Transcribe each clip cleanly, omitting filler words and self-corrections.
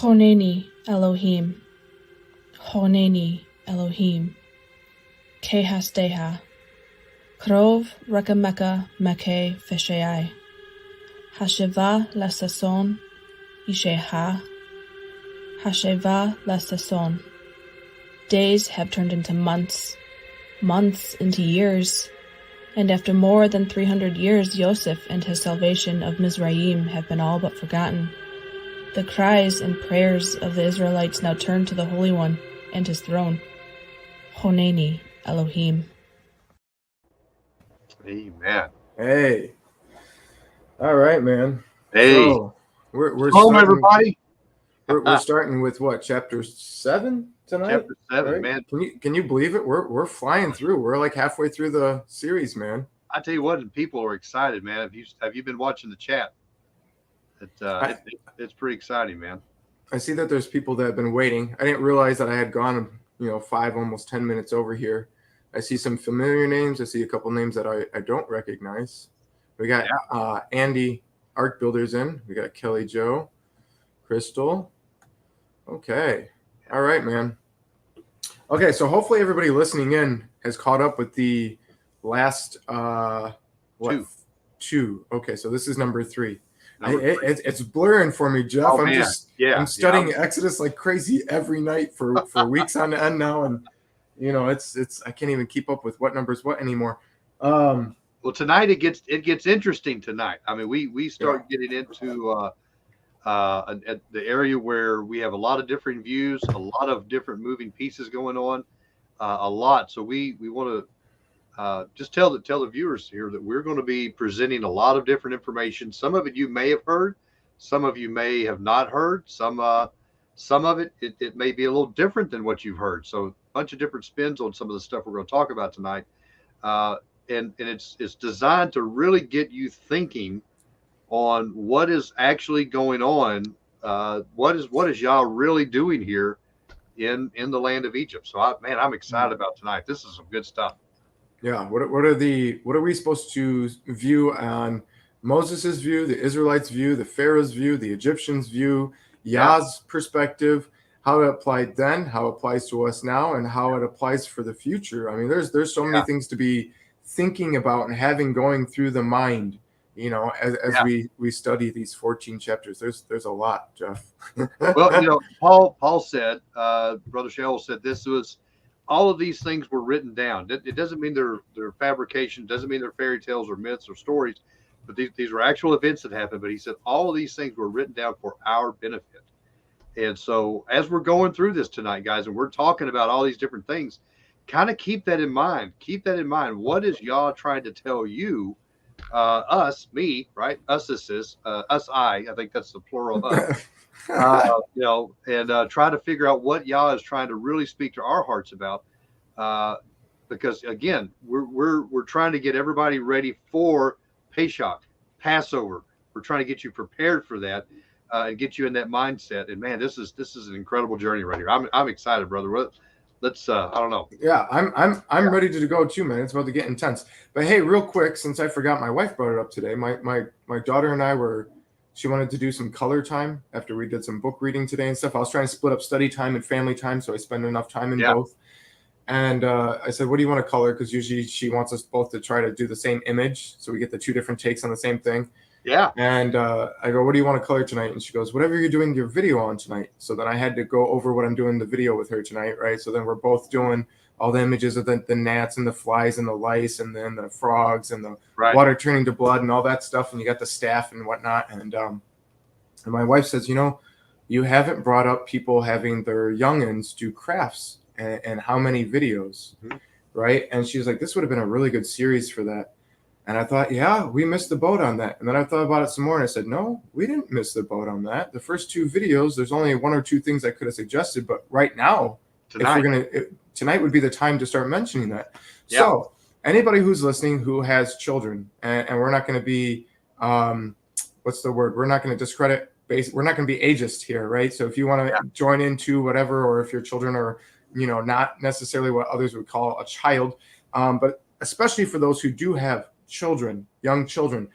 Honeni Elohim, Honeni Elohim, Kehasdeha, Krov Rekameka Meke Feshai, Hasheva Lasason, Isheha, Hasheva Lasason. Days have turned into months, months into years, and after more than 300 years Yosef and his salvation of Mizraim have been all but forgotten. The cries and prayers of the Israelites now turn to the Holy One and his throne. Honeni Elohim. Amen. Hey. All right, man. Hey. So we're Home, starting, everybody. We're starting with what, chapter 7 tonight? Chapter 7, right? man. Can you believe it? We're flying through. We're like halfway through the series, man. I tell you what, people are excited, man. Have you been watching the chat? It's pretty exciting, man. I see that there's people that have been waiting. I didn't realize that I had gone, 5, almost 10 minutes over here. I see some familiar names. I see a couple names that I don't recognize. We got Andy Arc Builders in. We got Kelly Joe, Crystal. Okay. All right, man. Okay, so hopefully everybody listening in has caught up with the last two. Okay, so this is number 3. It's blurring for me, Jeff. Oh, I'm studying Exodus like crazy every night for weeks on end now, and it's I can't even keep up with what numbers what anymore. Well, tonight it gets interesting tonight. I mean, we start getting into the area where we have a lot of different views, a lot of different moving pieces going on, a lot. So we want to just tell the viewers here that we're going to be presenting a lot of different information. Some of it you may have heard, some of you may have not heard. Some of it may be a little different than what you've heard. So a bunch of different spins on some of the stuff we're going to talk about tonight. And it's designed to really get you thinking on what is actually going on. What is Yah really doing here in the land of Egypt? So I'm excited about tonight. This is some good stuff. Yeah. What are we supposed to view on Moses's view, the Israelites' view, the Pharaoh's view, the Egyptians' view, Yah's perspective, how it applied then, how it applies to us now, and how it applies for the future? I mean, there's so many things to be thinking about and having going through the mind, as we study these 14 chapters. There's a lot, Jeff. Well, Paul said, Brother Shell said, this was all of these things were written down. It doesn't mean they're fabrication, doesn't mean they're fairy tales or myths or stories, but these are actual events that happened. But he said all of these things were written down for our benefit. And so as we're going through this tonight, guys, and we're talking about all these different things, kind of keep that in mind. Keep that in mind. What is Yah trying to tell you? Us, me, right? Us, this is us. I think that's the plural of us. And try to figure out what Yah is trying to really speak to our hearts about. Because again, we're trying to get everybody ready for Pesach, Passover. We're trying to get you prepared for that. And get you in that mindset. And man, this is an incredible journey right here. I'm excited, brother. Let's I don't know. Yeah, I'm ready to go too, man. It's about to get intense. But hey, real quick, since I forgot, my wife brought it up today. My daughter and I she wanted to do some color time after we did some book reading today and stuff. I was trying to split up study time and family time so I spend enough time in both. And I said, what do you want to color? Because usually she wants us both to try to do the same image, so we get the 2 different takes on the same thing. Yeah. And I go, what do you want to color tonight? And she goes, whatever you're doing your video on tonight. So then I had to go over what I'm doing the video with her tonight, right? So then we're both doing all the images of the gnats and the flies and the lice and then the frogs and the water turning to blood and all that stuff. And you got the staff and whatnot. And my wife says, you haven't brought up people having their youngins do crafts and how many videos, right? And she was like, this would have been a really good series for that. And I thought, we missed the boat on that. And then I thought about it some more, and I said, no, we didn't miss the boat on that. The first 2 videos, there's only 1 or 2 things I could have suggested. But right now, tonight would be the time to start mentioning that. Yeah. So anybody who's listening who has children, and we're not going to be, what's the word? We're not going to discredit, we're not going to be ageist here, right? So if you want to join into whatever, or if your children are, not necessarily what others would call a child, but especially for those who do have children, young children.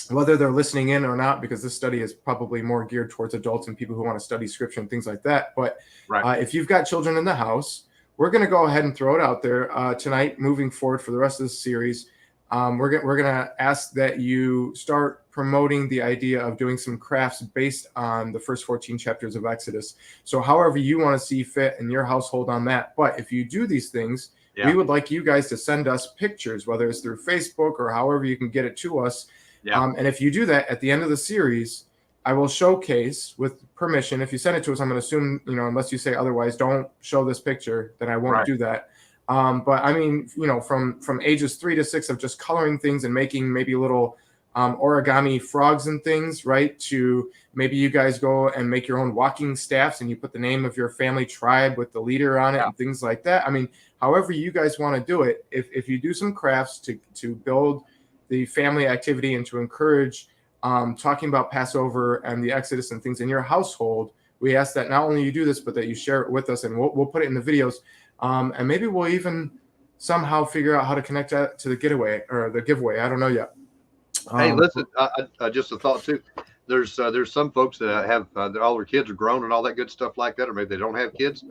whether they're listening in or not, because this study is probably more geared towards adults and people who want to study scripture and things like that. But if you've got children in the house, we're going to go ahead and throw it out there tonight, moving forward for the rest of the series. We're going to ask that you start promoting the idea of doing some crafts based on the first 14 chapters of Exodus. So however you want to see fit in your household on that. But if you do these things, we would like you guys to send us pictures, whether it's through Facebook or however you can get it to us. And if you do that at the end of the series, I will showcase with permission. If you send it to us, I'm going to assume, unless you say otherwise, don't show this picture, then I won't do that. But I mean, from ages 3 to 6 of just coloring things and making maybe little origami frogs and things, right? To maybe you guys go and make your own walking staffs and you put the name of your family tribe with the leader on it and things like that. I mean, however you guys want to do it, if you do some crafts to build the family activity and to encourage talking about Passover and the Exodus and things in your household, we ask that not only you do this, but that you share it with us, and we'll put it in the videos. And maybe we'll even somehow figure out how to connect that to the giveaway. I don't know yet. Hey, listen, just a thought too. There's some folks that have all their kids are grown and all that good stuff like that, or maybe they don't have kids.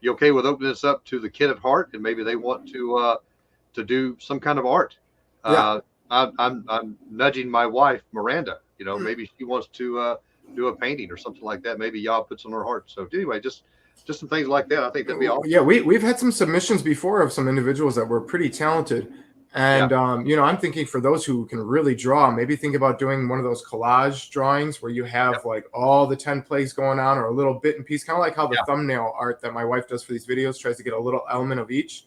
You okay with opening this up to the kid at heart, and maybe they want to do some kind of art? I'm nudging my wife, Miranda. Maybe she wants to do a painting or something like that. Maybe Yah puts on her heart. So anyway, just some things like that. I think that'd be awesome. Yeah, we've had some submissions before of some individuals that were pretty talented. And, I'm thinking for those who can really draw, maybe think about doing one of those collage drawings where you have like all the 10 plagues going on, or a little bit and piece, kind of like how the thumbnail art that my wife does for these videos tries to get a little element of each.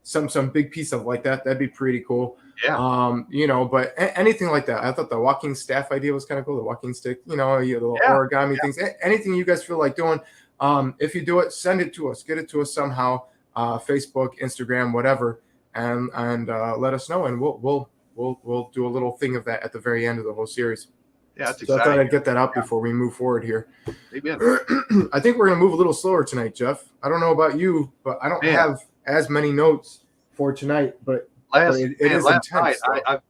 Some big piece of like that. That'd be pretty cool. But anything like that. I thought the walking staff idea was kind of cool. The walking stick, little origami things, anything you guys feel like doing. If you do it, send it to us, get it to us somehow, Facebook, Instagram, whatever. And let us know, and we'll do a little thing of that at the very end of the whole series. Yeah, that's exciting. So I thought I'd get that out before we move forward here. Amen. I think we're going to move a little slower tonight, Jeff. I don't know about you, but I don't have as many notes for tonight. But last night,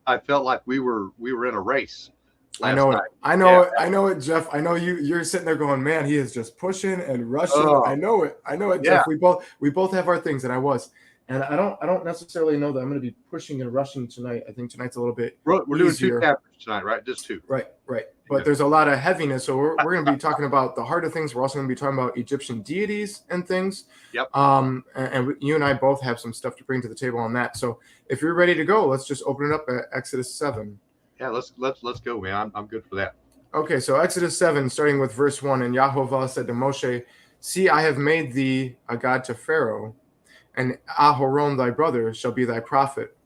I felt like we were in a race. I know it, Jeff. I know you're sitting there going, man, he is just pushing and rushing. I know it, Jeff. We both have our things, and I was. And I don't necessarily know that I'm going to be pushing and rushing tonight. I think tonight's a little bit We're doing 2 chapters tonight, right? Just 2. Right. But there's a lot of heaviness. So we're going to be talking about the heart of things. We're also going to be talking about Egyptian deities and things. Yep. And you and I both have some stuff to bring to the table on that. So if you're ready to go, let's just open it up at Exodus 7. Yeah, let's go, man. I'm good for that. Okay, so Exodus 7, starting with verse 1. And Yahovah said to Moshe, "See, I have made thee a god to Pharaoh, and Aharon thy brother shall be thy prophet."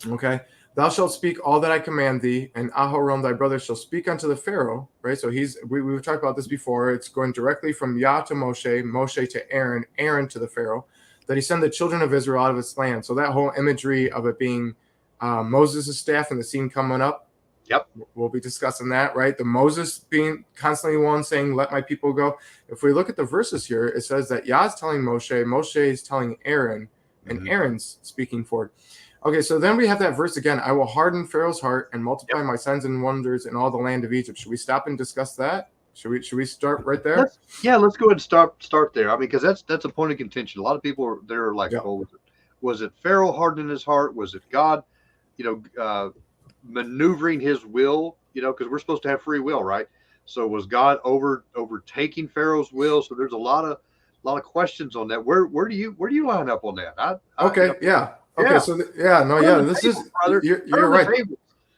Okay. "Thou shalt speak all that I command thee, and Aharon thy brother shall speak unto the Pharaoh." Right. So we've talked about this before. It's going directly from Yah to Moshe, Moshe to Aaron, Aaron to the Pharaoh, that he send the children of Israel out of its land. So that whole imagery of it being Moses' staff and the scene coming up. Yep. We'll be discussing that, right? The Moses being constantly one saying, "Let my people go." If we look at the verses here, it says that Yah's telling Moshe, Moshe is telling Aaron, and Aaron's speaking forward. Okay, so then we have that verse again. "I will harden Pharaoh's heart and multiply my signs and wonders in all the land of Egypt." Should we stop and discuss that? Should we start right there? Let's go ahead and start there. I mean, because that's a point of contention. A lot of people are like, "Oh, was it Pharaoh hardening his heart? Was it God, maneuvering his will, because we're supposed to have free will, right? So was God overtaking Pharaoh's will?" So there's a lot of questions on that. Where do you line up on that? So this is you're right.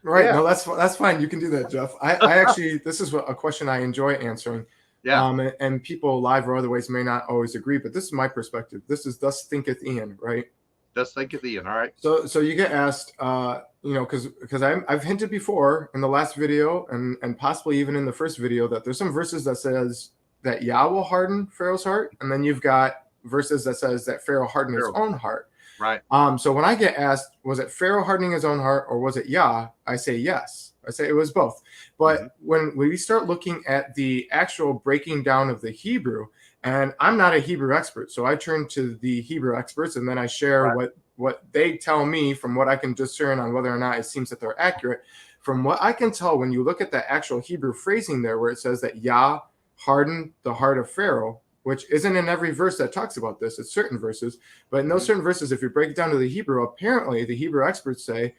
Right. No, that's fine. You can do that, Jeff. I actually, this is a question I enjoy answering. Yeah. And people live or other ways may not always agree, but this is my perspective. This is thus thinketh Ian, right? Thus thinketh Ian. All right. So you get asked, because I've hinted before in the last video and possibly even in the first video that there's some verses that says that Yah will harden Pharaoh's heart, and then you've got verses that says that Pharaoh hardened his own heart. Right. So when I get asked, was it Pharaoh hardening his own heart or was it Yah? I say yes. I say it was both. But when we start looking at the actual breaking down of the Hebrew, and I'm not a Hebrew expert, so I turn to the Hebrew experts and then I share what they tell me from what I can discern on whether or not it seems that they're accurate. from what I can tell, when you look at the actual Hebrew phrasing there, where it says that Yah hardened the heart of Pharaoh, which isn't in every verse that talks about this, it's certain verses, but in those certain verses, if you break it down to the Hebrew, apparently the Hebrew experts say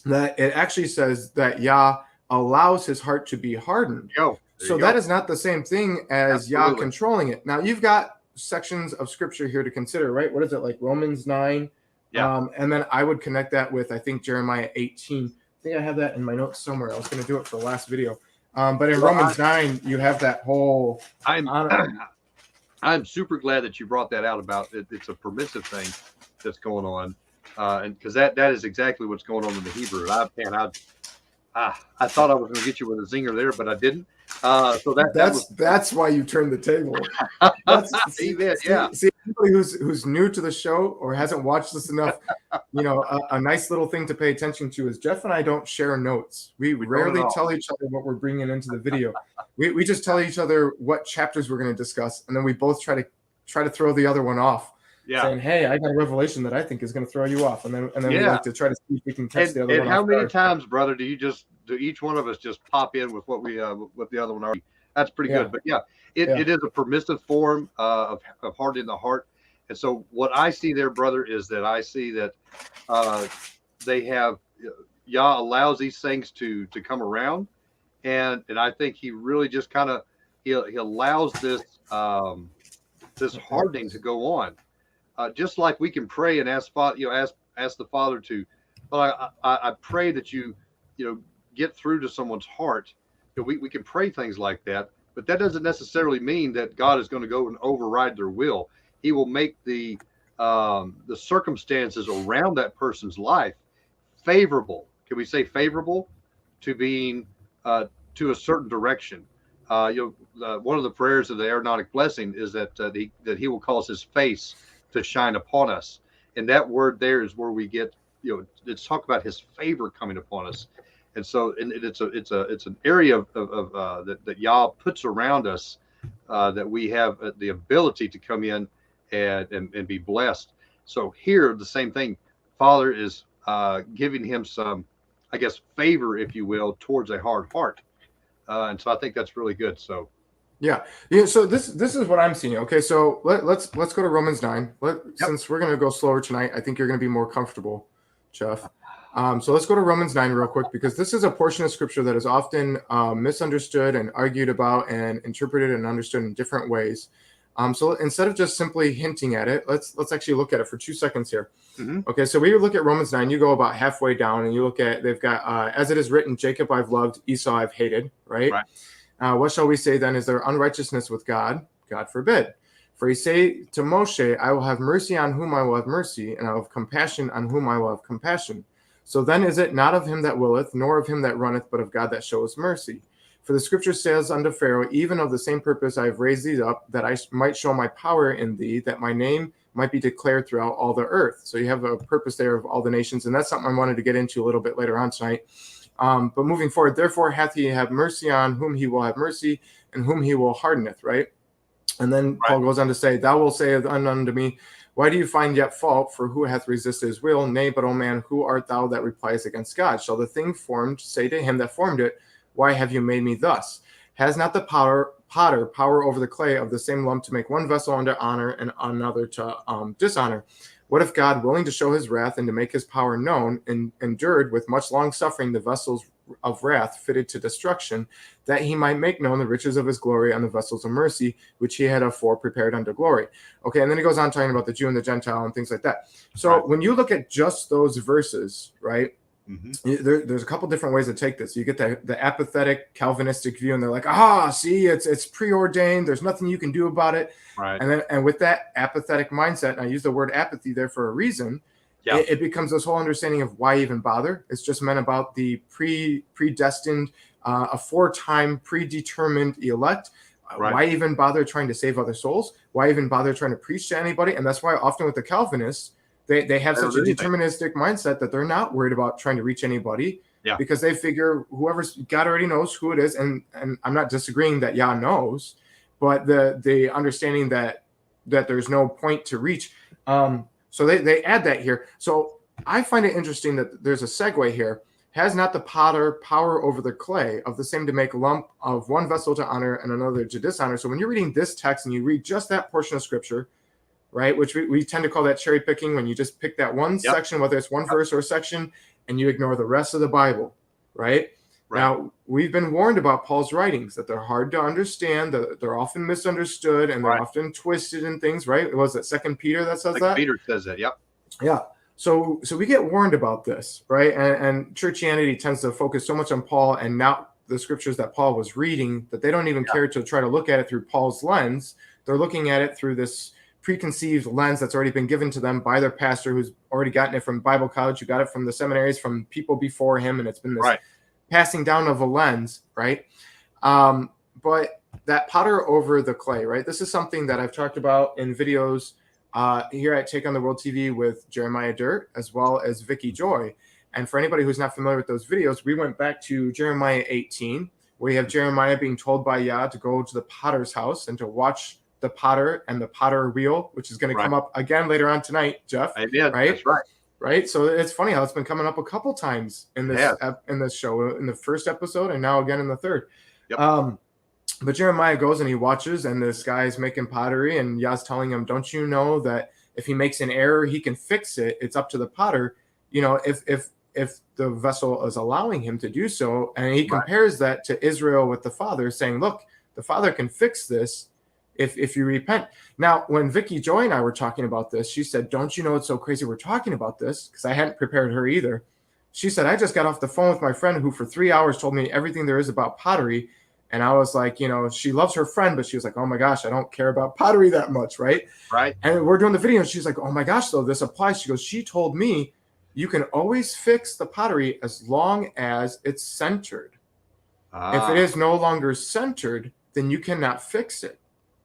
that it actually says that Yah allows his heart to be hardened. So that is not the same thing as Yah controlling it. Now, you've got sections of scripture here to consider, right? What is it, like Romans 9? Yeah. And then I would connect that with, I think, Jeremiah 18. I think I have that in my notes somewhere. I was going to do it for the last video. But in Romans 9, you have that whole... I'm super glad that you brought that out about it. It's a permissive thing that's going on. And because that is exactly what's going on in the Hebrew. I thought I was going to get you with a zinger there, but I didn't. So that's why you turned the table. See, anybody who's new to the show or hasn't watched this enough, a nice little thing to pay attention to is Jeff and I don't share notes. We rarely tell each other what we're bringing into the video. We just tell each other what chapters we're going to discuss, and then we both try to throw the other one off. Yeah. Saying, hey, I got a revelation that I think is going to throw you off, and then we like to try to see if we can catch the other one. And how many times, brother, do each one of us just pop in with what the other one already? That's pretty good. But it is a permissive form of hardening the heart. And so what I see there, brother, is that I see that they have Yah allows these things to come around, and I think he really just kind of he allows this this hardening to go on. Just like we can pray and ask the Father to, well, I pray that you get through to someone's heart. We can pray things like that, but that doesn't necessarily mean that God is going to go and override their will. He will make the circumstances around that person's life favorable. Can we say favorable to being to a certain direction? One of the prayers of the Aaronic blessing is that he will cause his face to shine upon us, and that word there is where we get let's talk about his favor coming upon us. And so it's an area of that Yah puts around us that we have the ability to come in and be blessed. So here the same thing, Father is giving him some, I guess, favor, if you will, towards a hard heart, and so I think that's really good. So Yeah. So this is what I'm seeing. Okay, so let's go to Romans 9. Since we're going to go slower tonight, I think you're going to be more comfortable, Jeff. So let's go to Romans 9 real quick, because this is a portion of scripture that is often misunderstood and argued about and interpreted and understood in different ways. So instead of just simply hinting at it, let's actually look at it for 2 seconds here. Mm-hmm. Okay, so we look at Romans 9. You go about halfway down, and you look at, they've got, as it is written, Jacob I've loved, Esau I've hated, right? What shall we say then? Is there unrighteousness with God? God forbid. For he say to Moshe, I will have mercy on whom I will have mercy, and I will have compassion on whom I will have compassion. So then is it not of him that willeth, nor of him that runneth, but of God that showeth mercy. For the scripture says unto Pharaoh, even of the same purpose I have raised thee up, that I might show my power in thee, that my name might be declared throughout all the earth. So you have a purpose there of all the nations, and that's something I wanted to get into a little bit later on tonight. But moving forward, therefore hath he have mercy on whom he will have mercy, and whom he will hardeneth, right? And then Paul goes on to say, thou wilt say unto me, why do you find yet fault? For who hath resisted his will? Nay, but, O man, who art thou that replies against God? Shall the thing formed say to him that formed it, why have you made me thus? Has not the potter power over the clay of the same lump to make one vessel unto honor and another to dishonor? What if God, willing to show his wrath and to make his power known, endured with much long suffering the vessels of wrath fitted to destruction, that he might make known the riches of his glory on the vessels of mercy, which he had afore prepared unto glory? Okay, and then he goes on talking about the Jew and the Gentile and things like that. So when you look at just those verses, right, there's a couple different ways to take this. You get the apathetic Calvinistic view, and they're like, see, it's preordained. There's nothing you can do about it. Right. And with that apathetic mindset, and I use the word apathy there for a reason, it becomes this whole understanding of why even bother. It's just meant about the predestined, aforetime, predetermined elect. Why even bother trying to save other souls? Why even bother trying to preach to anybody? And that's why often with the Calvinists, they have such a deterministic mindset that they're not worried about trying to reach anybody, because they figure whoever's God already knows who it is. And I'm not disagreeing that Yah knows, but the understanding that there's no point to reach. So they add that here. So I find it interesting that there's a segue here. Has not the potter power over the clay of the same to make lump of one vessel to honor and another to dishonor? So when you're reading this text and you read just that portion of scripture, right, which we tend to call that cherry picking, when you just pick that one section, whether it's one verse or a section, and you ignore the rest of the Bible, right? Now, we've been warned about Paul's writings, that they're hard to understand, that they're often misunderstood, and they're often twisted in things, right? Was it Second Peter that says that? Peter says that, Yeah. So we get warned about this, right? And churchianity tends to focus so much on Paul and not the scriptures that Paul was reading, that they don't even care to try to look at it through Paul's lens. They're looking at it through this preconceived lens that's already been given to them by their pastor, who's already gotten it from Bible college, who got it from the seminaries, from people before him, and it's been this passing down of a lens, right? But that potter over the clay, right? This is something that I've talked about in videos here at Take on the World TV with Jeremiah Dirt, as well as Vicky Joy. And for anybody who's not familiar with those videos, we went back to Jeremiah 18, where you have Jeremiah being told by Yah to go to the potter's house and to watch the potter and the potter wheel, which is going to come up again later on tonight, Jeff. Amen. Right? That's right. Right. So it's funny how it's been coming up a couple times in this show, in the first episode, and now again in the third. But Jeremiah goes and he watches, and this guy's making pottery, and Yah's telling him, don't you know that if he makes an error, he can fix it? It's up to the potter, you know, if the vessel is allowing him to do so. And he compares that to Israel with the father, saying, look, the father can fix this if you repent. Now, when Vicky Joy and I were talking about this, she said, don't you know it's so crazy we're talking about this? Because I hadn't prepared her either. She said, I just got off the phone with my friend who for 3 hours told me everything there is about pottery. And I was like, you know, she loves her friend, but she was like, oh my gosh, I don't care about pottery that much, right? Right. And we're doing the video, and she's like, oh my gosh, though, this applies. She goes, she told me you can always fix the pottery as long as it's centered. If it is no longer centered, then you cannot fix it.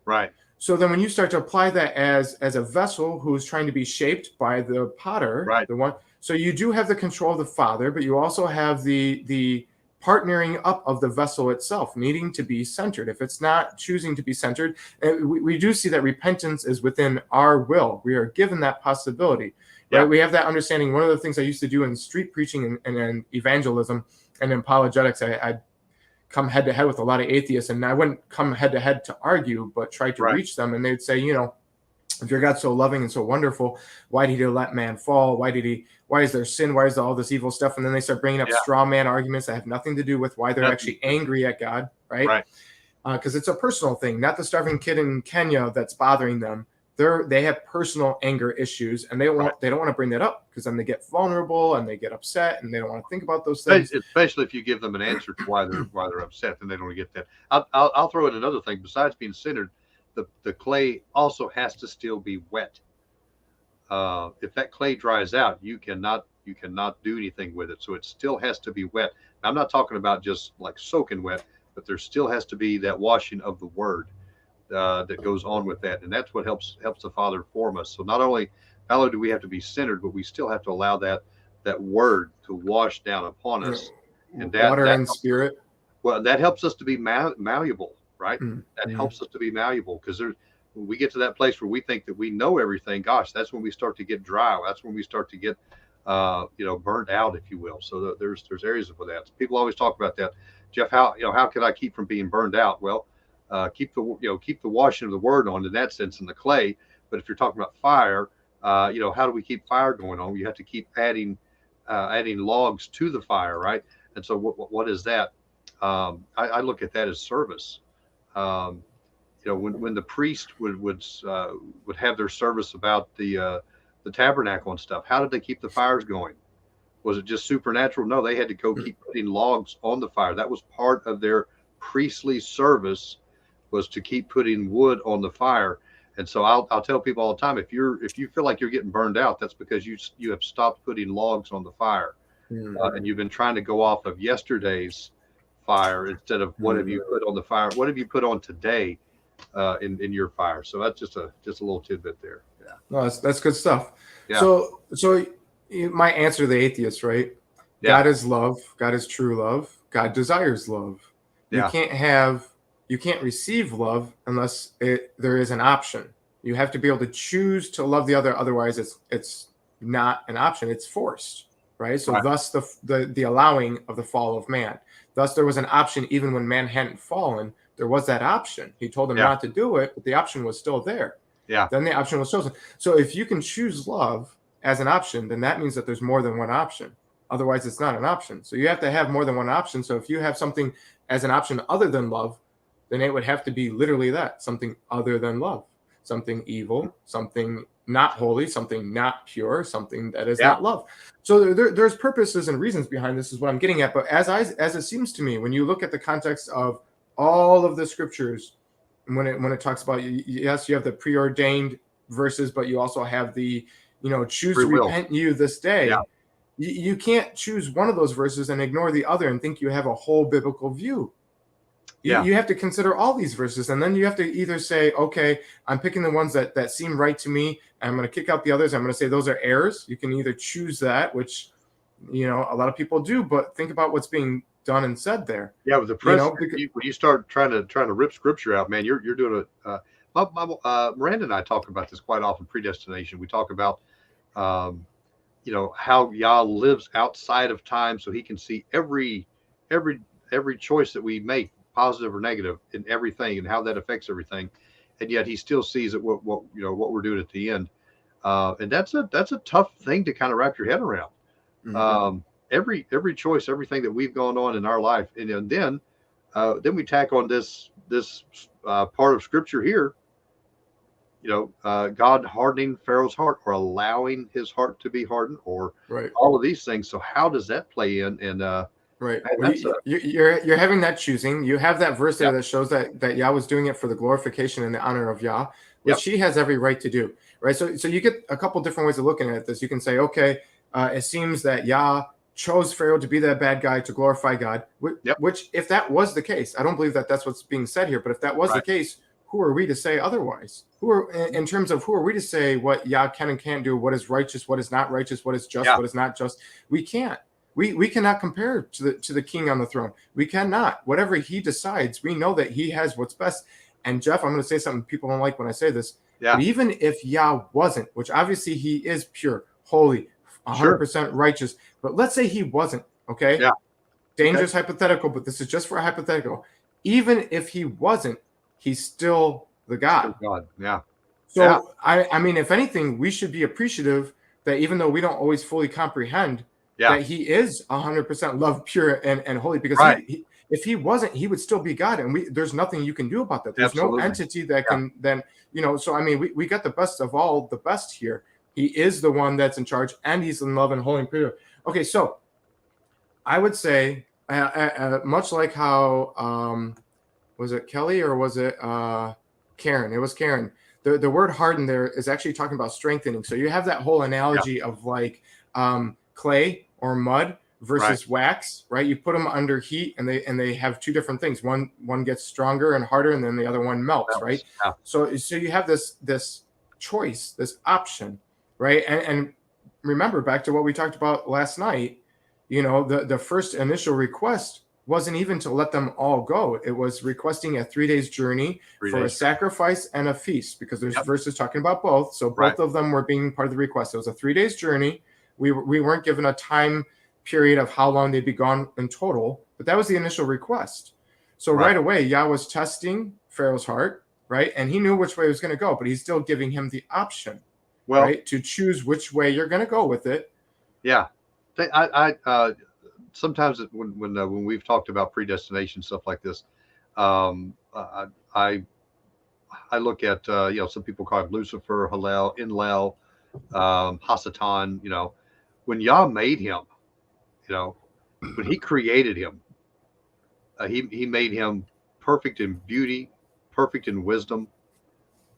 Right. So then when you start to apply that as a vessel who's trying to be shaped by the potter, the one, so you do have the control of the father, but you also have the partnering up of the vessel itself needing to be centered. If it's not choosing to be centered, and we do see that repentance is within our will. We are given that possibility. Right? We have that understanding. One of the things I used to do in street preaching and evangelism and in apologetics, I come head to head with a lot of atheists, and I wouldn't come head to head to argue, but try to reach them. And they'd say, you know, if your God's so loving and so wonderful, why did he let man fall? Why is there sin? Why is there all this evil stuff? And then they start bringing up straw man arguments that have nothing to do with why they're actually angry at God, right? Because it's a personal thing, not the starving kid in Kenya that's bothering them. They have personal anger issues, and they don't want to bring that up, because then they get vulnerable and they get upset, and they don't want to think about those things. Especially if you give them an answer to why they're upset, then they don't get that. I'll throw in another thing. Besides being centered, the clay also has to still be wet. If that clay dries out, you cannot do anything with it. So it still has to be wet. Now, I'm not talking about just like soaking wet, but there still has to be that washing of the word that goes on with that, and that's what helps the Father form us. So not only do we have to be centered, but we still have to allow that word to wash down upon us, and that water and spirit. Well, that helps us to be malleable, right? That helps us to be malleable, because when we get to that place where we think that we know everything, gosh, that's when we start to get dry. That's when we start to get burnt out, if you will. So there's areas of that. People always talk about that. Jeff, how can I keep from being burned out? Well, keep the washing of the word on, in that sense, in the clay. But if you're talking about fire, how do we keep fire going on? You have to keep adding logs to the fire, right? And so what is that? I look at that as service. When the priest would have their service about the tabernacle and stuff, how did they keep the fires going? Was it just supernatural? No, they had to go keep putting logs on the fire. That was part of their priestly service, was to keep putting wood on the fire. And so I'll tell people all the time, if you feel like you're getting burned out, that's because you have stopped putting logs on the fire, and you've been trying to go off of yesterday's fire instead of what have you put on the fire? What have you put on today in your fire? So that's just a little tidbit there. Yeah. No, that's good stuff. Yeah. So my answer to the atheist, right? Yeah. God is love. God is true love. God desires love. Yeah. You can't receive love unless there is an option. You have to be able to choose to love the other. Otherwise, it's not an option. It's forced, right? So Right. thus the allowing of the fall of man. Thus there was an option even when man hadn't fallen. There was that option. He told him Yeah. not to do it, but the option was still there. Yeah. Then the option was chosen. So if you can choose love as an option, then that means that there's more than one option. Otherwise, it's not an option. So you have to have more than one option. So if you have something as an option other than love, then it would have to be literally that, something other than love, something evil, something not holy, something not pure, something that is Yeah. not love. So there's purposes and reasons behind this is what I'm getting at. But as it seems to me, when you look at the context of all of the scriptures, when it talks about, yes, you have the preordained verses, but you also have the, choose Free to will. repent you this day. Yeah. You can't choose one of those verses and ignore the other and think you have a whole biblical view. Yeah. You have to consider all these verses, and then you have to either say, okay, I'm picking the ones that seem right to me, and I'm going to kick out the others. I'm going to say those are errors. You can either choose that, which, a lot of people do, but think about what's being done and said there. Yeah, with the president, when you start trying to rip scripture out, man, you're doing it. Miranda and I talk about this quite often. Predestination. We talk about, how Yah lives outside of time, so He can see every choice that we make, positive or negative, in everything, and how that affects everything, and yet He still sees it what we're doing at the end, and that's a tough thing to kind of wrap your head around. Mm-hmm. Every choice, everything that we've gone on in our life, and then we tack on this part of scripture here. God hardening Pharaoh's heart, or allowing his heart to be hardened, or right. all of these things. So how does that play in? And right, well, you're having that choosing. You have that verse there that shows that Yah was doing it for the glorification and the honor of Yah, which He has every right to do. Right. So you get a couple different ways of looking at this. You can say, okay, it seems that Yah chose Pharaoh to be that bad guy to glorify God. Which, if that was the case, I don't believe that that's what's being said here. But if that was the case, who are we to say otherwise? Who are we to say what Yah can and can't do, what is righteous, what is not righteous, what is just, what is not just? We can't. We cannot compare to the king on the throne. We cannot. Whatever He decides, we know that He has what's best. And Jeff, I'm going to say something people don't like when I say this. Yeah. But even if Yah wasn't, which obviously He is pure, holy, 100% righteous, but let's say He wasn't, okay? Yeah. Dangerous hypothetical, but this is just for a hypothetical. Even if He wasn't, He's still the God. God, yeah. So, I mean, if anything, we should be appreciative that even though we don't always fully comprehend, that He is 100% love, pure, and holy. Because if He wasn't, He would still be God, and there's nothing you can do about that. There's no entity that can then, So I mean, we got the best of all the best here. He is the one that's in charge, and He's in love and holy and pure. Okay, so I would say, much like how. Was it Kelly or was it Karen? It was Karen. The word harden there is actually talking about strengthening. So you have that whole analogy of like clay or mud versus wax, right? You put them under heat, and they have two different things. One gets stronger and harder, and then the other one melts, right? Yeah. So you have this choice, this option, right? And remember back to what we talked about last night. The first initial request wasn't even to let them all go. It was requesting a 3 days journey for a sacrifice and a feast, because there's verses talking about both. So both of them were being part of the request. It was a 3 days journey. We weren't given a time period of how long they'd be gone in total, but that was the initial request. So right away, Yah was testing Pharaoh's heart, right? And He knew which way it was going to go, but He's still giving him the option, right, to choose which way you're going to go with it. Yeah. I sometimes when we've talked about predestination, stuff like this, I look at some people call it Lucifer, Hillel, Enlil, Hasatan. When Yah made him, when He created him, he made him perfect in beauty, perfect in wisdom.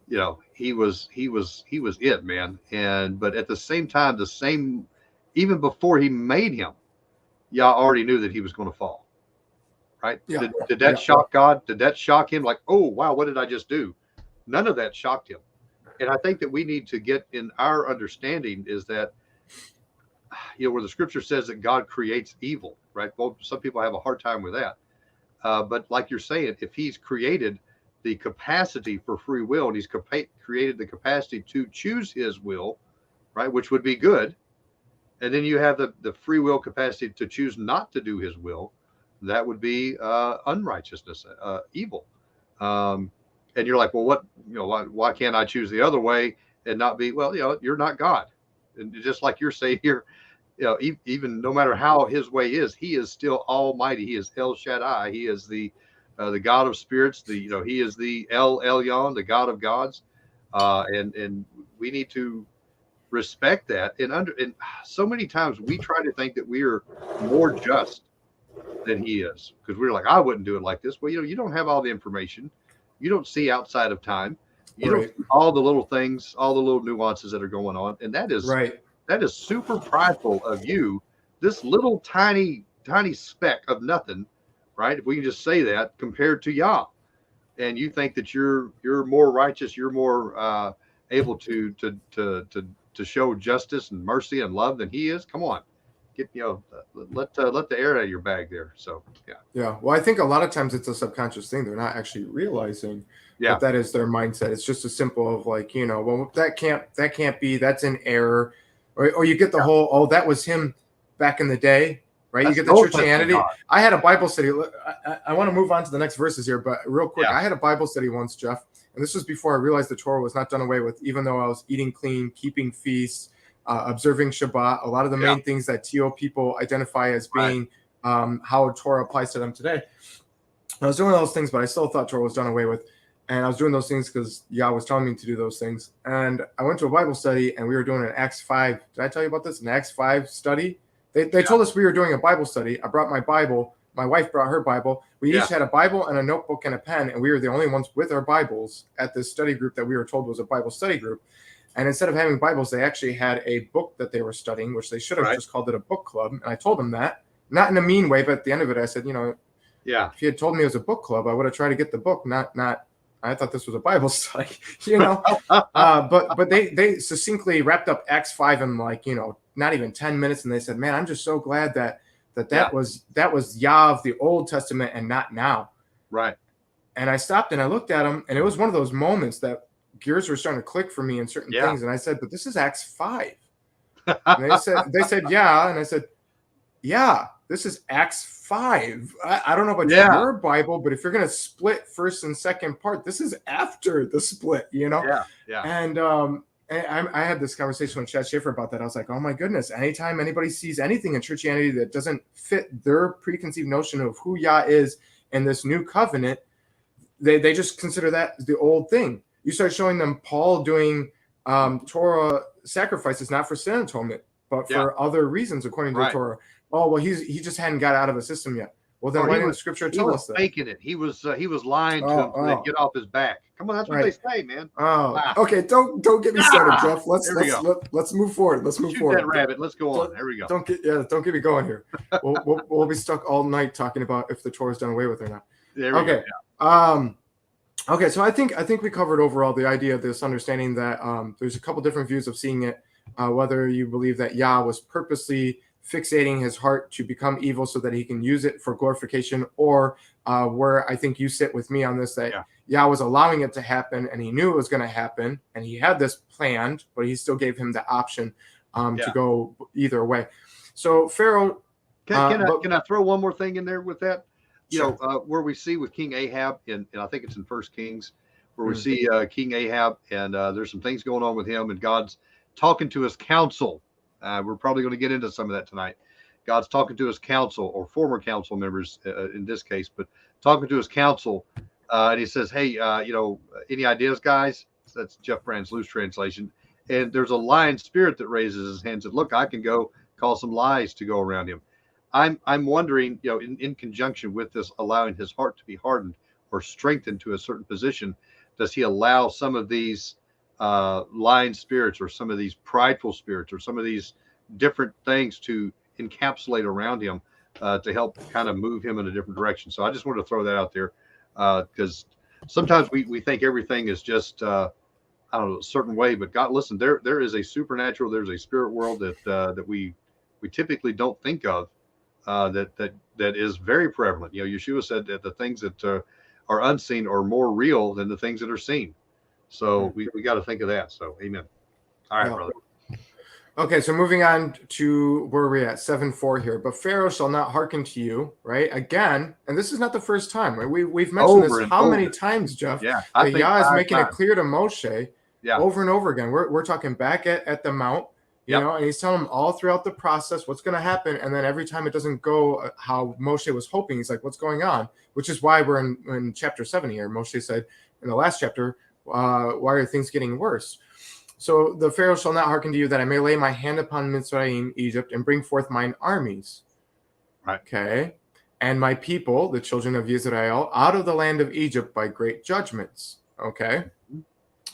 He was it, man. But at the same time, even before He made him, Yah already knew that he was going to fall, right? Yeah. Did that shock God? Did that shock Him? Like, oh, wow, what did I just do? None of that shocked Him. And I think that we need to get in our understanding is that, where the scripture says that God creates evil, right? Well, some people have a hard time with that. But like you're saying, if He's created the capacity for free will, and He's created the capacity to choose His will, right, which would be good, And then you have the free will capacity to choose not to do his will. That would be unrighteousness, evil. And you're like, well, what, why can't I choose the other way and not be, well, you're not God. And just like you're saying here, even no matter how his way is, he is still almighty. He is El Shaddai. He is the God of spirits. He is the El Elyon, the God of gods. And we need to respect that. And so many times we try to think that we are more just than he is, because we're like, I wouldn't do it like this. Well, you don't have all the information. You don't see outside of time. You don't see all the little things, all the little nuances that are going on. And that is super prideful of you. This little tiny speck of nothing, right? If we can just say that, compared to Yah. And you think that you're more righteous, you're more able to show justice and mercy and love than he is. Come on. Let the air out of your bag there. So yeah. Well, I think a lot of times it's a subconscious thing. They're not actually realizing that is their mindset. It's just as simple of like, well, that can't be. That's an error, or you get the whole, oh, that was him back in the day, right? That's you get the Churchianity. I had a Bible study. I want to move on to the next verses here, but real quick, I had a Bible study once, Jeff, and this was before I realized the Torah was not done away with, even though I was eating clean, keeping feasts. Observing Shabbat, a lot of the main things that TO people identify as being how Torah applies to them today. I was doing those things, but I still thought Torah was done away with. And I was doing those things because Yah was telling me to do those things. And I went to a Bible study, and we were doing an Acts 5. Did I tell you about this? An Acts 5 study? They told us we were doing a Bible study. I brought my Bible. My wife brought her Bible. We each had a Bible and a notebook and a pen, and we were the only ones with our Bibles at this study group that we were told was a Bible study group. And instead of having Bibles, they actually had a book that they were studying, which they should have just called it a book club. And I told them that, not in a mean way, but at the end of it, I said, if you had told me it was a book club, I would have tried to get the book, not. I thought this was a Bible study, But they succinctly wrapped up Acts 5 in not even 10 minutes, and they said, man, I'm just so glad that was Yah of the Old Testament and not now. Right. And I stopped and I looked at them, and it was one of those moments that gears were starting to click for me in certain things. And I said, but this is Acts 5. And they said, yeah. And I said, yeah, this is Acts 5. I don't know about your Bible, but if you're going to split first and second part, this is after the split, Yeah. And I had this conversation with Chad Schaefer about that. I was like, oh my goodness, anytime anybody sees anything in Churchianity that doesn't fit their preconceived notion of who Yah is in this new covenant, they just consider that the old thing. You start showing them Paul doing Torah sacrifices, not for sin atonement, but for other reasons, according to the Torah. Oh, well, he just hadn't got out of the system yet. Well, then why didn't the scripture tell us that? He was faking it. He was lying to him to get off his back. Come on, that's what they say, man. Okay. Don't get me started, Jeff. Let's move forward. Let's move forward. That rabbit. Let's go on. There we go. Don't get me going here. We'll be stuck all night talking about if the Torah is done away with or not. There we go. Yeah. Okay, so I think we covered overall the idea of this understanding that there's a couple different views of seeing it, whether you believe that Yah was purposely fixating his heart to become evil so that he can use it for glorification, or where I think you sit with me on this, that Yah was allowing it to happen and he knew it was going to happen and he had this planned, but he still gave him the option to go either way. So Pharaoh... Can I throw one more thing in there with that? Where we see with King Ahab, and I think it's in 1 Kings, where we see King Ahab, and there's some things going on with him, and God's talking to his council. We're probably going to get into some of that tonight. God's talking to his council, or former council members in this case, but talking to his council, and he says, hey, any ideas, guys? That's Jeff Brand's loose translation. And there's a lion spirit that raises his hand and said, look, I can go cause some lies to go around him. I'm wondering, in conjunction with this, allowing his heart to be hardened or strengthened to a certain position, does he allow some of these lying spirits or some of these prideful spirits or some of these different things to encapsulate around him to help kind of move him in a different direction? So I just wanted to throw that out there because sometimes we think everything is just, I don't know, a certain way, but God, listen, there is a supernatural, there's a spirit world that we typically don't think of. That is very prevalent. Yeshua said that the things that are unseen are more real than the things that are seen. So we got to think of that. So amen. All right, brother. Okay, so moving on to where we're at, 7:4 here. But Pharaoh shall not hearken to you, right? Again, and this is not the first time, right? We've mentioned Over this and how over. many times, Jeff? Yeah, I That think Yah is 5 making it times. clear to Moshe Yeah. over and over again. We're talking back at the mount, you Yep. know, and he's telling them all throughout the process what's going to happen. And then every time it doesn't go how Moshe was hoping, he's like, what's going on? Which is why we're in chapter 7 here. Moshe said in the last chapter, why are things getting worse? So the Pharaoh shall not hearken to you, that I may lay my hand upon Mitzrayim, Egypt, and bring forth mine armies. Right. Okay. And my people, the children of Israel, out of the land of Egypt by great judgments. Okay.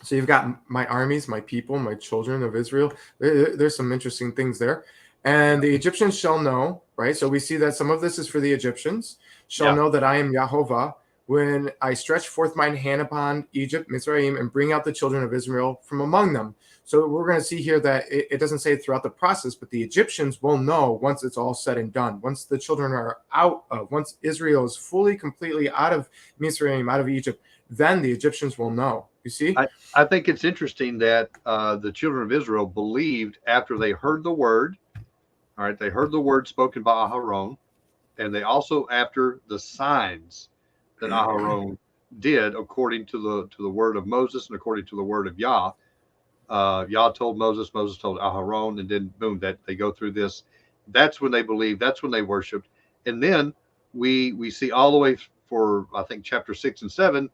So you've got my armies, my people, my children of Israel. There's some interesting things there. And the Egyptians shall know, right? So we see that some of this is for the Egyptians, shall know that I am Yahovah, when I stretch forth mine hand upon Egypt, Mizraim, and bring out the children of Israel from among them. So we're going to see here that it doesn't say throughout the process, but the Egyptians will know once it's all said and done. Once the children are out of, once Israel is fully, completely out of Mizraim, out of Egypt, then the Egyptians will know. You see? I think it's interesting that the children of Israel believed after they heard the word. All right, they heard the word spoken by Aharon, and they also after the signs that Aharon did according to the word of Moses and according to the word of Yah. Yah told Moses, Moses told Aharon, and then boom, that they go through this. That's when they believed. That's when they worshipped. And then we see all the way for I think chapter 6 and 7,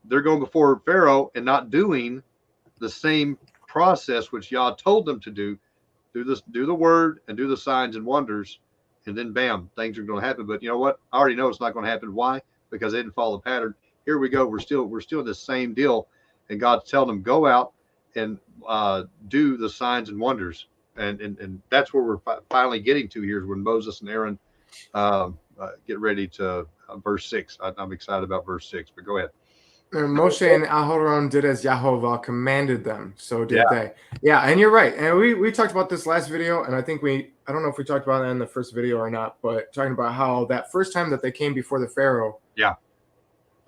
they're going before Pharaoh and not doing the same process which Yah told them to do. Do the word and do the signs and wonders, and then bam, things are going to happen. But you know what? I already know it's not going to happen. Why? Because they didn't follow the pattern. Here we go. We're still in the same deal, and God's telling them go out and do the signs and wonders, and that's where we're finally getting to here is when Moses and Aaron get ready to verse 6. I'm excited about verse 6, but go ahead. Moshe and Aharon did as Yahovah commanded them, so did they. Yeah, and you're right. And we talked about this last video, and I think I don't know if we talked about it in the first video or not, but talking about how that first time that they came before the Pharaoh,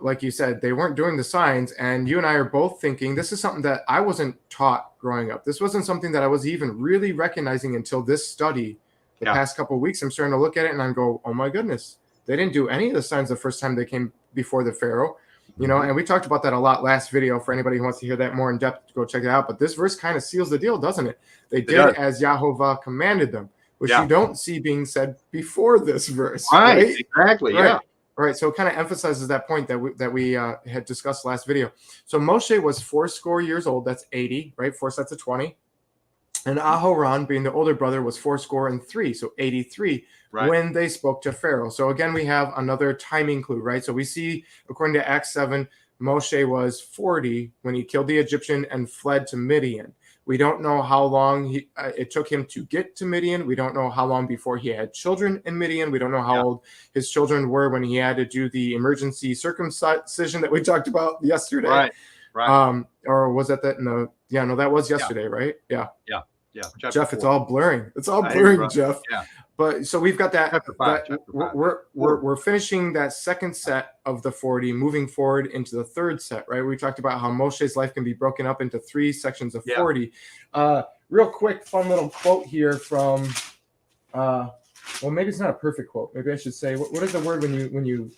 like you said, they weren't doing the signs, and you and I are both thinking this is something that I wasn't taught growing up. This wasn't something that I was even really recognizing until this study the past couple of weeks. I'm starting to look at it and I go, oh my goodness, they didn't do any of the signs the first time they came before the Pharaoh. You know, and we talked about that a lot last video. For anybody who wants to hear that more in depth, go check it out. But this verse kind of seals the deal, doesn't it? They did as Yahovah commanded them, which you don't see being said before this verse. Right? Exactly. Right. Yeah. Right. So it kind of emphasizes that point that we had discussed last video. So Moshe was 80 years old. That's 80, right? 4 sets of 20. And Aharon, being the older brother, was 83, so 83, when they spoke to Pharaoh. So again, we have another timing clue, right? So we see, according to Acts 7, Moshe was 40 when he killed the Egyptian and fled to Midian. We don't know how long it took him to get to Midian. We don't know how long before he had children in Midian. We don't know how old his children were when he had to do the emergency circumcision that we talked about yesterday. Right. Or was that no, that was yesterday, right? Yeah. Jeff, it's all blurring. It's all blurring, Jeff. Yeah. But so we've got that. We're finishing that second set of the 40, moving forward into the third set, right? We talked about how Moshe's life can be broken up into 3 sections of 40. Real quick, fun little quote here from. Well, maybe it's not a perfect quote. Maybe I should say, what is the word when you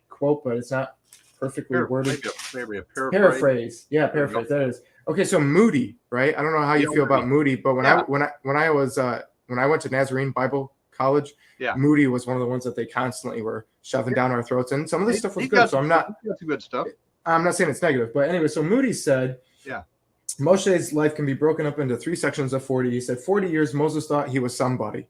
quote, but it's not perfectly worded? Maybe a paraphrase. Yeah, paraphrase. That is. Okay, so Moody, right? I don't know how you feel about Moody, but when I went to Nazarene Bible College, Moody was one of the ones that they constantly were shoving down our throats, and some of this stuff was good. So I'm not good stuff. I'm not saying it's negative, but anyway, so Moody said, Moshe's life can be broken up into 3 sections of 40. He said 40 years Moses thought he was somebody.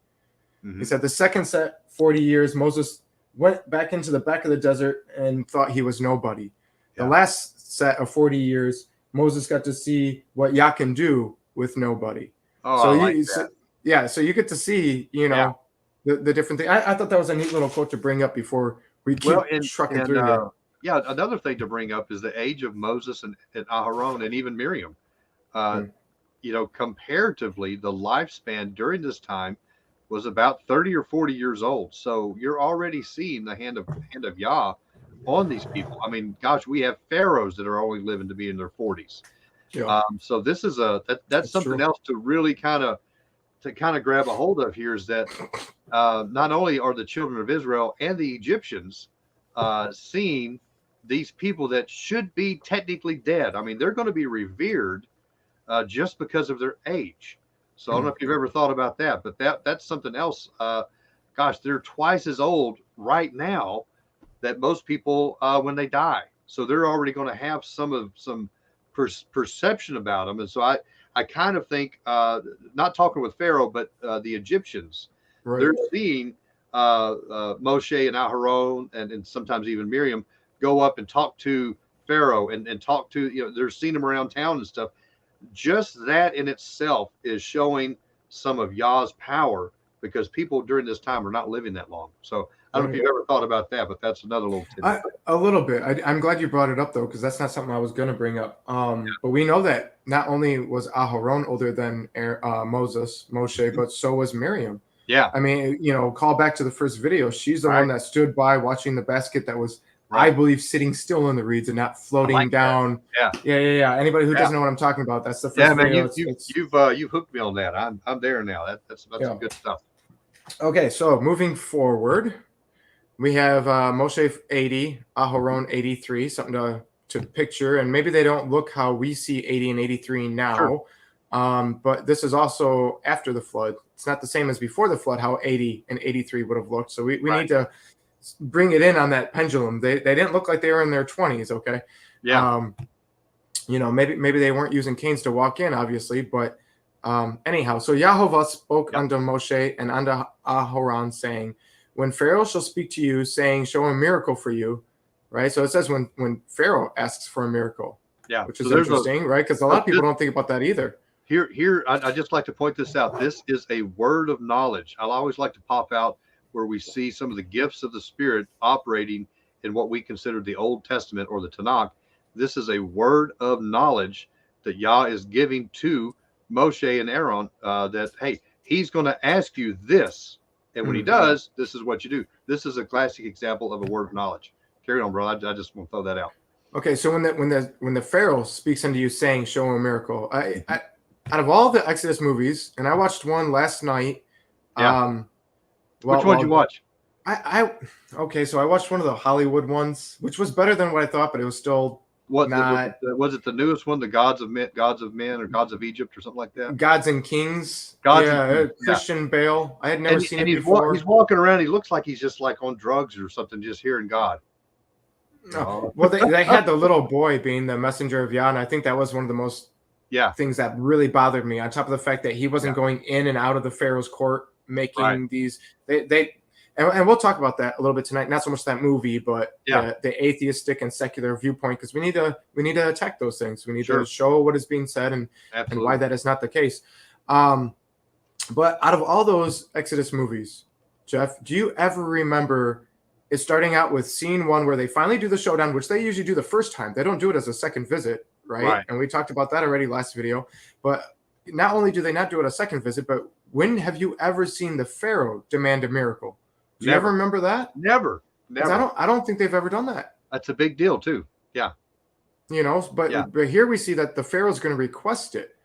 He said the second set, 40 years, Moses went back into the back of the desert and thought he was nobody. The last set of 40 years, Moses got to see what Yah can do with nobody. So you get to see, the different thing. I thought that was a neat little quote to bring up before we keep trucking through here. Yeah, another thing to bring up is the age of Moses and Aharon and even Miriam. Comparatively, the lifespan during this time was about 30 or 40 years old. So you're already seeing the hand of Yah on these people. I mean, gosh, we have pharaohs that are only living to be in their 40s. Yeah. So this is that's something true. else to really kind of grab a hold of here, is that not only are the children of Israel and the Egyptians seeing these people that should be technically dead. I mean, they're going to be revered just because of their age. So I don't know if you've ever thought about that, but that's something else. Gosh, they're twice as old right now that most people when they die. So they're already going to have some perception about them. And so I kind of think, not talking with Pharaoh, but the Egyptians, Right. they're seeing Moshe and Aharon and sometimes even Miriam go up and talk to Pharaoh and talk to, they're seeing them around town and stuff. Just that in itself is showing some of Yah's power, because people during this time are not living that long. So I don't know if you've ever thought about that, but that's another little tidbit. A little bit. I'm glad you brought it up, though, because that's not something I was going to bring up. But we know that not only was Aharon older than Moshe, but so was Miriam. Yeah. I mean, call back to the first video. She's the one that stood by watching the basket that was, I believe, sitting still in the reeds and not floating down. That. Yeah. Anybody who doesn't know what I'm talking about, that's the first video. You've hooked me on that. I'm there now. That's some good stuff. Okay, so moving forward, we have Moshe 80, Aharon 83, something to picture, and maybe they don't look how we see 80 and 83 now. Sure. But this is also after the flood. It's not the same as before the flood, how 80 and 83 would have looked. So we need to bring it in on that pendulum. They didn't look like they were in their 20s, okay? Yeah. Maybe they weren't using canes to walk in, obviously, but anyhow, so Yahovah spoke unto Moshe and unto Aharon, saying, when Pharaoh shall speak to you, saying, show a miracle for you, right? So it says when Pharaoh asks for a miracle, which is interesting, right? Because a lot of people don't think about that either. Here, I just like to point this out. This is a word of knowledge. I'll always like to pop out where we see some of the gifts of the Spirit operating in what we consider the Old Testament or the Tanakh. This is a word of knowledge that Yah is giving to Moshe and Aaron, that, hey, he's going to ask you this. And when he does, this is what you do. This is a classic example of a word of knowledge. Carry on, bro. I just want to throw that out. Okay, so when the Pharaoh speaks unto you, saying, show him a miracle, I out of all the Exodus movies, and I watched one last night. Yeah. Which one did you watch? Okay, so I watched one of the Hollywood ones, which was better than what I thought, but it was still was it the newest one, the Gods of Men, or Gods of Egypt, or something like that? Gods and Kings. Christian Bale. I had never seen it before. He's walking around. He looks like he's just like on drugs or something, just hearing God. No. Well, they had the little boy being the messenger of Yah, and I think that was one of the most things that really bothered me. On top of the fact that he wasn't going in and out of the Pharaoh's court, making these and we'll talk about that a little bit tonight. Not so much that movie, but the atheistic and secular viewpoint, because we need to attack those things. We need to show what is being said and why that is not the case. But out of all those Exodus movies, Jeff, do you ever remember it starting out with scene one where they finally do the showdown, which they usually do the first time? They don't do it as a second visit, right? And we talked about that already last video. But not only do they not do it a second visit, but when have you ever seen the Pharaoh demand a miracle? Do you ever remember that? Never. I don't think they've ever done that. That's a big deal too. Yeah. But here we see that the Pharaoh's going to request it.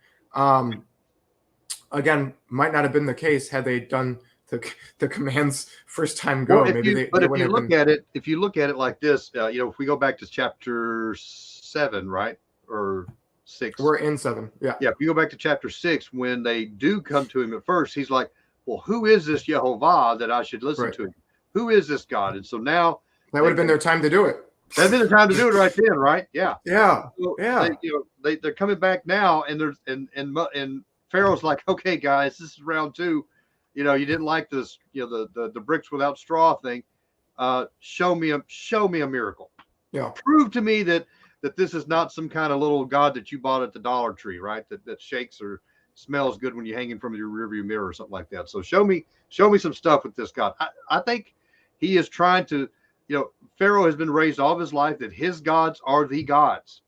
Again, might not have been the case had they done the commands first time go. Well, if you look at it like this, if we go back to chapter 7, right, or 6, we're in 7. Yeah. If you go back to chapter 6, when they do come to him at first, he's like, well, who is this Yehovah that I should listen to? Who is this God? And so now that would have been their time to do it. That'd been the time to do it right then, right? Yeah. So they're coming back now, and there's and Pharaoh's like, okay, guys, this is round 2. You didn't like this, the bricks without straw thing. Show me a miracle. Yeah. Prove to me that this is not some kind of little God that you bought at the Dollar Tree, right? That shakes or smells good when you hang in from your rearview mirror or something like that. So show me some stuff with this God. I think he is trying to, Pharaoh has been raised all of his life that his gods are the gods,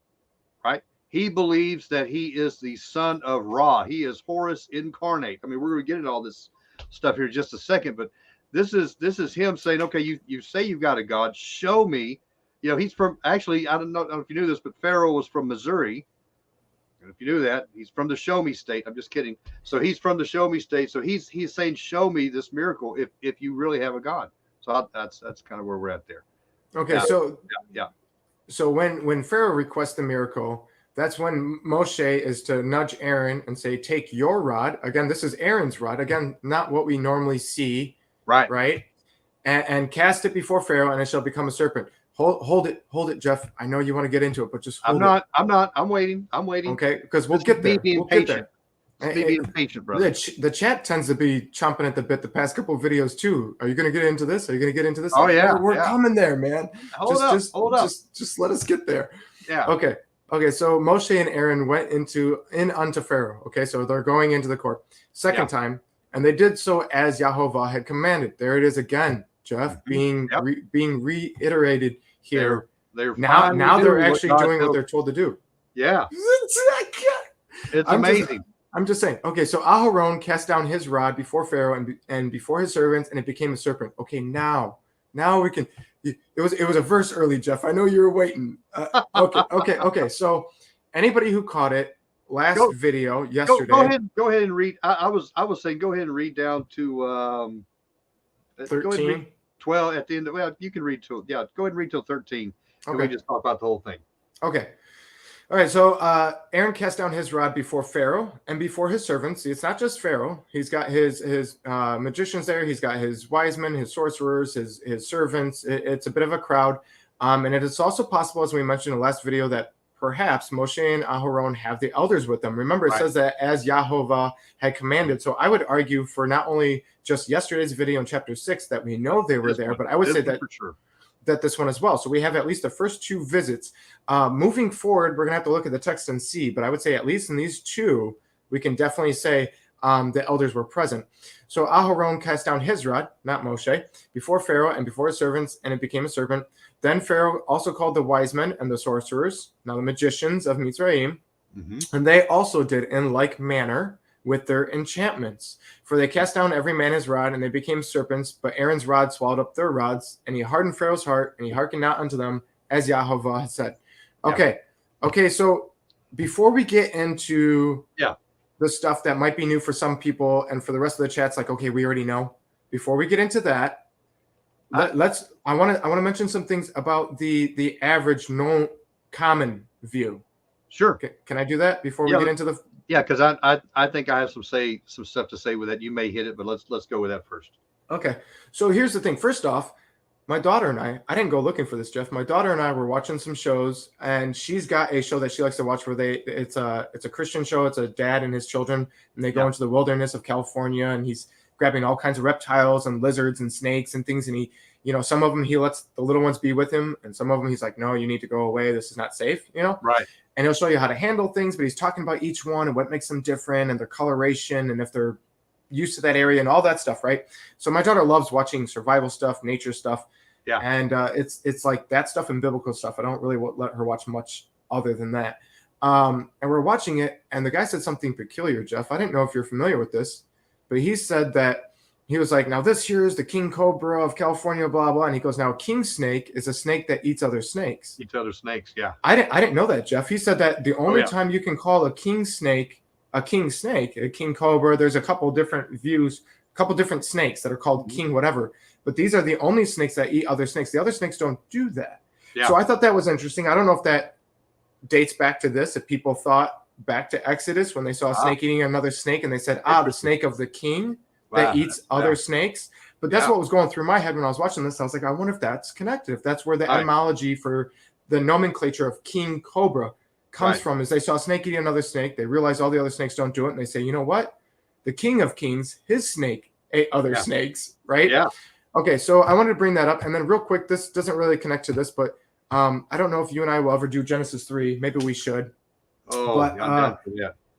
right? He believes that he is the son of Ra. He is Horus incarnate. I mean, we're going to get into all this stuff here in just a second, but this is him saying, okay, you say you've got a God, show me. He's from, actually, I don't know if you knew this, but Pharaoh was from Missouri. And if you knew that, he's from the show me state. I'm just kidding. So he's from the show me state. So he's saying, show me this miracle if you really have a God. So that's kind of where we're at there. Okay, Yeah. so Yeah. So when Pharaoh requests the miracle, that's when Moshe is to nudge Aaron and say, take your rod. Again, this is Aaron's rod. Again, not what we normally see. Right. And cast it before Pharaoh, and it shall become a serpent. Hold it, Jeff. I know you want to get into it, but just hold it. I'm not. I'm waiting. Okay, because we'll get there. Being patient. Being patient, brother. The chat tends to be chomping at the bit the past couple of videos too. Are you going to get into this? Are you going to get into this? Oh yeah, we're coming there, man. Hold up. Just let us get there. Yeah. Okay. So Moshe and Aaron went unto Pharaoh. Okay, so they're going into the court second time, and they did so as Yahovah had commanded. There it is again, Jeff, being reiterated here. They're now they're actually doing what they're told to do. Yeah. It's amazing. I'm just saying. Okay, so Aharon cast down his rod before Pharaoh and before his servants, and it became a serpent. Okay, now we can. It was a verse early, Jeff. I know you were waiting. Okay. So anybody who caught it last video yesterday, go ahead and read. I was saying go ahead and read down to 13, 12 at the end. Well, you can read till go ahead and read till 13. Okay, we just talk about the whole thing. Okay. All right, so Aaron cast down his rod before Pharaoh and before his servants. See, it's not just Pharaoh. He's got his magicians there. He's got his wise men, his sorcerers, his servants. It's a bit of a crowd. And it is also possible, as we mentioned in the last video, that perhaps Moshe and Aharon have the elders with them. Remember, it says that as Yahovah had commanded. So I would argue for not only just yesterday's video in chapter 6 that we know they were there, but I would say that for sure. That this one as well. So we have at least the first two visits. Moving forward, we're going to have to look at the text and see, but I would say at least in these two, we can definitely say the elders were present. So Aharon cast down his rod, not Moshe, before Pharaoh and before his servants, and it became a serpent. Then Pharaoh also called the wise men and the sorcerers, now the magicians of Mizraim, and they also did in like manner with their enchantments. For they cast down every man his rod, and they became serpents, but Aaron's rod swallowed up their rods, and he hardened Pharaoh's heart, and he hearkened not unto them, as Yahovah had said. Okay, so before we get into the stuff that might be new for some people, and for the rest of the chats, like, okay, we already know. Before we get into that, I want to mention some things about the average known common view. Sure. Can I do that before we get into the? Yeah, because I think I have some stuff to say with that. You may hit it, but let's go with that first. Okay. So here's the thing. First off, my daughter and I didn't go looking for this, Jeff. My daughter and I were watching some shows, and she's got a show that she likes to watch where it's a Christian show. It's a dad and his children, and they go into the wilderness of California, and he's grabbing all kinds of reptiles and lizards and snakes and things. And he, some of them he lets the little ones be with him, and some of them he's like, no, you need to go away. This is not safe, Right. And he'll show you how to handle things, but he's talking about each one and what makes them different and their coloration and if they're used to that area and all that stuff, right? So my daughter loves watching survival stuff, nature stuff. Yeah. And it's like that stuff and biblical stuff. I don't really let her watch much other than that. And we're watching it, and the guy said something peculiar, Jeff. I didn't know if you're familiar with this, but he said that he was like, now this here is the king cobra of California, blah, blah. And he goes, now a king snake is a snake that eats other snakes. Yeah. I didn't know that, Jeff. He said that the only time you can call a king snake, a king cobra, there's a couple different views, a couple different snakes that are called king whatever. But these are the only snakes that eat other snakes. The other snakes don't do that. Yeah. So I thought that was interesting. I don't know if that dates back to this, if people thought back to Exodus when they saw a snake eating another snake and they said, the snake of the king that eats other snakes. But that's what was going through my head when I was watching this. I was like, I wonder if that's connected, if that's where the etymology for the nomenclature of king cobra comes from, is they saw a snake eating another snake. They realized all the other snakes don't do it. And they say, you know what? The king of kings, his snake ate other snakes, right? Yeah. Okay, so I wanted to bring that up. And then real quick, this doesn't really connect to this, but I don't know if you and I will ever do Genesis 3. Maybe we should. I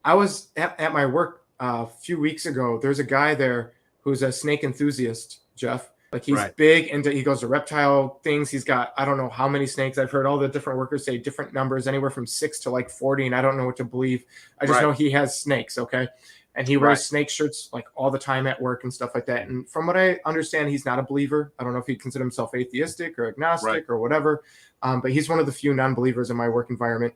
was at my work a few weeks ago. There's a guy there who's a snake enthusiast, Jeff. Like he's big into, he goes to reptile things. He's got, I don't know how many snakes. I've heard all the different workers say different numbers, anywhere from 6 to like 40. And I don't know what to believe. I just know he has snakes. Okay. And he wears snake shirts like all the time at work and stuff like that. And from what I understand, he's not a believer. I don't know if he'd consider himself atheistic or agnostic or whatever. But he's one of the few non-believers in my work environment.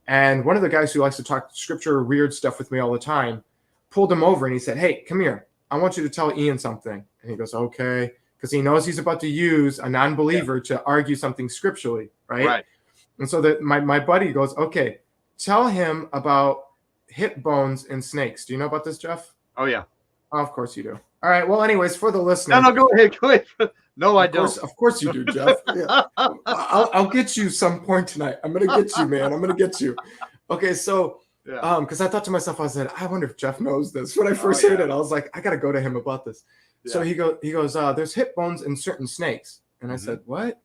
And one of the guys who likes to talk scripture weird stuff with me all the time pulled him over and he said, "Hey, come here. I want you to tell Ian something." And he goes, "Okay." Because he knows he's about to use a non-believer to argue something scripturally, right? Right. And so that my buddy goes, "Okay, tell him about hip bones and snakes." Do you know about this, Jeff? Oh, yeah. Oh, of course you do. All right. Well, anyways, for the listener. No, go ahead. Go ahead. No, I don't. Of course you do, Jeff. Yeah. I'll get you some point tonight. I'm going to get you, man. I'm going to get you. Okay, so because I thought to myself, I said, I wonder if Jeff knows this. When I first heard it, I was like, I got to go to him about this. Yeah. So he goes, there's hip bones in certain snakes. And I said, what?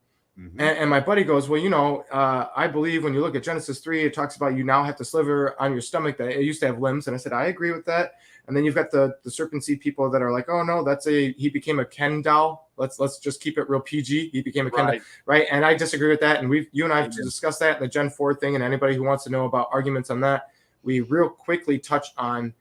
And my buddy goes, well, you know, I believe when you look at Genesis 3, it talks about you now have to sliver on your stomach that it used to have limbs. And I said, I agree with that. And then you've got the serpent seed people that are like, oh no, he became a Ken doll. Let's just keep it real PG. He became a Ken doll, right? And I disagree with that. And you and I have discussed that in the Gen 4 thing. And anybody who wants to know about arguments on that, we real quickly touch on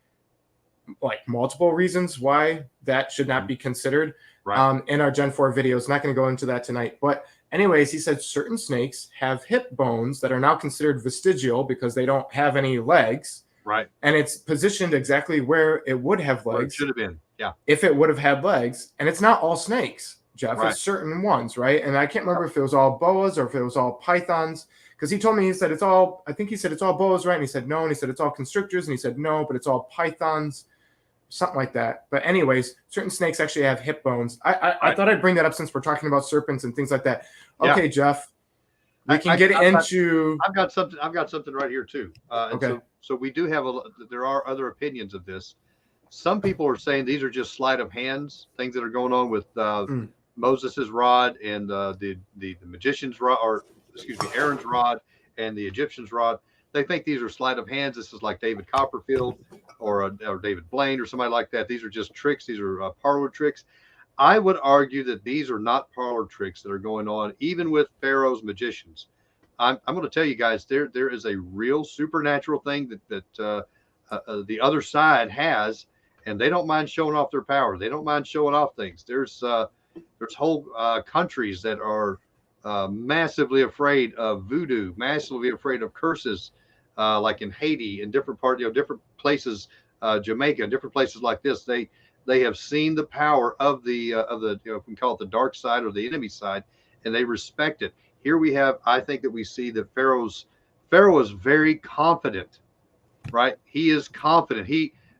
like multiple reasons why that should not be considered in our Gen 4 videos. Not going to go into that tonight, but anyways, he said certain snakes have hip bones that are now considered vestigial because they don't have any legs. Right. And it's positioned exactly where it would have legs. Where it should have been. Yeah. If it would have had legs. And it's not all snakes, Jeff. Right. It's certain ones, right? And I can't remember if it was all boas or if it was all pythons. Because he told me, he said it's all boas, right? And he said no. And he said it's all constrictors. And he said no, but it's all pythons. Something like that. But anyways, certain snakes actually have hip bones. I thought I'd bring that up since we're talking about serpents and things like that. Okay, Jeff. I've got something right here too. Okay. So we do have there are other opinions of this. Some people are saying these are just sleight of hands, things that are going on with Moses's rod and the magician's rod, or excuse me, Aaron's rod and the Egyptian's rod. They think these are sleight of hands. This is like David Copperfield or David Blaine or somebody like that. These are just tricks. These are parlor tricks. I would argue that these are not parlor tricks that are going on, even with Pharaoh's magicians. I'm going to tell you guys, there is a real supernatural thing that the other side has, and they don't mind showing off their power. They don't mind showing off things. There's whole countries that are massively afraid of voodoo, massively afraid of curses, like in Haiti and different places, Jamaica, and different places like this. They have seen the power of the if we can call it the dark side or the enemy side, and they respect it. Here I think that we see that Pharaoh is very confident, right? He is confident.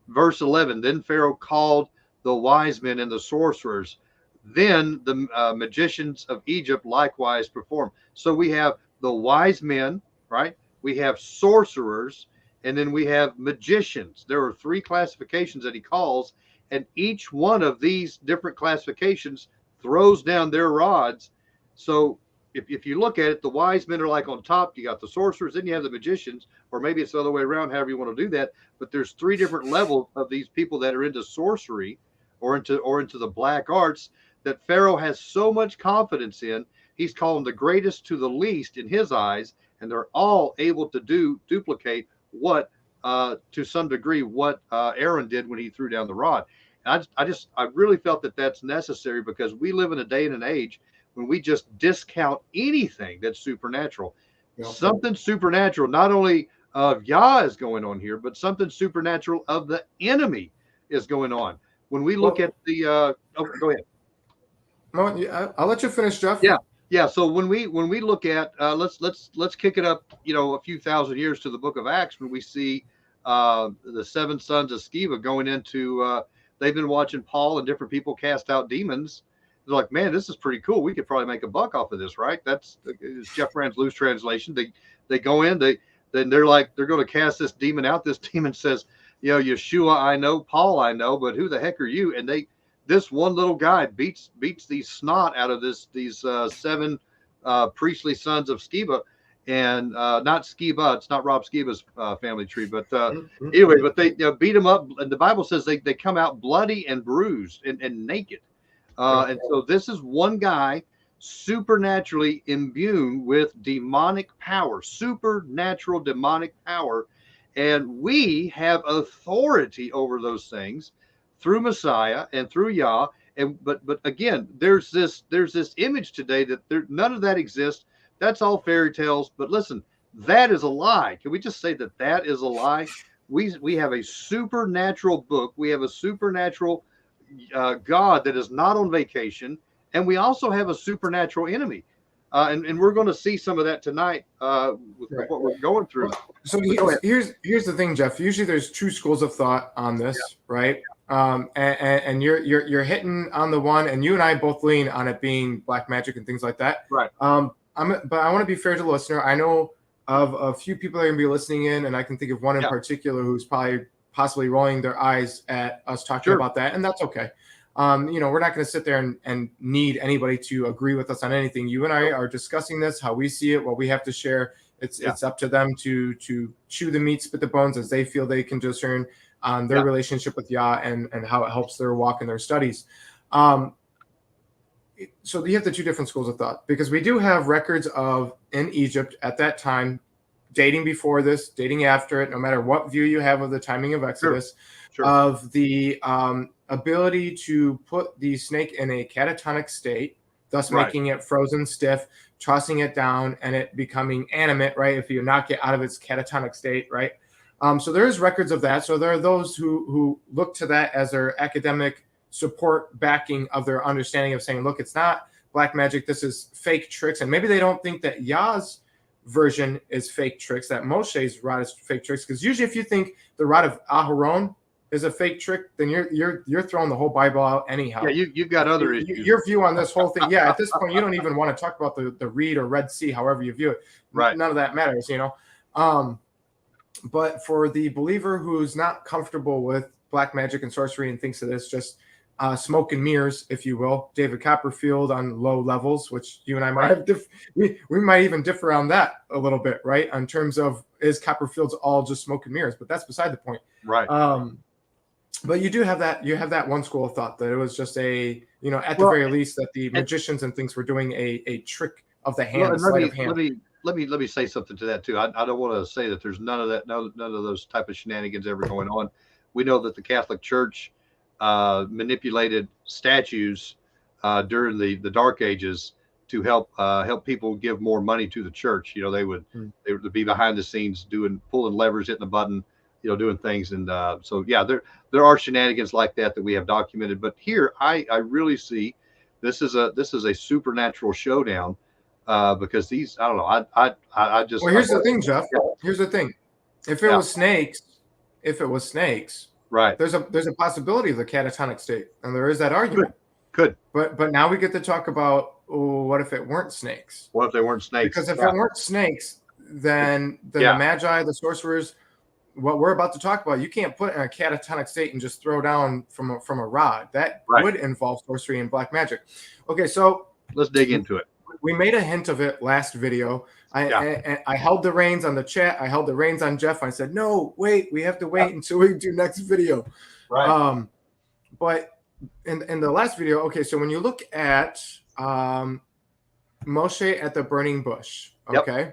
Verse 11, then Pharaoh called the wise men and the sorcerers. Then the magicians of Egypt likewise performed. So we have the wise men, right? We have sorcerers, and then we have magicians. There are three classifications that he calls, and each one of these different classifications throws down their rods. So if you look at it, the wise men are like on top. You got the sorcerers, then you have the magicians, or maybe it's the other way around, however you want to do that. But there's three different levels of these people that are into sorcery or into the black arts that Pharaoh has so much confidence in. He's called them the greatest to the least in his eyes, and they're all able to duplicate what, to some degree, what Aaron did when he threw down the rod. And I really felt that that's necessary, because we live in a day and an age when we just discount anything that's supernatural. Yeah. Something supernatural, not only of Yah is going on here, but something supernatural of the enemy is going on. When we look at the, go ahead. No, I'll let you finish, Jeff. Yeah. So when we look at, let's kick it up, a few thousand years to the book of Acts, when we see the 7 sons of Sceva going into, they've been watching Paul and different people cast out demons. They're like, man, this is pretty cool. We could probably make a buck off of this, right? That's Jeff Rand's loose translation. They go in, they're like, they're going to cast this demon out. This demon says, Yeshua I know, Paul I know, but who the heck are you? And this one little guy beats the snot out of these 7 priestly sons of Sceva, and not Sceva. It's not Rob Skeba's family tree, but anyway, but they beat him up, and the Bible says they come out bloody and bruised and naked. And so this is one guy supernaturally imbued with demonic power, supernatural demonic power. And we have authority over those things through Messiah and through Yah. But again, there's this image today that none of that exists. That's all fairy tales. But listen, That is a lie. Can we just say that that is a lie? We have a supernatural book. We have a supernatural God that is not on vacation, and we also have a supernatural enemy. And we're going to see some of that tonight with what we're going through. So here's the thing, Jeff. Usually there's two schools of thought on this, right? And you're hitting on the one, and you and I both lean on it being black magic and things like that. Right. But I want to be fair to the listener. I know of a few people that are going to be listening in, and I can think of one in particular who's possibly rolling their eyes at us talking about that, and that's okay. We're not going to sit there and need anybody to agree with us on anything. You and I are discussing this, how we see it, what we have to share. It's up to them to chew the meat, spit the bones as they feel they can discern on their relationship with Yah and how it helps their walk in their studies. So you have the two different schools of thought, because we do have records of in Egypt at that time, dating before this, dating after it, no matter what view you have of the timing of Exodus, of the ability to put the snake in a catatonic state, thus making it frozen stiff, tossing it down, and it becoming animate, right? If you knock it out of its catatonic state, right? So there is records of that. So there are those who look to that as their academic support backing of their understanding of saying, look, it's not black magic, this is fake tricks. And maybe they don't think that Yah's version is fake tricks, that Moshe's rod is fake tricks, because usually if you think the rod of Aharon is a fake trick, then you're throwing the whole Bible out anyhow. Yeah, you've got other issues. Your view on this whole thing, at this point, you don't even want to talk about the Reed or Red Sea, however you view it. Right. None of that matters, But for the believer who's not comfortable with black magic and sorcery and thinks of this just smoke and mirrors, if you will, David Copperfield on low levels, which you and I might have we might even differ on that a little bit, right? In terms of, is Copperfield's all just smoke and mirrors? But that's beside the point. Right. But you do have that. You have that one school of thought that it was just at the very least, that the magicians and things were doing a trick of the hand, sleight of hand. Let me say something to that too. I don't want to say that there's none of those type of shenanigans ever going on. We know that the Catholic Church manipulated statues during the Dark Ages to help people give more money to the church. They would be behind the scenes pulling levers, hitting a button, doing things. And there are shenanigans like that we have documented. But here I really see this is a supernatural showdown because these, I don't know, I just. Well, here's the thing, Jeff. Here's the thing. If it was snakes, right? There's a possibility of the catatonic state, and there is that argument. Could. But now we get to talk about, what if it weren't snakes? What if they weren't snakes? Because if it weren't snakes, then the Magi, the sorcerers, what we're about to talk about, you can't put in a catatonic state and just throw down from a rod. That would involve sorcery and black magic. Okay, so let's dig into it. We made a hint of it last video. I held the reins on the chat. I held the reins on Jeff. I said, no, wait, we have to wait until we do next video. Right. But in the last video, okay, so when you look at Moshe at the burning bush, okay,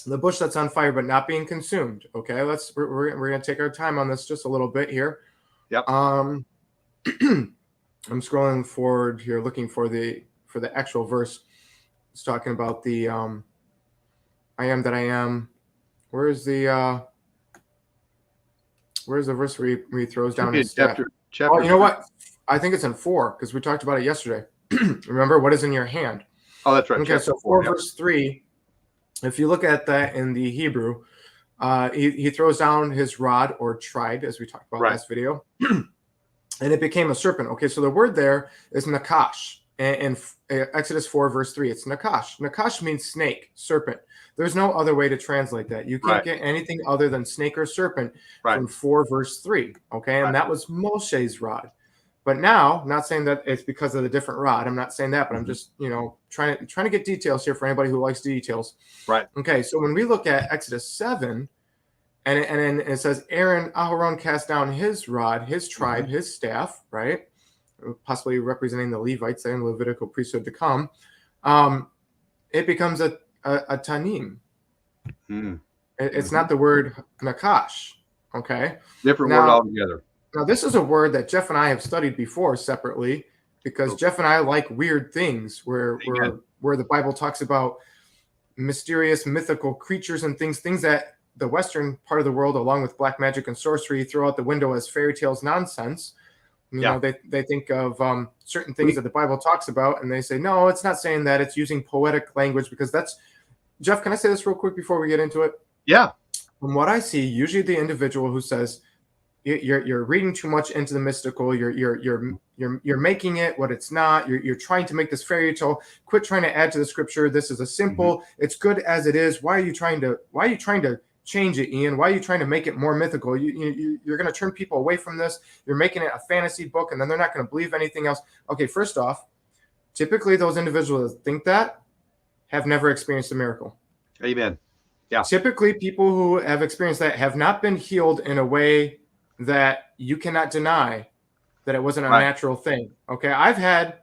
the bush that's on fire but not being consumed, okay, we're gonna take our time on this just a little bit here. Yep. I'm scrolling forward here looking for the actual verse. It's talking about the I am that I am. Where's the verse where he throws down his staff? Chapter. Oh, you know what? I think it's in 4 because we talked about it yesterday. Remember, what is in your hand? Oh, that's right. Okay, so 4 verse 3. If you look at that in the Hebrew, he throws down his rod or trident, as we talked about last video, and it became a serpent. Okay, so the word there is nakash. In Exodus 4 verse 3, it's nakash. Nakash means snake, serpent. There's no other way to translate that. You can't get anything other than snake or serpent from 4 verse 3. Okay, and that was Moshe's rod. But now, not saying that it's because of the different rod. I'm not saying that, but I'm just trying to get details here for anybody who likes details. Right. Okay, so when we look at Exodus 7, and it says Aharon cast down his rod, his tribe, his staff, right? Possibly representing the Levites there in the Levitical priesthood to come, it becomes a tanim. It's not the word nakash. Okay, different word altogether. Now this is a word that Jeff and I have studied before separately because Jeff and I like weird things where the Bible talks about mysterious, mythical creatures and things that the Western part of the world, along with black magic and sorcery, throw out the window as fairy tales nonsense. You know, they think of certain things that the Bible talks about, and they say, no, it's not saying that. It's using poetic language, because that's, Jeff, can I say this real quick before we get into it? Yeah. From what I see, usually the individual who says, you're reading too much into the mystical, you're making it what it's not, you're trying to make this fairy tale, quit trying to add to the scripture. This is a simple, it's good as it is. Why are you trying to change it, Ian? Why are you trying to make it more mythical? You're going to turn people away from this. You're making it a fantasy book, and then they're not going to believe anything else. Okay, first off, typically those individuals that think that have never experienced a miracle. Amen. Yeah. Typically, people who have experienced that have not been healed in a way that you cannot deny that it wasn't a natural thing. Okay, I've had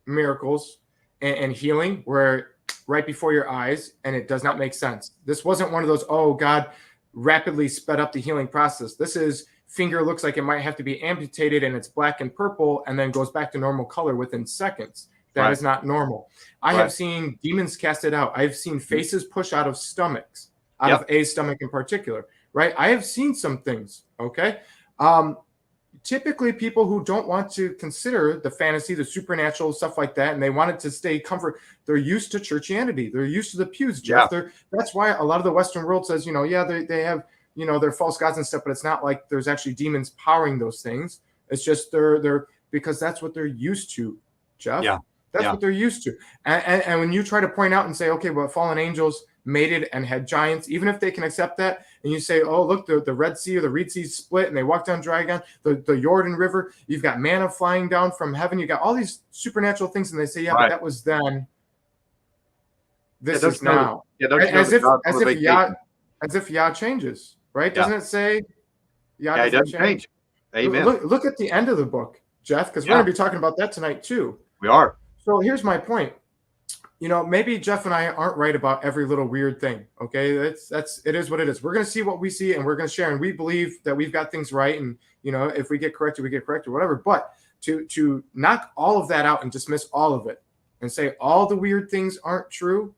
miracles and healing where right before your eyes, and it does not make sense. This wasn't one of those, oh, God rapidly sped up the healing process. This is finger looks like it might have to be amputated, and it's black and purple, and then goes back to normal color within seconds. That is not normal. I have seen demons casted out. I've seen faces push out of stomachs, out of a stomach in particular, right? I have seen some things, okay? Typically people who don't want to consider the fantasy, the supernatural, stuff like that, and they want it to stay comfort, they're used to churchianity. They're used to the pews, Jeff. That's why a lot of the Western world says, you know, they have, you know, their false gods and stuff, but it's not like there's actually demons powering those things. It's just they're because that's what they're used to, Jeff. That's what they're used to. And when you try to point out and say, okay, well, fallen angels mated and had giants, even if they can accept that, and you say, oh, look, the Red Sea or the Reed Sea split and they walked down dry ground, the Jordan River, you've got manna flying down from heaven, you got all these supernatural things, and they say, but that was then. This is now. As if Yah changes, right? Doesn't it say Yah doesn't change? Amen. Look at the end of the book, Jeff, because we're going to be talking about that tonight too. We are. So here's my point. You know, maybe Jeff and I aren't right about every little weird thing. Okay, it is what it is. We're going to see what we see, and we're going to share. And we believe that we've got things right. And you know, if we get corrected, we get corrected, whatever. But to knock all of that out and dismiss all of it and say all the weird things aren't true,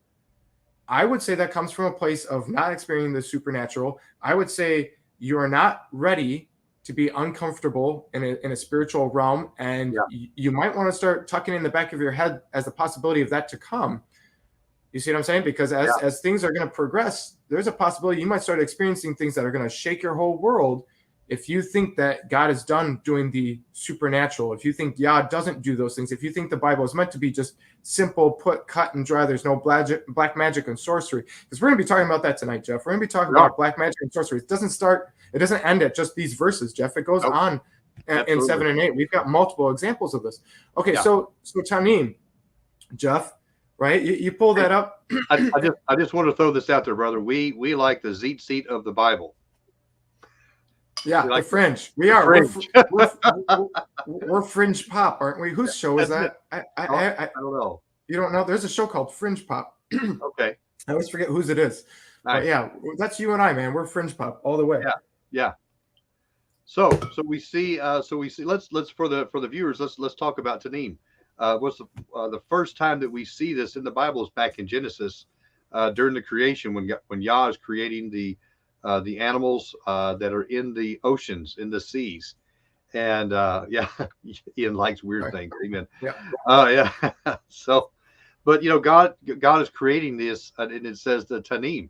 I would say that comes from a place of not experiencing the supernatural. I would say you are not ready to be uncomfortable in a spiritual realm, and you might want to start tucking in the back of your head as the possibility of that to come. You see what I'm saying? Because as things are going to progress, there's a possibility you might start experiencing things that are going to shake your whole world if you think that God is done doing the supernatural, if you think Yah doesn't do those things, if you think the Bible is meant to be just simple, cut and dry, there's no black magic and sorcery. Because we're going to be talking about that tonight, Jeff. We're going to be talking about black magic and sorcery. It doesn't end at just these verses, Jeff. It goes on in 7 and 8. We've got multiple examples of this. Okay, so Tanim, Jeff, right? You pull that up. I just want to throw this out there, brother. We like the zeet seat of the Bible. Yeah, like the fringe. We are. Fringe. We're fringe pop, aren't we? Whose show is that? I don't know. You don't know? There's a show called Fringe Pop. Okay. I always forget whose it is. Nice. But yeah, that's you and I, man. We're Fringe Pop all the way. Yeah. So we see. Let's for the viewers. Let's talk about Tanim. What's the first time that we see this in the Bible is back in Genesis, during the creation when Yah is creating the animals that are in the oceans, in the seas. And Ian likes weird things. Amen. So, but you know, God is creating this, and it says the Tanim.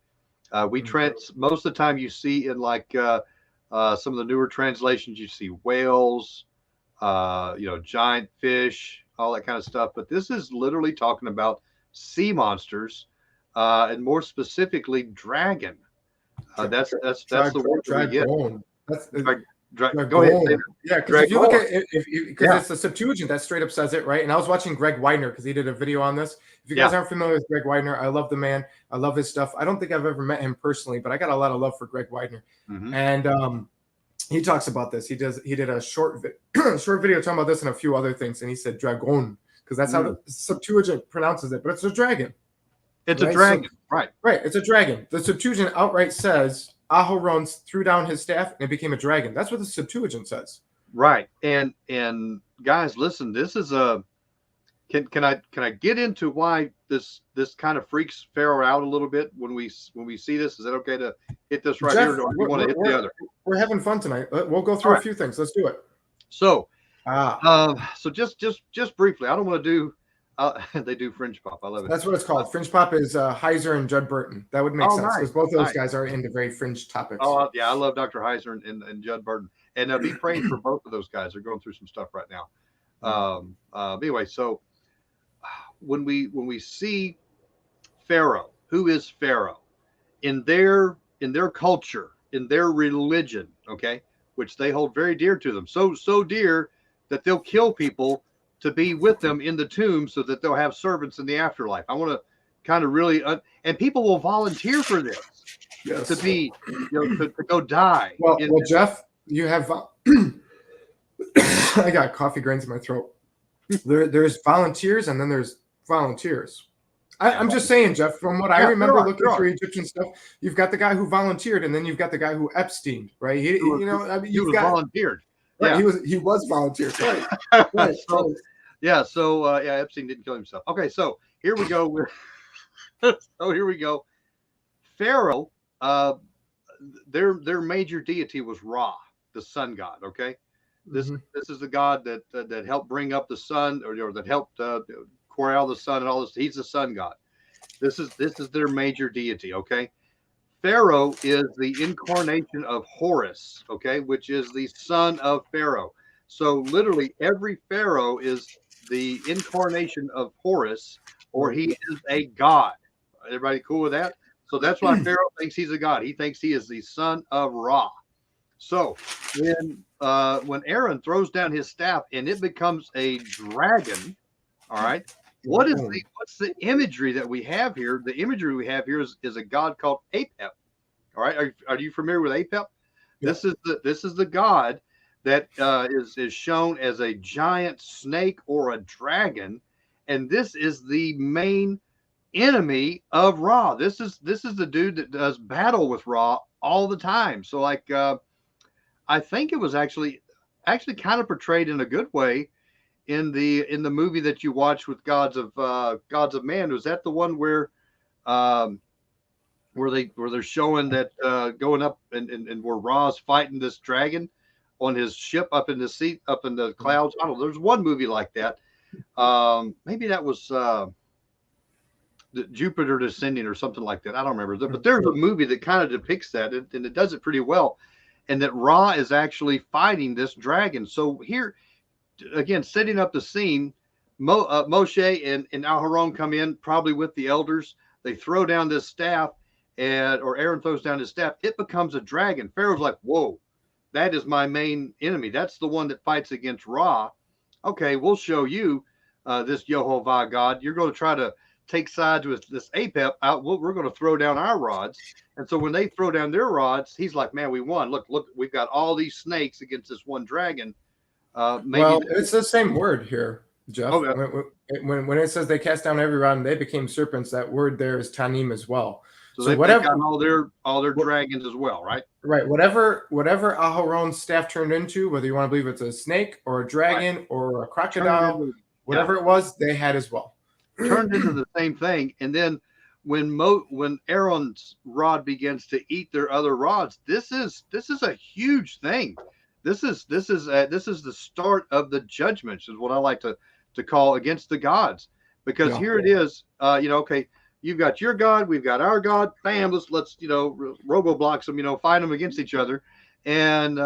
Most of the time you see in like some of the newer translations, you see whales, giant fish, all that kind of stuff. But this is literally talking about sea monsters, and more specifically, dragon. That's the word dragon. Go ahead. Yeah, because if you look at it, because it's the Septuagint that straight up says it, right? And I was watching Greg Widener because he did a video on this. If you guys aren't familiar with Greg Widener, I love the man. I love his stuff. I don't think I've ever met him personally, but I got a lot of love for Greg Widener. And he talks about this. He did a short video talking about this and a few other things, and he said dragon because that's how the Septuagint pronounces it, but it's a dragon. It's a dragon, right? It's a dragon. The Septuagint outright says Aharon threw down his staff and it became a dragon. That's what the Septuagint says. Right. And guys, listen. This is can I get into why this kind of freaks Pharaoh out a little bit when we see this? Is that okay to hit this right Jeff, here, or do you want to hit the other? We're having fun tonight. We'll go through a few things. Let's do it. So, so just briefly, I don't want to do. They do fringe pop. I love it. That's what it's called. Fringe pop is Heiser and Judd Burton. That would make sense because both of those guys are into very fringe topics. Oh yeah, I love Dr. Heiser and Judd Burton, and be praying for both of those guys. They're going through some stuff right now. Anyway, so when we see Pharaoh, who is Pharaoh in their culture, in their religion, okay, which they hold very dear to them, so dear that they'll kill people to be with them in the tomb so that they'll have servants in the afterlife. I want to kind of really, and people will volunteer for this, to be, to go die. Well, Jeff, you have, I got coffee grains in my throat. There's volunteers and then there's volunteers. I'm just saying, Jeff, from what I remember looking through Egyptian stuff, you've got the guy who volunteered and then you've got the guy who Epsteined, right? He volunteered. Right, yeah. He was volunteered. Right. So, Epstein didn't kill himself. Okay, so here we go. Here we go. Pharaoh, their major deity was Ra, the sun god. Okay, this is the god that helped bring up the sun, or that helped corral the sun and all this. He's the sun god. This is their major deity. Okay. Pharaoh is the incarnation of Horus, okay, which is the son of Pharaoh. So literally every Pharaoh is the incarnation of Horus, or he is a god. Everybody cool with that? So that's why Pharaoh thinks he's a god. He thinks he is the son of Ra. So when Aaron throws down his staff and it becomes a dragon, all right, what's the imagery that we have here? The imagery we have here is a god called Apep. All right, are you familiar with Apep? Yeah. This is the god that is shown as a giant snake or a dragon, and this is the main enemy of Ra. This is the dude that does battle with Ra all the time. So like I think it was actually kind of portrayed in a good way in the movie that you watched with Gods of Man. Was that the one where they're showing that going up and where Ra's fighting this dragon on his ship up in the clouds? I don't know. There's one movie like that. Maybe that was Jupiter Descending or something like that. I don't remember. But there's a movie that kind of depicts that, and it does it pretty well. And that Ra is actually fighting this dragon. So here, again, setting up the scene, Moshe and Aharon come in, probably with the elders. They throw down this staff, or Aaron throws down his staff. It becomes a dragon. Pharaoh's like, whoa, that is my main enemy. That's the one that fights against Ra. Okay, we'll show you this Yehovah God. You're going to try to take sides with this Apep out. We're going to throw down our rods. And so when they throw down their rods, he's like, man, we won. Look, we've got all these snakes against this one dragon. It's the same word here, Jeff. Oh, yeah. When it says they cast down every rod and they became serpents, that word there is tanim as well. So they've got all their dragons as well, right? Right. Whatever Aharon's staff turned into, whether you want to believe it's a snake or a dragon or a crocodile, whatever it was, they had as well. Turned into the same thing. And then when Aaron's rod begins to eat their other rods, this is a huge thing. This is the start of the judgments, is what I like to call against the gods, because here it is. Okay, you've got your God, we've got our God. Bam, let's robo-blocks them. Fight them against each other, and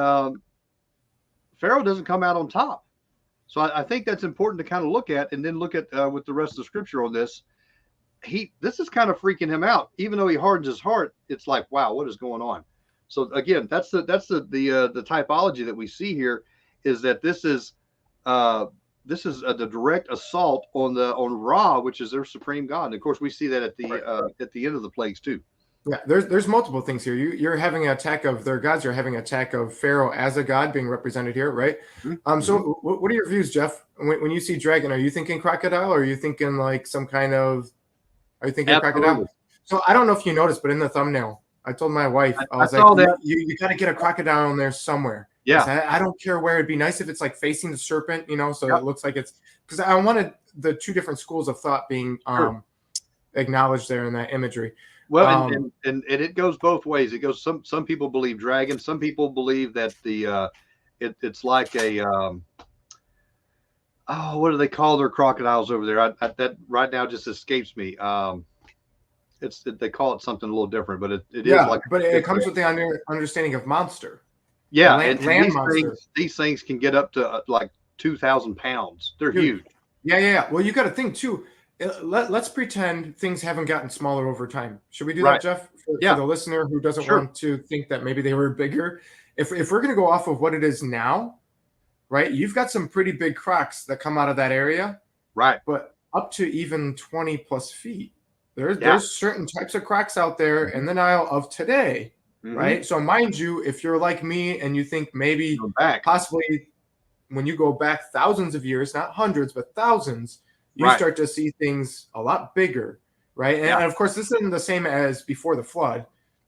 Pharaoh doesn't come out on top. So I think that's important to kind of look at, and then look at with the rest of the scripture on this. This is kind of freaking him out, even though he hardens his heart. It's like, wow, what is going on? So again, that's the typology that we see here, is that this is the direct assault on Ra, which is their supreme god. And of course, we see that at the end of the plagues too. Yeah, there's multiple things here. You're having an attack of their gods. You're having an attack of Pharaoh as a god being represented here, right? Mm-hmm. So what are your views, Jeff? When you see dragon, are you thinking crocodile, or are you thinking like some kind of? Are you thinking crocodile? So I don't know if you noticed, but in the thumbnail, I told my wife, I was like, you got to get a crocodile in there somewhere. I said, I don't care where. It'd be nice if it's like facing the serpent, you know, so it looks like it's, because I wanted the two different schools of thought being acknowledged there in that imagery. Well, and it goes both ways. It goes, some people believe dragons. Some people believe that the it's like a what do they call their crocodiles over there? That right now just escapes me. They call it something a little different, but it is like. But it comes with the understanding of monster. Yeah, land monster. These things can get up to like 2,000 pounds. They're huge. Yeah. Well, you got to think too. Let's pretend things haven't gotten smaller over time. Should we do that, Jeff? For the listener who doesn't want to think that maybe they were bigger. If we're going to go off of what it is now, right? You've got some pretty big crocs that come out of that area. Right. But up to even 20 plus feet. There's certain types of crocs out there in the Nile of today, right? So mind you, if you're like me and you think maybe possibly when you go back thousands of years, not hundreds, but thousands, you start to see things a lot bigger, right? And of course, this isn't the same as before the flood,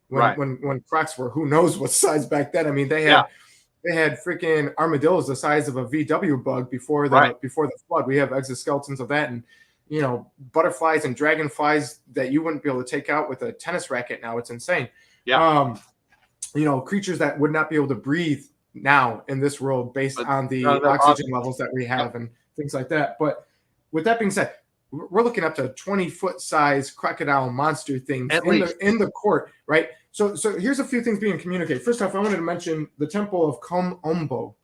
when crocs were who knows what size back then. I mean, they had freaking armadillos the size of a VW bug before the flood. We have exoskeletons of that, and you know, butterflies and dragonflies that you wouldn't be able to take out with a tennis racket now. It's insane. Yeah. You know, creatures that would not be able to breathe now in this world based on the oxygen levels that we have and things like that. But with that being said, we're looking up to 20-foot size crocodile monster things in the court, right? So here's a few things being communicated. First off, I wanted to mention the Temple of Kombo.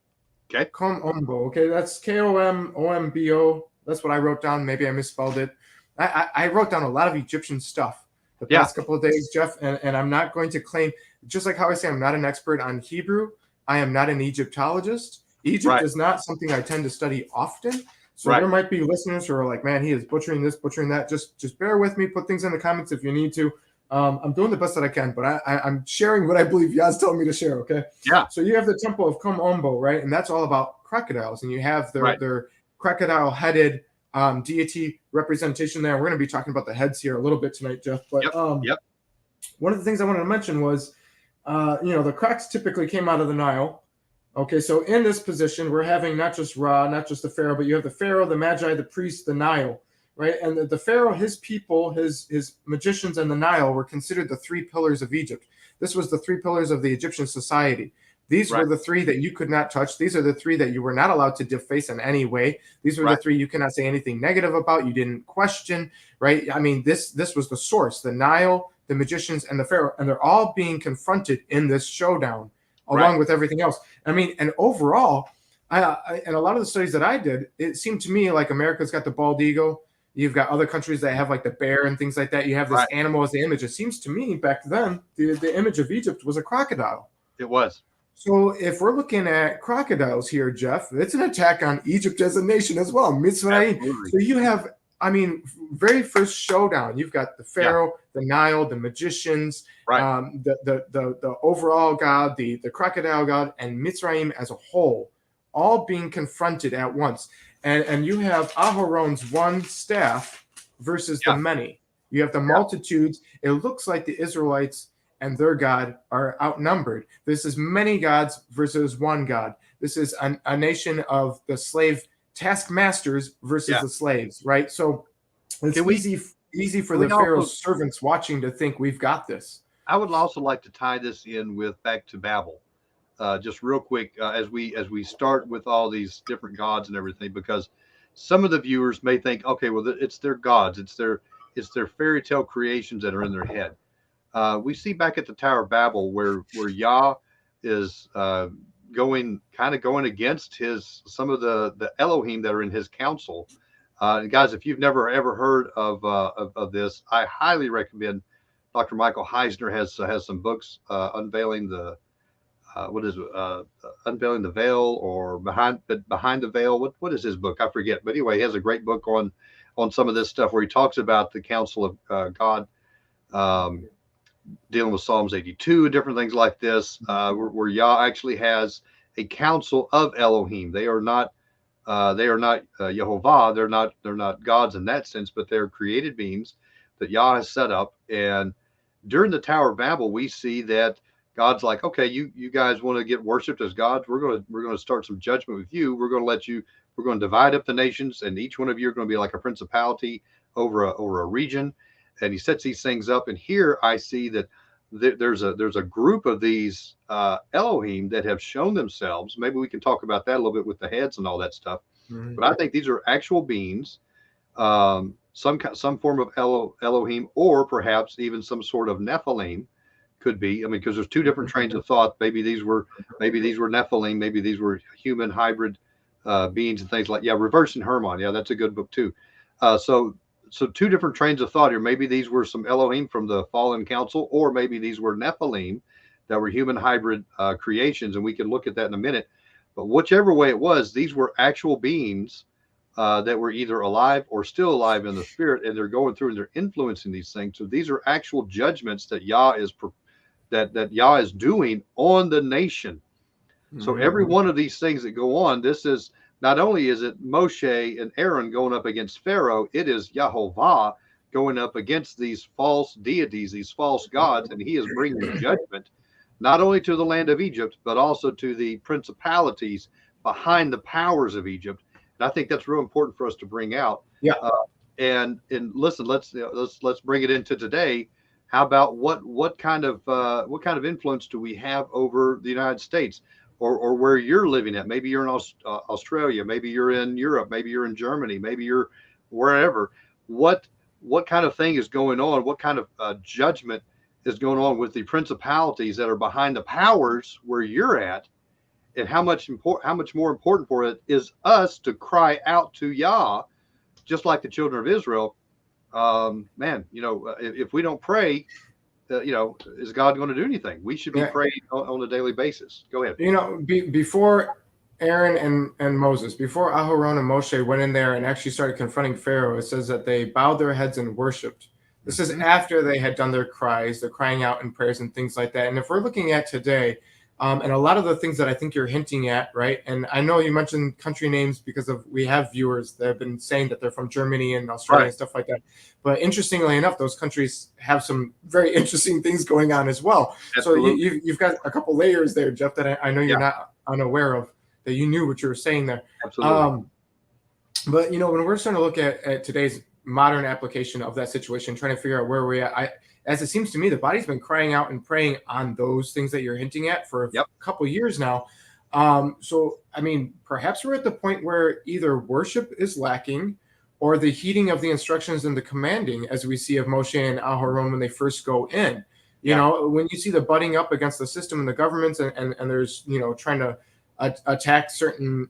Okay. Kombo. Okay, that's Komombo. That's what I wrote down. Maybe I misspelled it. I wrote down a lot of Egyptian stuff the past couple of days, Jeff, and I'm not going to claim, just like how I say I'm not an expert on Hebrew, I am not an Egyptologist. Egypt is not something I tend to study often. So there might be listeners who are like, man, he is butchering this, butchering that. Just bear with me. Put things in the comments if you need to. I'm doing the best that I can, but I'm sharing what I believe Yah's telling me to share, okay? Yeah. So you have the Temple of Kombo, right? And that's all about crocodiles. And you have their crocodile-headed deity representation there. We're going to be talking about the heads here a little bit tonight, Jeff. But one of the things I wanted to mention was, the crocs typically came out of the Nile. Okay, so in this position, we're having not just Ra, not just the Pharaoh, but you have the Pharaoh, the Magi, the priests, the Nile, right? And the Pharaoh, his people, his magicians, and the Nile were considered the three pillars of Egypt. This was the three pillars of the Egyptian society. These were the three that you could not touch. These are the three that you were not allowed to deface in any way. These were the three you cannot say anything negative about. You didn't question, right? I mean, this was the source, the Nile, the magicians, and the Pharaoh, and they're all being confronted in this showdown along with everything else. I mean, and overall, and a lot of the studies that I did, it seemed to me like America's got the bald eagle. You've got other countries that have like the bear and things like that. You have this animal as the image. It seems to me back then, the image of Egypt was a crocodile. It was. So if we're looking at crocodiles here, Jeff, it's an attack on Egypt as a nation as well. Mitzrayim. So you have, I mean, very first showdown, you've got the Pharaoh, the Nile, the magicians, the overall god, the crocodile god, and Mitzrayim as a whole, all being confronted at once. And you have Aharon's one staff versus the many. You have the multitudes. It looks like the Israelites and their God are outnumbered. This is many gods versus one God. This is a nation of the slave taskmasters versus the slaves, right? So it's easy for the Pharaoh's servants watching to think we've got this. I would also like to tie this in with back to Babel, just real quick, as we start with all these different gods and everything, because some of the viewers may think, okay, well, it's their gods, it's their fairy tale creations that are in their head. We see back at the Tower of Babel where Yah is going against some of the Elohim that are in his council. Guys, if you've never ever heard of this, I highly recommend. Dr. Michael Heisner has some books unveiling the unveiling the veil, or behind the veil. What is his book? I forget. But anyway, he has a great book on some of this stuff where he talks about the council of God. Dealing with Psalms 82 and different things like this, where Yah actually has a council of Elohim. They are not Yehovah. They're not gods in that sense, but they're created beings that Yah has set up. And during the Tower of Babel, we see that God's like, okay, you guys want to get worshipped as gods? We're gonna start some judgment with you. We're going to divide up the nations, and each one of you are going to be like a principality over a region. And he sets these things up. And here I see that there's a group of these Elohim that have shown themselves. Maybe we can talk about that a little bit with the heads and all that stuff. Mhm. But I think these are actual beings, some form of Elohim, or perhaps even some sort of Nephilim could be. I mean, because there's two different trains of thought. Maybe these were Nephilim. Maybe these were human hybrid beings and things like, yeah, Reversing Hermon. Yeah, that's a good book too. So two different trains of thought here. Maybe these were some Elohim from the fallen council, or maybe these were Nephilim that were human hybrid creations, and we can look at that in a minute. But whichever way it was, these were actual beings that were either alive or still alive in the spirit, and they're going through and they're influencing these things. So these are actual judgments that Yah is doing on the nation. So every one of these things that go on, this is not only is it Moshe and Aaron going up against Pharaoh, it is Yahovah going up against these false deities, these false gods, and he is bringing judgment not only to the land of Egypt, but also to the principalities behind the powers of Egypt. And I think that's real important for us to bring out. Yeah. And listen, let's bring it into today. How about what kind of influence do we have over the United States, or where you're living at? Maybe you're in Australia, maybe you're in Europe, maybe you're in Germany, maybe you're wherever. What kind of thing is going on? What kind of judgment is going on with the principalities that are behind the powers where you're at? And how much more important for it is us to cry out to Yah, just like the children of Israel. Man, if we don't pray, is God going to do anything? We should be praying on a daily basis. Go ahead. Before Aaron and Moses, before Aharon and Moshe went in there and actually started confronting Pharaoh, it says that they bowed their heads and worshipped. This is after they had done their cries, their crying out in prayers and things like that. And if we're looking at today, and a lot of the things that I think you're hinting at, right? And I know you mentioned country names because we have viewers that have been saying that they're from Germany and Australia and stuff like that. But interestingly enough, those countries have some very interesting things going on as well. Absolutely. So you've got a couple layers there, Jeff, that I know you're not unaware of, that you knew what you were saying there. Absolutely. But, when we're starting to look at today's modern application of that situation, trying to figure out where we're at, as it seems to me, the body's been crying out and praying on those things that you're hinting at for a couple years now. So, I mean, perhaps we're at the point where either worship is lacking or the heeding of the instructions and the commanding, as we see of Moshe and Aharon when they first go in. You know, when you see the butting up against the system and the governments and there's, trying to attack certain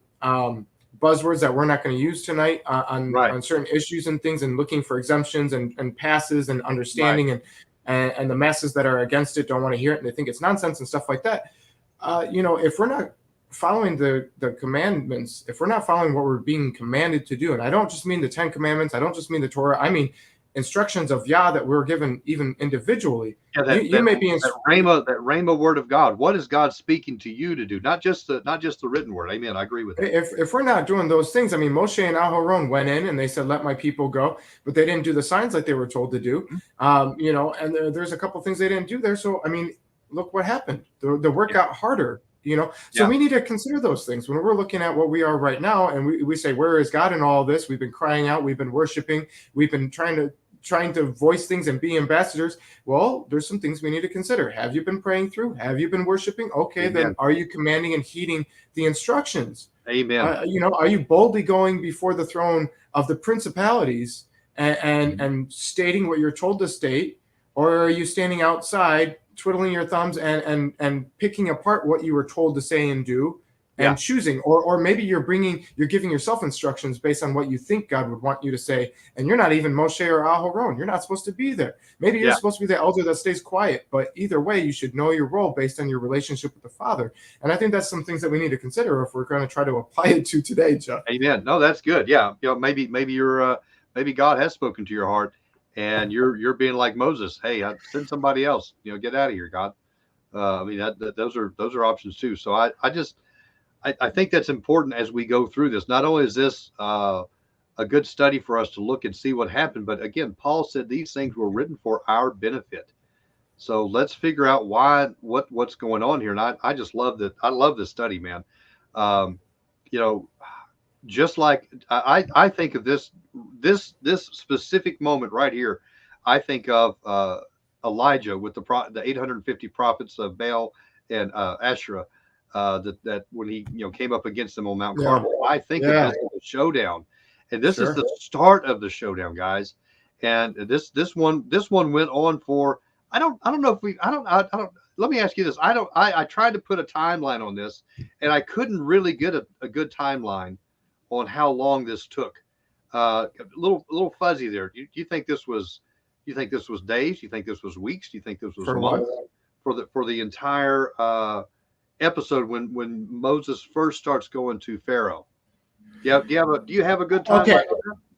buzzwords that we're not going to use tonight on certain issues and things, and looking for exemptions and passes and understanding, and the masses that are against it don't want to hear it and they think it's nonsense and stuff like that. If we're not following the commandments, if we're not following what we're being commanded to do, and I don't just mean the 10 commandments, I don't just mean the Torah, I mean instructions of Yah that we're given even individually. You may be that rhema word of God. What is God speaking to you to do? Not just the written word. Amen. I agree with that. If we're not doing those things, I mean, Moshe and Aharon went in and they said, "Let my people go," but they didn't do the signs like they were told to do. And there's a couple things they didn't do there. So I mean, look what happened. The work got harder. So we need to consider those things when we're looking at what we are right now, and we say, where is God in all this? We've been crying out, we've been worshiping, we've been trying to voice things and be ambassadors. Well, there's some things we need to consider. Have you been praying through? Have you been worshiping? Okay, Amen. Then are you commanding and heeding the instructions? Amen. Are you boldly going before the throne of the principalities and stating what you're told to state, or are you standing outside twiddling your thumbs and picking apart what you were told to say and do and choosing, or maybe you're giving yourself instructions based on what you think God would want you to say, and you're not even Moshe or Aharon. You're not supposed to be there. Maybe you're supposed to be the elder that stays quiet, but either way, you should know your role based on your relationship with the Father. And I think that's some things that we need to consider if we're going to try to apply it to today, Jeff. Amen. No, that's good. Yeah, maybe you're maybe God has spoken to your heart, and you're being like Moses. Hey, send somebody else. Get out of here, God. I mean, those are options too. So I think that's important as we go through this. Not only is this a good study for us to look and see what happened, but again, Paul said these things were written for our benefit. So let's figure out what's going on here. And I just love that. I love this study, man. Um, you know, just like I think of this specific moment right here. I think of Elijah with the 850 prophets of Baal and Asherah. That when he came up against them on Mount Yeah. Carmel, I think of Yeah. this as a showdown, and this is Sure. the start of the showdown, guys. And this one went on for I don't know if we I don't let me ask you this. I tried to put a timeline on this, and I couldn't really get a good timeline on how long this took. A little fuzzy there. Do you think this was? You think this was days? You think this was weeks? Do you think this was For what? months? For the entire episode when Moses first starts going to Pharaoh. Do you have a good timeline? Okay.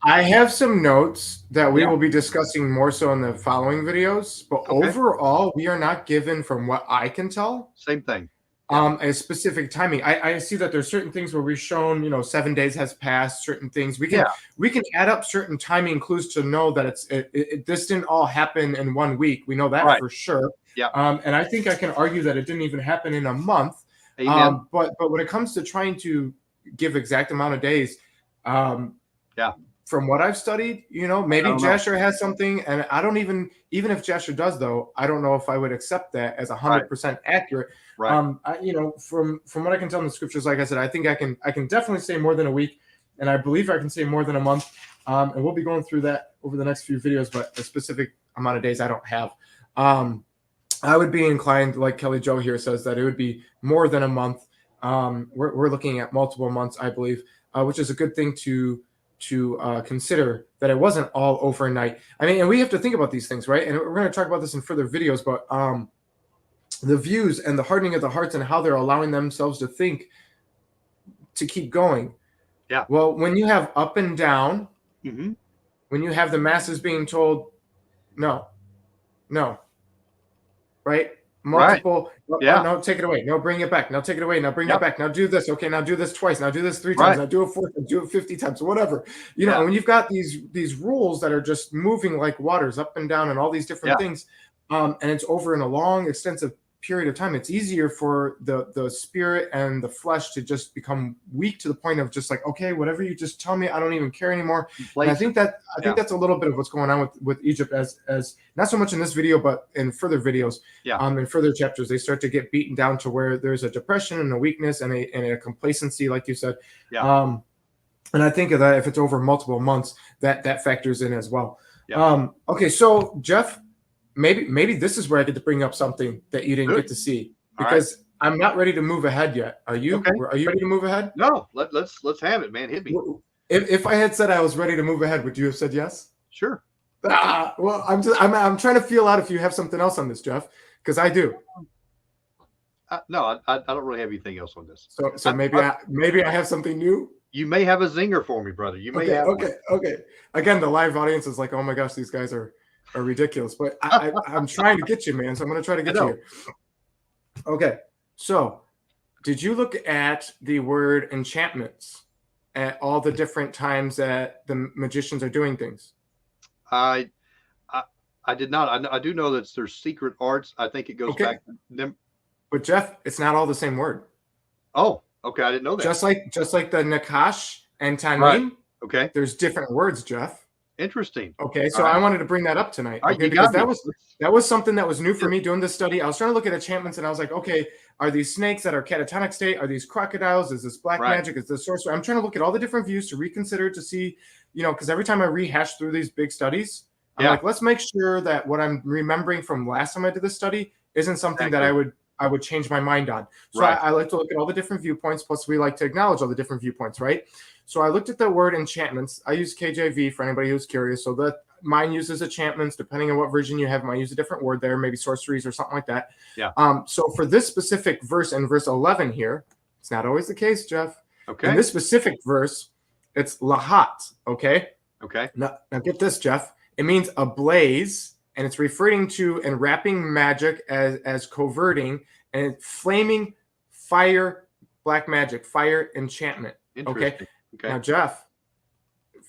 I have some notes that we Yeah. will be discussing more so in the following videos, but Okay. overall, we are not given, from what I can tell, Same thing. a specific timing. I see that there's certain things where we've shown, 7 days has passed, certain things. We can add up certain timing clues to know that this didn't all happen in 1 week. We know that Right. for sure. Yeah. And I think I can argue that it didn't even happen in a month. Amen. But when it comes to trying to give exact amount of days, Yeah. from what I've studied, maybe Jasher has something, and I don't even if Jasher does, though, I don't know if I would accept that as 100% accurate. Right. From what I can tell in the scriptures, like I said, I think I can definitely say more than a week, and I believe I can say more than a month. And we'll be going through that over the next few videos, but a specific amount of days I don't have. I would be inclined, like Kelly Joe here says, that it would be more than a month. We're looking at multiple months, I believe, which is a good thing to consider, that it wasn't all overnight. I mean, and we have to think about these things, right? And we're going to talk about this in further videos, but the views and the hardening of the hearts and how they're allowing themselves to think to keep going. Yeah. Well, when you have up and down, Mm-hmm. when you have the masses being told, no, right? Multiple, Yeah. no, take it away. No, bring it back. Now take it away. Now bring Yep. it back. Now do this. Okay, now do this twice. Now do this 3 times. Right. Now do it 4 times. Do it 50 times. Whatever. Yeah. And when you've got these rules that are just moving like waters up and down and all these different things, and it's over in a long, extensive period of time, it's easier for the spirit and the flesh to just become weak to the point of just like, okay, whatever you just tell me, I don't even care anymore. And I think that's a little bit of what's going on with Egypt, as not so much in this video, but in further videos, in further chapters, they start to get beaten down to where there's a depression and a weakness and a complacency, like you said. And I think of that, if it's over multiple months, that factors in as well. Okay, so Jeff, maybe this is where I get to bring up something that you didn't get to see, because I'm not ready to move ahead yet. Are you? Okay. Are you ready to move ahead? No, let's have it, man. Hit me. If I had said I was ready to move ahead, would you have said yes? Sure. Well, I'm trying to feel out if you have something else on this, Jeff, because I do. No, I don't really have anything else on this. So maybe I have something new. You may have a zinger for me, brother. You may have. Okay. Again, the live audience is like, oh my gosh, these guys are ridiculous. But I'm trying to get you, man. So I'm going to try to get you here. Okay. So did you look at the word enchantments at all the different times that the magicians are doing things? I did not. I do know that there's secret arts. I think it goes back to them. But Jeff, it's not all the same word. Oh, okay. I didn't know that. Just like the Nakash and Tanim. Right. Okay. There's different words, Jeff. Interesting. Okay, so I wanted to bring that up tonight. Right, okay, because that was something that was new for me doing this study. I was trying to look at enchantments, and I was like, okay, are these snakes that are catatonic state? Are these crocodiles? Is this black magic? Is this sorcery? I'm trying to look at all the different views to reconsider, to see, because every time I rehash through these big studies, I'm like, let's make sure that what I'm remembering from last time I did this study isn't something that I would change my mind on. So I like to look at all the different viewpoints, plus we like to acknowledge all the different viewpoints, right? So I looked at the word enchantments. I use KJV for anybody who's curious. So that mine uses enchantments. Depending on what version you have, might use a different word there, maybe sorceries or something like that. Yeah. So for this specific verse in verse 11 here, it's not always the case, Jeff. Okay. In this specific verse, it's lahat. Okay. Okay. Now get this, Jeff. It means ablaze, and it's referring to enwrapping magic as coverting, and flaming fire, black magic, fire enchantment. Okay. Now, Jeff,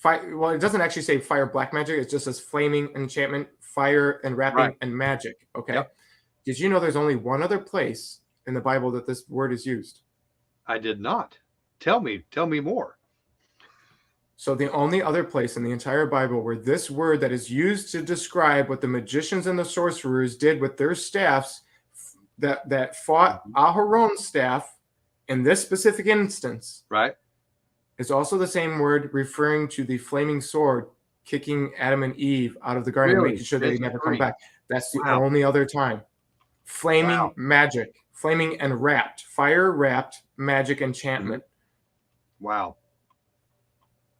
fire. Well, it doesn't actually say fire black magic. It just says flaming enchantment, fire and wrapping, Right. and magic. Okay. Yep. Did you know there's only one other place in the Bible that this word is used? I did not. Tell me more. So the only other place in the entire Bible where this word that is used to describe what the magicians and the sorcerers did with their staffs that fought Aharon's staff in this specific instance, right, is also the same word referring to the flaming sword kicking Adam and Eve out of the garden, really? making sure they never come back. That's the Wow. only other time. Flaming magic, flaming and wrapped, fire wrapped magic enchantment. Wow.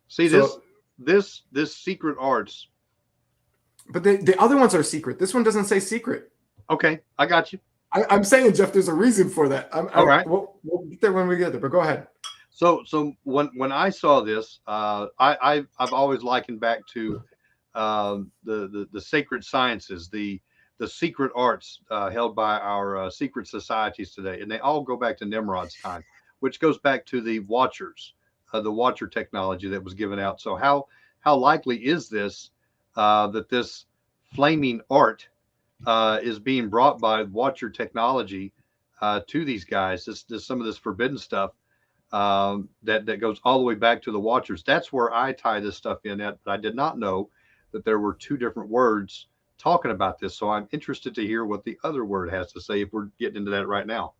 See, So, this secret arts. But the other ones are secret. This one doesn't say secret. Okay, I got you. I'm saying, Jeff, there's a reason for that. All right. We'll get there when we get there, but go ahead. So when I saw this, I've always likened back to the sacred sciences, the secret arts held by our secret societies today, and they all go back to Nimrod's time, which goes back to the Watchers, the Watcher technology that was given out. So how likely is this that this flaming art is being brought by Watcher technology to these guys? This some of this forbidden stuff that goes all the way back to the Watchers. That's where I tie this stuff in at. But I did not know that there were two different words talking about this. So I'm interested to hear what the other word has to say if we're getting into that right now.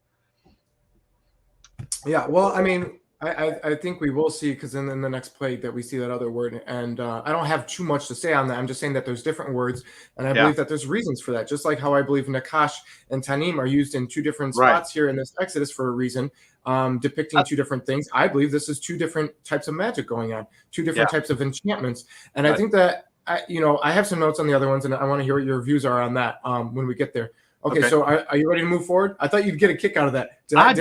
Yeah, well, I mean, I think we will see, because in the next plague that we see that other word, and I don't have too much to say on that. I'm just saying that there's different words, and I believe that there's reasons for that. Just like how I believe Nakash and Tanim are used in two different spots here in this Exodus for a reason, depicting two different things. I believe this is two different types of magic going on, two different types of enchantments, and I think that I have some notes on the other ones, and I want to hear what your views are on that when we get there. Okay. So are you ready to move forward? I thought you'd get a kick out of that. Did I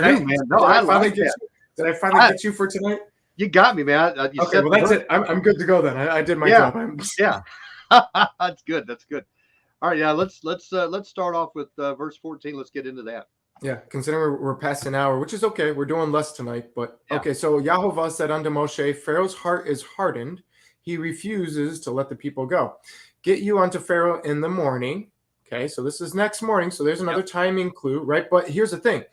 finally get you for tonight? You got me, man. Okay, well, that's it. I'm good to go then. I did my job. That's good. That's good. All right, yeah. Let's start off with verse 14. Let's get into that. Yeah, considering we're past an hour, which is okay. We're doing less tonight, but okay. So Yahovah said unto Moshe, Pharaoh's heart is hardened. He refuses to let the people go. Get you unto Pharaoh in the morning. Okay, so this is next morning. So there's another timing clue, right? But here's the thing.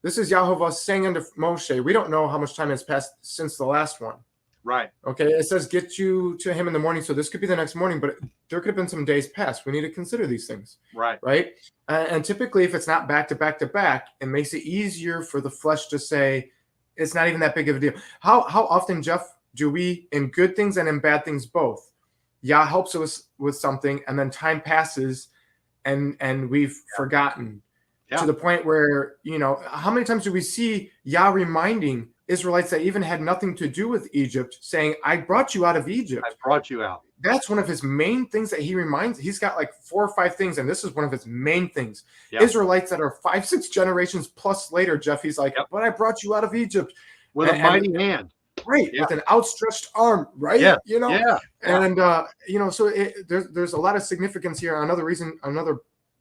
This is Yahovah saying unto Moshe. We don't know how much time has passed since the last one. Right. Okay, it says get you to him in the morning. So this could be the next morning, but there could have been some days past. We need to consider these things. Right. Right. And typically, if it's not back to back to back, it makes it easier for the flesh to say it's not even that big of a deal. How often, Jeff, do we, in good things and in bad things both, Yah helps us with something, and then time passes and we've forgotten to the point where, how many times do we see Yah reminding Israelites that even had nothing to do with Egypt, saying, I brought you out of Egypt. I brought you out. That's one of his main things that he reminds. He's got like 4 or 5 things, and this is one of his main things. Israelites that are 5-6 generations plus later, Jeff, he's like, but I brought you out of Egypt. With a mighty hand. Right, with an outstretched arm, right? And so there's a lot of significance here. Another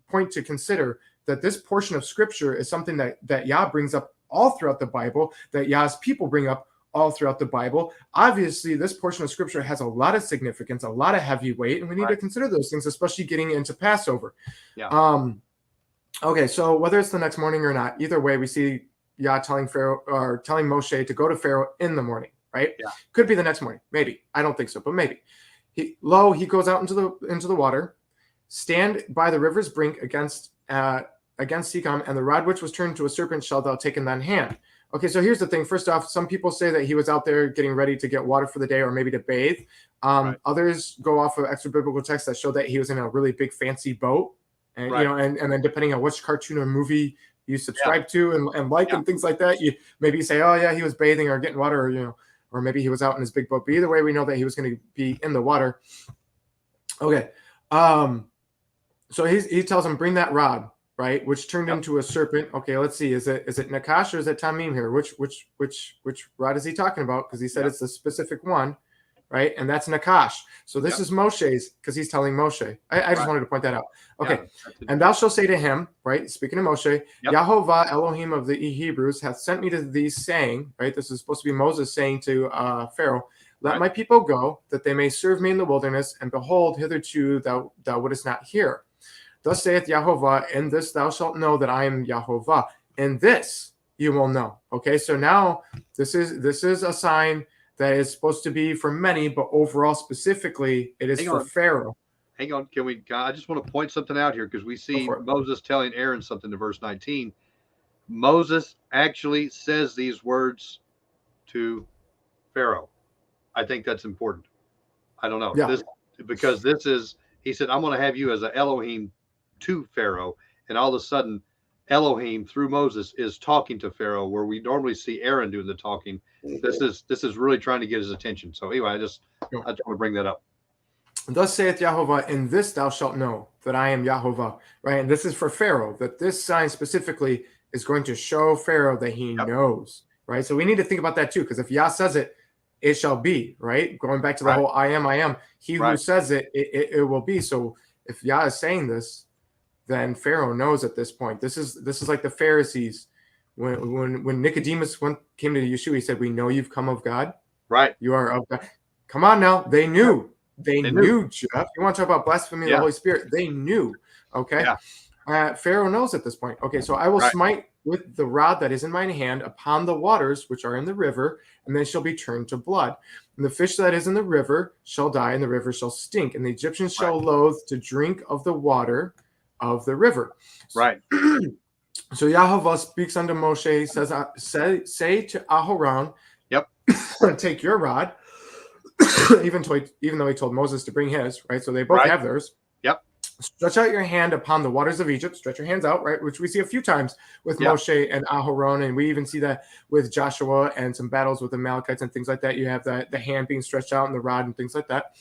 point to consider, that this portion of Scripture is something that Yah brings up all throughout the Bible, that Yah's people bring up all throughout the Bible. Obviously, this portion of Scripture has a lot of significance, a lot of heavy weight, and we need to consider those things, especially getting into Passover. Okay, so whether it's the next morning or not, either way, we see Yah telling Pharaoh, or telling Moshe to go to Pharaoh in the morning, right? Could be the next morning, maybe. I don't think so, but maybe. He goes out into the water, stand by the river's brink against Sikkim, and the rod which was turned to a serpent shalt thou take in thine hand. Okay, so here's the thing. First off, some people say that he was out there getting ready to get water for the day, or maybe to bathe. Others go off of extra biblical texts that show that he was in a really big fancy boat, and and then depending on which cartoon or movie you subscribe to and like and things like that, you maybe say, oh yeah, he was bathing or getting water, or maybe he was out in his big boat. But either way, we know that he was going to be in the water. Okay, so he tells him, bring that rod, right, which turned into a serpent. Okay, let's see, is it Nakash or is it Tamim here? Which rod is he talking about? Because he said it's the specific one, right? And that's Nakash. So this is Moshe's, because he's telling Moshe. I just wanted to point that out. Okay, and thou shalt say to him, right, speaking of Moshe, Yahovah Elohim of the Hebrews hath sent me to thee, saying, right, this is supposed to be Moses saying to Pharaoh, Let Right. my people go, that they may serve me in the wilderness. And behold, hitherto thou wouldest not hear. Thus saith Yahovah, in this thou shalt know that I am Yahovah. In this you will know. Okay, so now this is a sign that is supposed to be for many, but overall specifically it is Hang for on. Pharaoh. Hang on. I just want to point something out here because we see for it. Moses telling Aaron something in verse 19. Moses actually says these words to Pharaoh. I think that's important. I don't know. Yeah. Because he said, I'm going to have you as an Elohim to Pharaoh. And all of a sudden, Elohim through Moses is talking to Pharaoh, where we normally see Aaron doing the talking. This is really trying to get his attention. So anyway, I just want to bring that up. Thus saith Yahovah, in this thou shalt know that I am Yahovah. Right, and this is for Pharaoh. That this sign specifically is going to show Pharaoh that he knows. Right, so we need to think about that too, because if Yah says it, it shall be. Right, going back to the whole I am. He who says it, it will be. So if Yah is saying this, then Pharaoh knows at this point. This is like the Pharisees when Nicodemus came to Yeshua. He said, "We know you've come of God. Right, you are of God." Come on now, they knew. They knew, Jeff. You want to talk about blasphemy of the Holy Spirit? They knew. Okay. Yeah. Pharaoh knows at this point. Okay, so I will smite with the rod that is in mine hand upon the waters which are in the river, and they shall be turned to blood. And the fish that is in the river shall die, and the river shall stink, and the Egyptians shall loathe to drink of the water of the river. Right. So Yahovah speaks unto Moshe. He says, say to Aharon, take your rod. even though he told Moses to bring his, right? So they both have theirs. Yep. Stretch out your hand upon the waters of Egypt. Stretch your hands out, right? Which we see a few times with Moshe and Aharon, and we even see that with Joshua and some battles with the Amalekites and things like that. You have the hand being stretched out and the rod and things like that.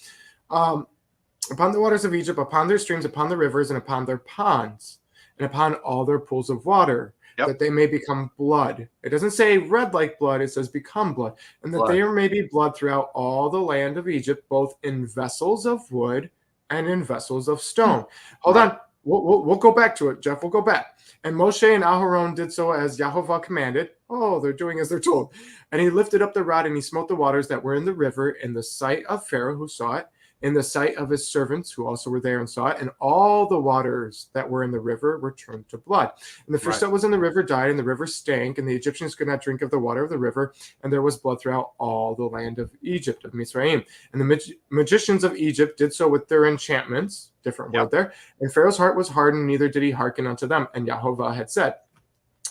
Upon the waters of Egypt, upon their streams, upon the rivers, and upon their ponds, and upon all their pools of water, that they may become blood. It doesn't say red like blood, it says become blood. And that there may be blood throughout all the land of Egypt, both in vessels of wood and in vessels of stone. Hold on. We'll go back to it, Jeff. We'll go back. And Moshe and Aharon did so as Yahovah commanded. Oh, they're doing as they're told. And he lifted up the rod and he smote the waters that were in the river in the sight of Pharaoh who saw it, in the sight of his servants who also were there and saw it, and all the waters that were in the river were turned to blood. And the fish that was in the river died, and the river stank, and the Egyptians could not drink of the water of the river, and there was blood throughout all the land of Egypt, of Mizraim. And the magicians of Egypt did so with their enchantments, different word there, and Pharaoh's heart was hardened, neither did he hearken unto them. And Yahovah had said,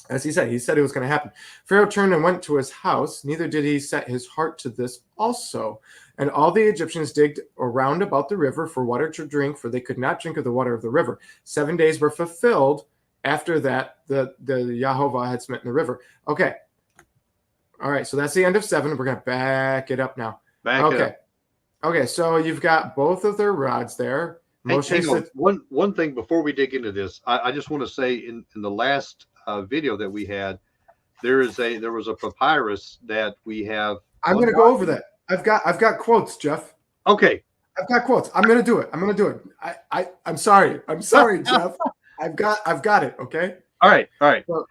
as he said it was going to happen. Pharaoh turned and went to his house, neither did he set his heart to this also. And all the Egyptians digged around about the river for water to drink, for they could not drink of the water of the river. 7 days were fulfilled after that the Yahovah had smitten the river. Okay. All right, so that's the end of 7. We're going to back it up now. Okay, so you've got both of their rods there. Moshe said, one thing before we dig into this, I just want to say in the last video that we had, there was a papyrus that we have. I'm going to go over that. I've got quotes, Jeff. Okay. I've got quotes. I'm going to do it. I'm sorry. I'm sorry, Jeff. I've got it. Okay. All right. So,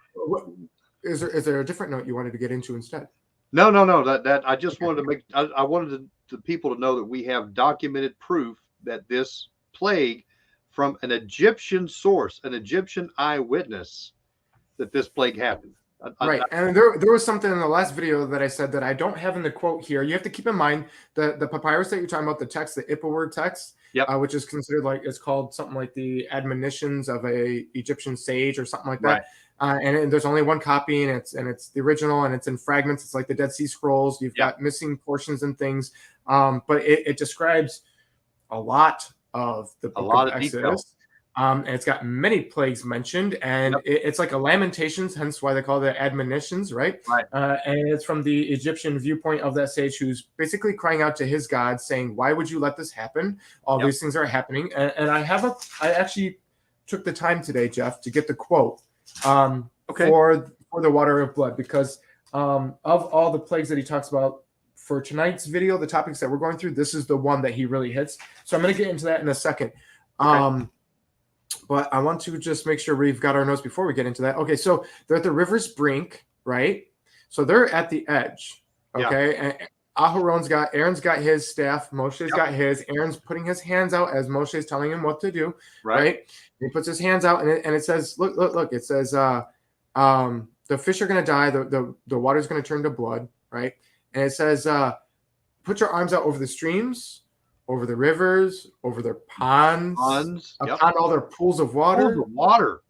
is there a different note you wanted to get into instead? No. That I just wanted to make. I wanted the people to know that we have documented proof that this plague from an Egyptian source, an Egyptian eyewitness, that this plague happened. Right. And there was something in the last video that I said that I don't have in the quote here. You have to keep in mind the papyrus that you're talking about, the text, the Ipa word text, which is considered it's called something like the admonitions of a Egyptian sage or something like that. And there's only one copy, and it's the original, and it's in fragments. It's like the Dead Sea Scrolls. You've got missing portions and things. But it describes a lot of the book of Exodus. And it's got many plagues mentioned, and it's like a lamentations, hence why they call it admonitions, right? And it's from the Egyptian viewpoint of that sage who's basically crying out to his God, saying, "Why would you let this happen? All these things are happening." And I actually took the time today, Jeff, to get the quote for the water of blood, because of all the plagues that he talks about for tonight's video, the topics that we're going through, this is the one that he really hits. So I'm going to get into that in a second. But I want to just make sure we've got our notes before we get into that. Okay, so they're at the river's brink, right? So they're at the edge, okay? Aaron's got his staff, Moshe's got his. Aaron's putting his hands out as Moshe's telling him what to do, right? He puts his hands out, and it says, look, it says, the fish are going to die, the water's going to turn to blood, right? And it says, put your arms out over the streams, over the rivers, over their ponds, upon all their pools of water,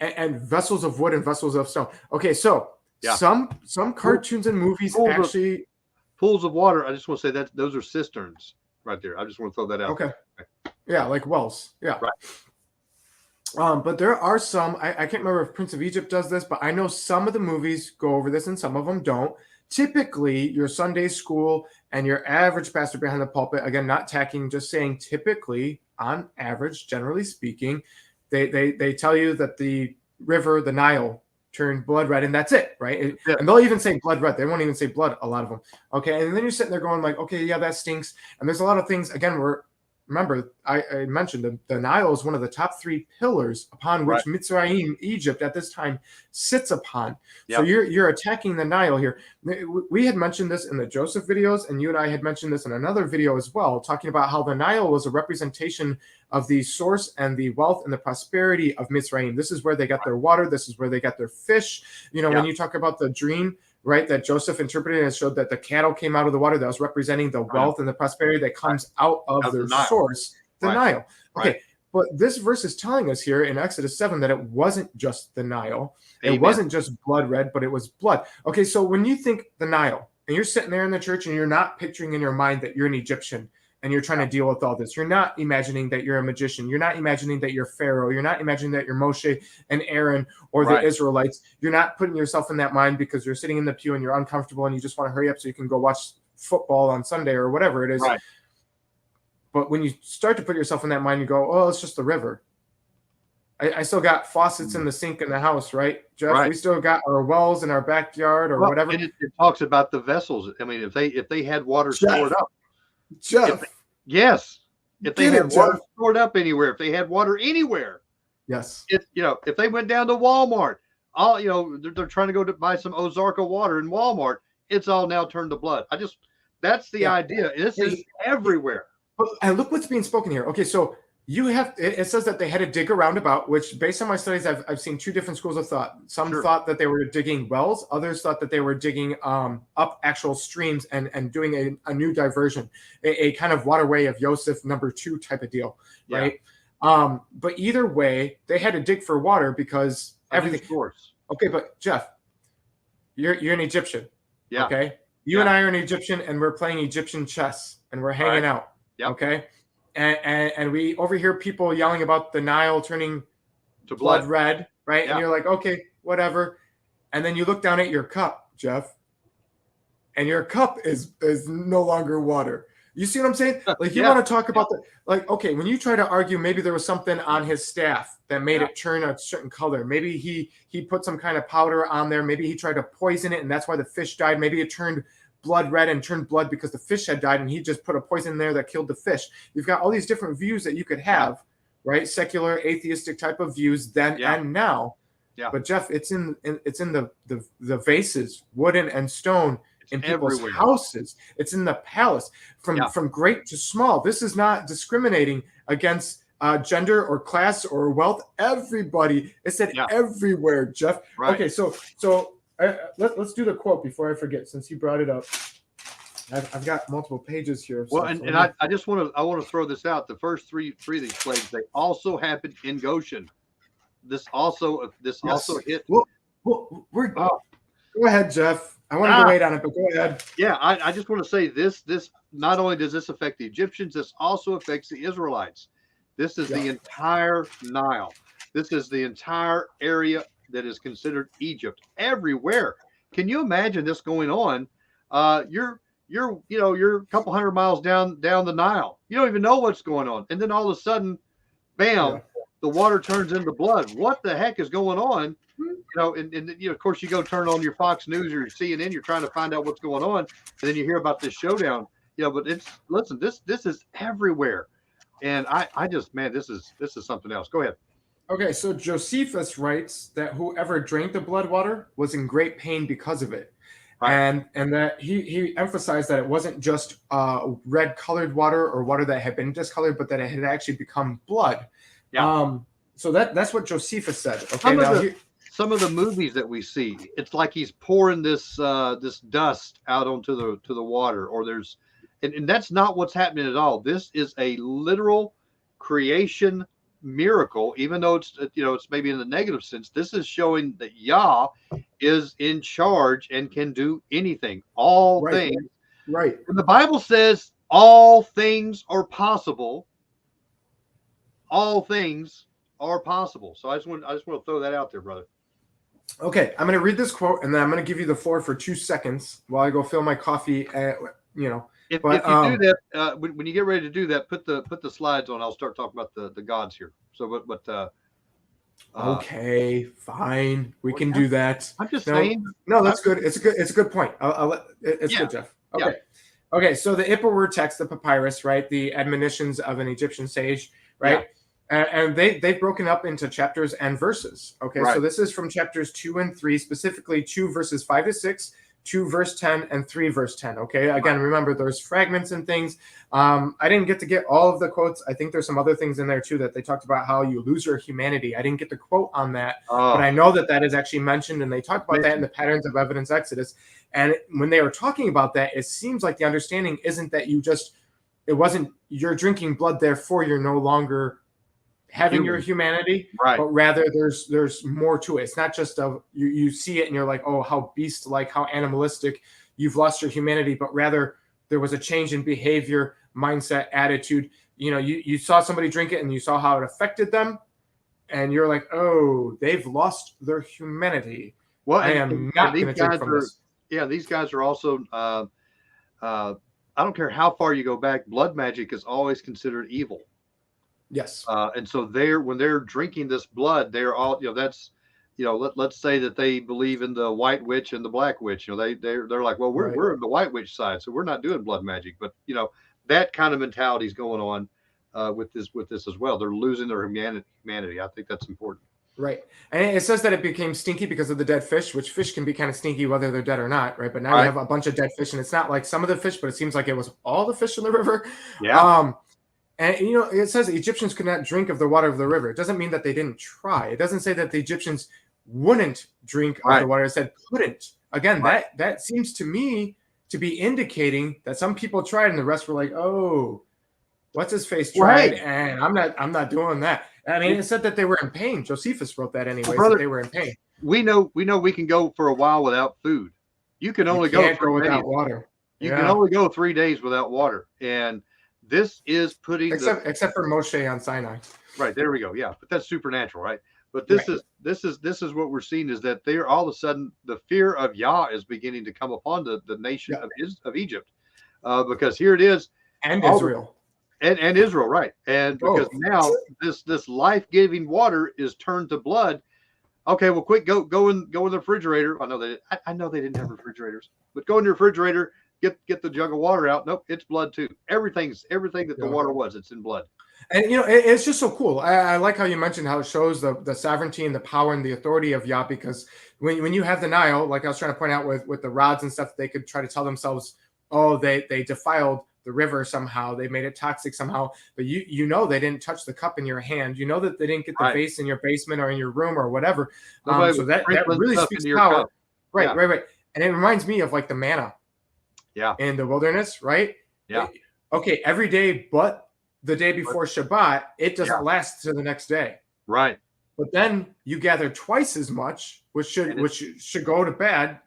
and vessels of wood and vessels of stone. Okay, so some cartoons and movies actually pools of water. I just want to say that those are cisterns right there. I just want to throw that out. Okay. Yeah, like wells. Yeah. Right. But there are some. I can't remember if Prince of Egypt does this, but I know some of the movies go over this and some of them don't. Typically, your Sunday school and your average pastor behind the pulpit, again, not tacking, just saying typically, on average, generally speaking, they tell you that the river, the Nile, turned blood red, and that's it, right? And they'll even say blood red. They won't even say blood, a lot of them. Okay, and then you're sitting there going like, okay, yeah, that stinks. And there's a lot of things, again, remember, I mentioned the Nile is one of the top 3 pillars upon which Mitzrayim, Egypt, at this time sits upon. So you're attacking the Nile here. We had mentioned this in the Joseph videos, and you and I had mentioned this in another video as well, talking about how the Nile was a representation of the source and the wealth and the prosperity of Mitzrayim. This is where they got their water. This is where they got their fish. You know, when you talk about the dream, right, that Joseph interpreted and showed that the cattle came out of the water, that was representing the wealth and the prosperity that comes out of their source, the Nile. Okay, but this verse is telling us here in Exodus 7 that it wasn't just the Nile. Amen. It wasn't just blood red, but it was blood. Okay, so when you think the Nile, and you're sitting there in the church and you're not picturing in your mind that you're an Egyptian and you're trying to deal with all this. You're not imagining that you're a magician. You're not imagining that you're Pharaoh. You're not imagining that you're Moshe and Aaron or the Israelites. You're not putting yourself in that mind because you're sitting in the pew and you're uncomfortable and you just want to hurry up so you can go watch football on Sunday or whatever it is. Right. But when you start to put yourself in that mind, you go, oh, it's just the river. I still got faucets in the sink in the house, right, Jeff? Right. We still got our wells in our backyard or whatever. And it talks about the vessels. I mean, if they had water stored up. Jeff. If they had water stored up anywhere, if they had water anywhere. Yes. If they went down to Walmart, they're trying to go to buy some Ozarka water in Walmart. It's all now turned to blood. That's the idea. This is everywhere. And look what's being spoken here. Okay, so it says that they had to dig a roundabout, which based on my studies, I've seen 2 different schools of thought. Some thought that they were digging wells. Others thought that they were digging up actual streams and doing a new diversion, a kind of waterway of Yosef number 2 type of deal, right? But either way, they had to dig for water because everything. Okay, but Jeff, you're an Egyptian. Yeah. Okay. You and I are an Egyptian, and we're playing Egyptian chess, and we're hanging out. Yep. Okay. And we overhear people yelling about the Nile turning to blood red, right? Yeah. And you're like, okay, whatever. And then you look down at your cup, Jeff, and your cup is no longer water. You see what I'm saying? Like you want to talk about okay, when you try to argue maybe there was something on his staff that made it turn a certain color. Maybe he put some kind of powder on there. Maybe he tried to poison it, and that's why the fish died. Maybe it turned blood red and turned blood because the fish had died and he just put a poison there that killed the fish. You've got all these different views that you could have, right? Secular, atheistic type of views then and now. Yeah. But Jeff, it's in the vases, wooden and stone, in people's houses. It's in the palace, from great to small. This is not discriminating against gender or class or wealth. Everybody, it said everywhere, Jeff. Right. Okay, so let's do the quote before I forget, since you brought it up. I've got multiple pages here. Well, and I just want to throw this out. The first three of these plagues, they also happened in Goshen. This also hit. Well, go ahead, Jeff. I wanted to wait on it, but go ahead. Yeah, I just want to say this not only does this affect the Egyptians, this also affects the Israelites. This is the entire Nile. This is the entire area that is considered Egypt. Everywhere. Can you imagine this going on? You're a couple hundred miles down the Nile. You don't even know what's going on, and then all of a sudden, bam, the water turns into blood. What the heck is going on? And of course, you go turn on your Fox News or your CNN. You're trying to find out what's going on, and then you hear about this showdown. But this is everywhere, and I just, man, this is something else. Go ahead. Okay, so Josephus writes that whoever drank the blood water was in great pain because of it. And that he emphasized that it wasn't just red colored water or water that had been discolored, but that it had actually become blood. So that's what Josephus said. Okay, some of the movies that we see, it's like he's pouring this dust out onto the water, or and that's not what's happening at all. This is a literal creation miracle, even though it's maybe in the negative sense. This is showing that Yah is in charge and can do anything, all things. Right. And the Bible says all things are possible. All things are possible. So I just want to throw that out there, brother. Okay, I'm going to read this quote, and then I'm going to give you the floor for 2 seconds while I go fill my coffee. If you do that, when you get ready to do that, put the slides on. I'll start talking about the gods here. So, okay, fine, we can do that. I'm just saying. No, that's good. It's a good point. It's good, Jeff. Okay. Yeah. Okay. So the Ipperwer text, the papyrus, right? The admonitions of an Egyptian sage, right? Yeah. And they've broken up into chapters and verses. Okay, so this is from chapters 2 and 3, specifically 2 verses 5 to 6, 2 verse 10, and 3 verse 10. Okay, again, remember there's fragments and things. I didn't get to get all of the quotes. I think there's some other things in there too that they talked about how you lose your humanity. I didn't get the quote on that, but I know that is actually mentioned, and they talk about that in the Patterns of Evidence Exodus. And when they were talking about that, it seems like the understanding isn't that it wasn't you're drinking blood, therefore you're no longer having your humanity, but rather there's more to it. It's not just you see it and you're like, oh, how beast-like, how animalistic, you've lost your humanity, but rather there was a change in behavior, mindset, attitude. You saw somebody drink it and you saw how it affected them, and you're like, oh, they've lost their humanity. Well, I am not going to drink from this. Yeah, these guys are also I don't care how far you go back, blood magic is always considered evil. Yes. And so when they're drinking this blood, they're all, let's say that they believe in the white witch and the black witch. They're like, well, we're the white witch side, so we're not doing blood magic. But that kind of mentality is going on with this as well. They're losing their humanity. I think that's important. Right. And it says that it became stinky because of the dead fish, which fish can be kind of stinky whether they're dead or not, right? But now you have a bunch of dead fish, and it's not like some of the fish, but it seems like it was all the fish in the river. Yeah. And, it says Egyptians could not drink of the water of the river. It doesn't mean that they didn't try. It doesn't say that the Egyptians wouldn't drink of the water. It said couldn't. Again, that seems to me to be indicating that some people tried and the rest were like, oh, what's his face tried, and I'm not doing that. I mean, it said that they were in pain. Josephus wrote that anyway, that they were in pain. We know we can go for a while without food. You can only go without water. You can only go 3 days without water. And this is putting except for Moshe on Sinai. Right, there we go. Yeah, but that's supernatural, right? But this is what we're seeing, is that they're all of a sudden the fear of Yah is beginning to come upon the nation of Egypt, because here it is, and Israel, and Israel, right? And because now this life-giving water is turned to blood. Okay, well, quick, go in the refrigerator. I know they didn't have refrigerators, but go in the refrigerator. Get the jug of water out. Nope, it's blood too. Everything that the water was, it's in blood. And it's just so cool. I like how you mentioned how it shows the sovereignty and the power and the authority of Yah, because when you have the Nile, like I was trying to point out with the rods and stuff, they could try to tell themselves, oh, they defiled the river somehow, they made it toxic somehow, but they didn't touch the cup in your hand. That they didn't get the vase in your basement or in your room or whatever. So that really speaks power. Right. And it reminds me of like the manna. Yeah. In the wilderness, right? Yeah. Okay, every day but the day before Shabbat, it doesn't last to the next day. Right. But then you gather twice as much, which should go bad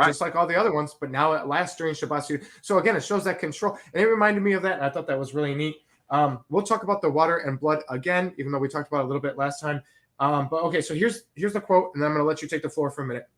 just like all the other ones, but now it lasts during Shabbat. So again, it shows that control. And it reminded me of that, and I thought that was really neat. We'll talk about the water and blood again, even though we talked about it a little bit last time. But okay, so here's the quote, and then I'm going to let you take the floor for a minute.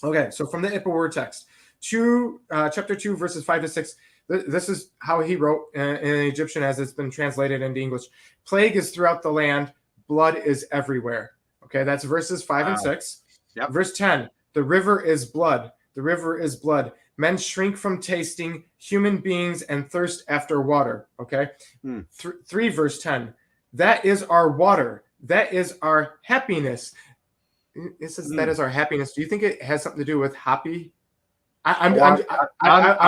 Okay, so from the Ipperwer text. Chapter 2, verses 5 to 6. This is how he wrote in Egyptian as it's been translated into English. Plague is throughout the land. Blood is everywhere. Okay, that's verses 5 and 6. Yep. Verse 10. The river is blood. The river is blood. Men shrink from tasting human beings and thirst after water. Okay. 3 verse 10. That is our water. That is our happiness. It says that is our happiness. Do you think it has something to do with happy? I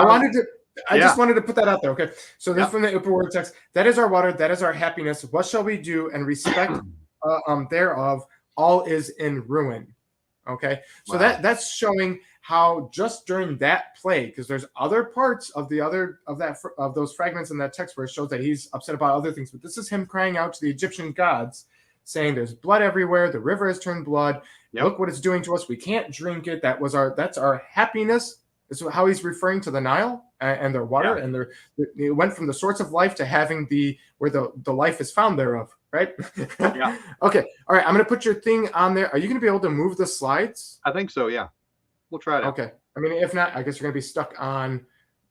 wanted to. I just Yeah. wanted to put that out there. Okay. So this Yep. from the upper word text. That is our water. That is our happiness. What shall we do? And respect thereof, all is in ruin. Okay. So Wow. that's showing how just during that plague, because there's other parts of those fragments in that text where it shows that he's upset about other things, but this is him crying out to the Egyptian gods, saying there's blood everywhere. The river has turned blood. Yep. Look what it's doing to us. We can't drink it. That's our happiness. This is how he's referring to the Nile and their water, and it went from the source of life to having where the life is found thereof, right? Yeah. Okay. All right. I'm going to put your thing on there. Are you going to be able to move the slides? I think so. Yeah. We'll try it out. Okay. I mean, if not, I guess you're going to be stuck on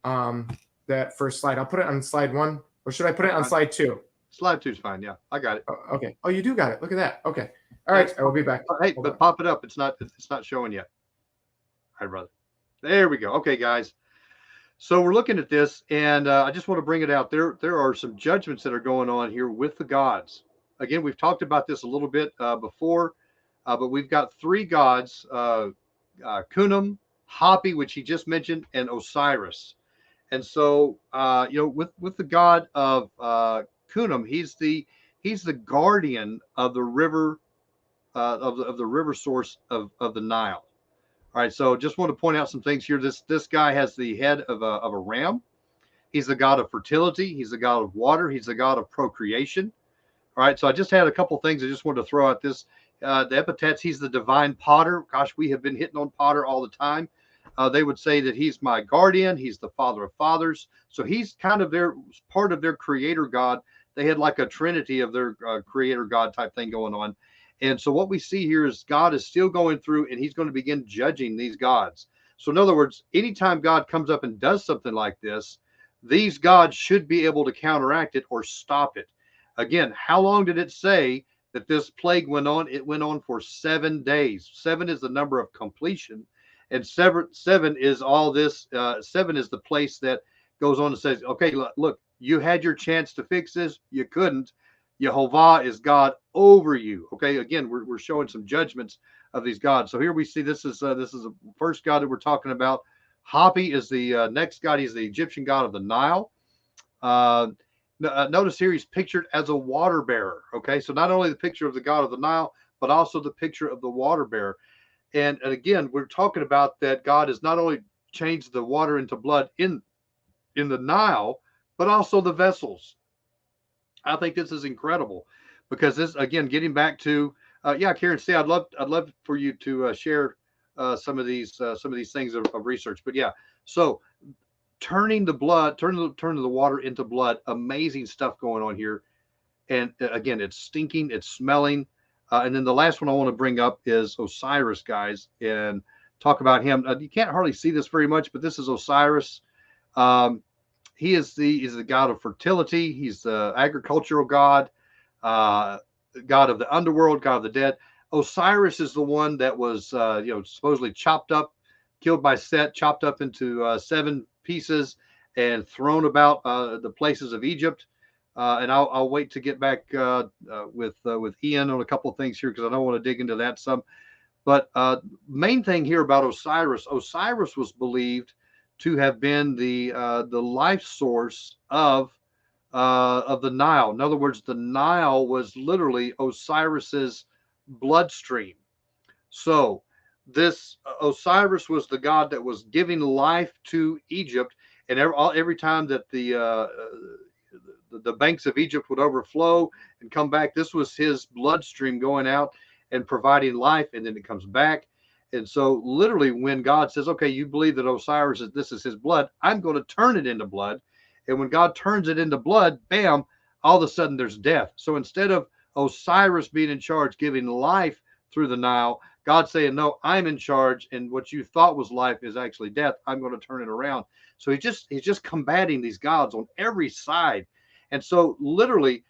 that first slide. I'll put it on slide 1, or should I put it on slide 2? Slide 2 is fine. Yeah, I got it. Oh, okay. Oh, you do got it. Look at that. Okay. All right. I will be back. Hey, but pop it up. It's not showing yet. All right, brother. There we go. Okay, guys. So we're looking at this, and I just want to bring it out. There are some judgments that are going on here with the gods. Again, we've talked about this a little bit before, but we've got 3 gods: Kunam, Hapi, which he just mentioned, and Osiris. And so, with the god of Kunam, he's the guardian of the river, of the river source of the Nile. All right, so just want to point out some things here. This guy has the head of a ram. He's the god of fertility. He's the god of water. He's the god of procreation. All right, so I just had a couple things I just wanted to throw out. This the epithets. He's the divine potter. Gosh, we have been hitting on Potter all the time. They would say that he's my guardian. He's the father of fathers. So he's kind of part of their creator god. They had like a trinity of their creator god type thing going on. And so what we see here is God is still going through, and he's going to begin judging these gods. So in other words, anytime God comes up and does something like this, these gods should be able to counteract it or stop it. Again, how long did it say that this plague went on? It went on for 7 days. 7 is the number of completion. And 7 is all this. 7 is the place that goes on and says, okay, look, you had your chance to fix this. You couldn't. Jehovah is God over you. Okay, again, we're showing some judgments of these gods. So here we see this is the first god that we're talking about. Hapi is the next god. He's the Egyptian god of the Nile. Notice here he's pictured as a water bearer. Okay, so not only the picture of the god of the Nile, but also the picture of the water bearer. And again, we're talking about that God has not only changed the water into blood in the Nile, but also the vessels. I think this is incredible because this, again, getting back to, Karen, see, I'd love for you to share some of these things of research. But yeah, so turning the water into blood, amazing stuff going on here. And again, it's stinking, it's smelling. And then the last one I want to bring up is Osiris, guys, and talk about him. You can't hardly see this very much, but this is Osiris. He is the god of fertility. He's the agricultural god, god of the underworld, god of the dead. Osiris is the one that was, supposedly killed by Set, chopped up into 7 pieces and thrown about the places of Egypt. And I'll wait to get back with Ian on a couple of things here because I don't want to dig into that some. But main thing here about Osiris was believed to have been the life source of the Nile. In other words, the Nile was literally Osiris's bloodstream. So this Osiris was the god that was giving life to Egypt, and every time that the banks of Egypt would overflow and come back, this was his bloodstream going out and providing life, and then it comes back. And so literally when God says, okay, you believe that Osiris this is his blood, I'm going to turn it into blood. And when God turns it into blood, bam, all of a sudden there's death. So instead of Osiris being in charge, giving life through the Nile, God's saying, no, I'm in charge. And what you thought was life is actually death. I'm going to turn it around. So he's just combating these gods on every side. And so literally,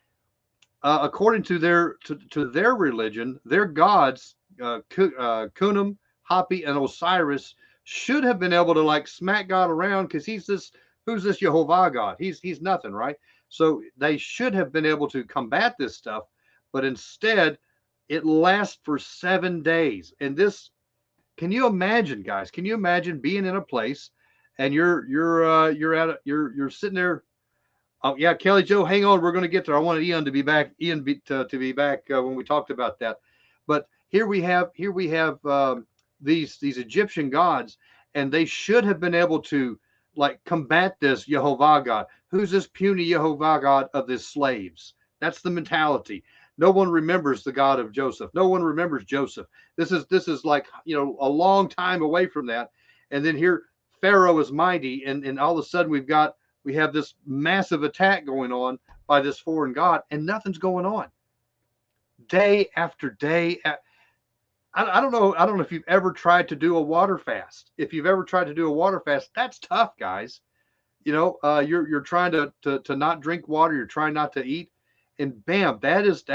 according to their religion, their gods, Kunam, Hapi, and Osiris should have been able to like smack God around because who's this Jehovah God? He's nothing, right? So they should have been able to combat this stuff, but instead it lasts for 7 days. And this Can you imagine, guys? Can you imagine being in a place and you're sitting there? Oh yeah, Kelly Joe, hang on, we're going to get there. I wanted Ian to be back. To be back when we talked about that. But here we have these Egyptian gods, and they should have been able to like combat this Jehovah God. Who's this puny Jehovah God of his slaves? That's the mentality. No one remembers the God of Joseph. No one remembers Joseph. This is like a long time away from that. And then here Pharaoh is mighty, and all of a sudden we have this massive attack going on by this foreign god, and nothing's going on. Day after day. I don't know. I don't know if you've ever tried to do a water fast. If you've ever tried to do a water fast, that's tough, guys. You're trying to not drink water. You're trying not to eat, and bam, that is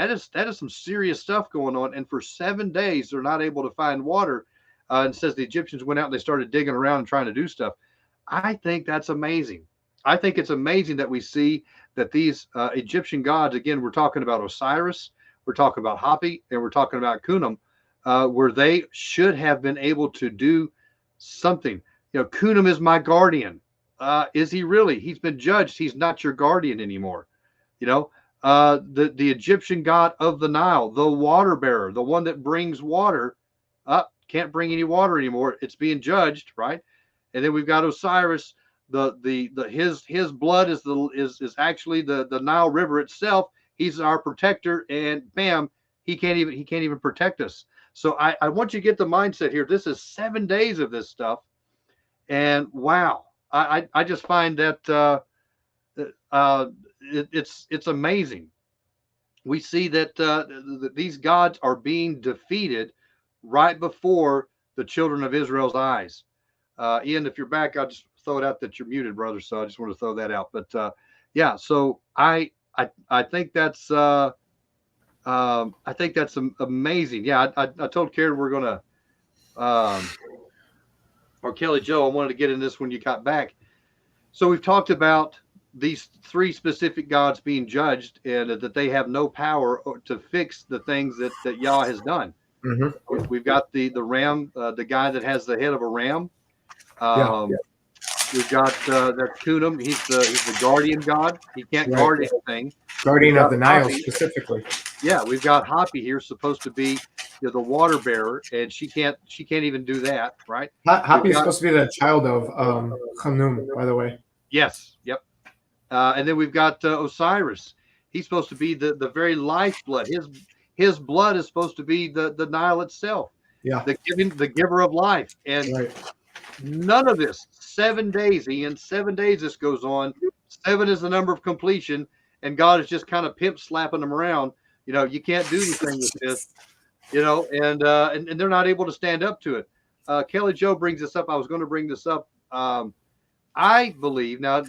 some serious stuff going on. And for 7 days, they're not able to find water. And it says the Egyptians went out and they started digging around and trying to do stuff. I think that's amazing. I think it's amazing that we see that these Egyptian gods, again, we're talking about Osiris, we're talking about Hapi, and we're talking about Kunum, where they should have been able to do something. Kunum is my guardian. Is he really? He's been judged. He's not your guardian anymore. The Egyptian god of the Nile, the water bearer, the one that brings water, can't bring any water anymore. It's being judged, right? And then we've got Osiris. His blood is actually the Nile River itself. He's our protector, and bam, he can't even protect us. So I want you to get the mindset here. This is 7 days of this stuff, and wow, I just find that it's amazing. We see that these gods are being defeated right before the children of Israel's eyes. Ian, if you're back, I'll just throw it out that you're muted, brother. So I just want to throw that out. But yeah, so I think that's amazing. Yeah, I told Karen we're gonna or Kelly Joe, I wanted to get in this when you got back. So we've talked about these 3 specific gods being judged, and that they have no power to fix the things that Yah has done. Mm-hmm. We've got the ram, the guy that has the head of a ram. We've got that Kunum. He's the guardian god. He can't guard anything. Guardian of the Nile specifically. Yeah, we've got Hapi here, supposed to be the water bearer, and she can't even do that, right? Hapi is supposed to be the child of Khanum, by the way. Yes. Yep. And then we've got Osiris. He's supposed to be the very lifeblood. His blood is supposed to be the Nile itself. Yeah. The giver of life. And none of this. 7 days, Ian. 7 days this goes on. 7 is the number of completion, and God is just kind of pimp slapping them around. You can't do anything with this. And they're not able to stand up to it. Kelly Joe brings this up. I was going to bring this up. I believe now, I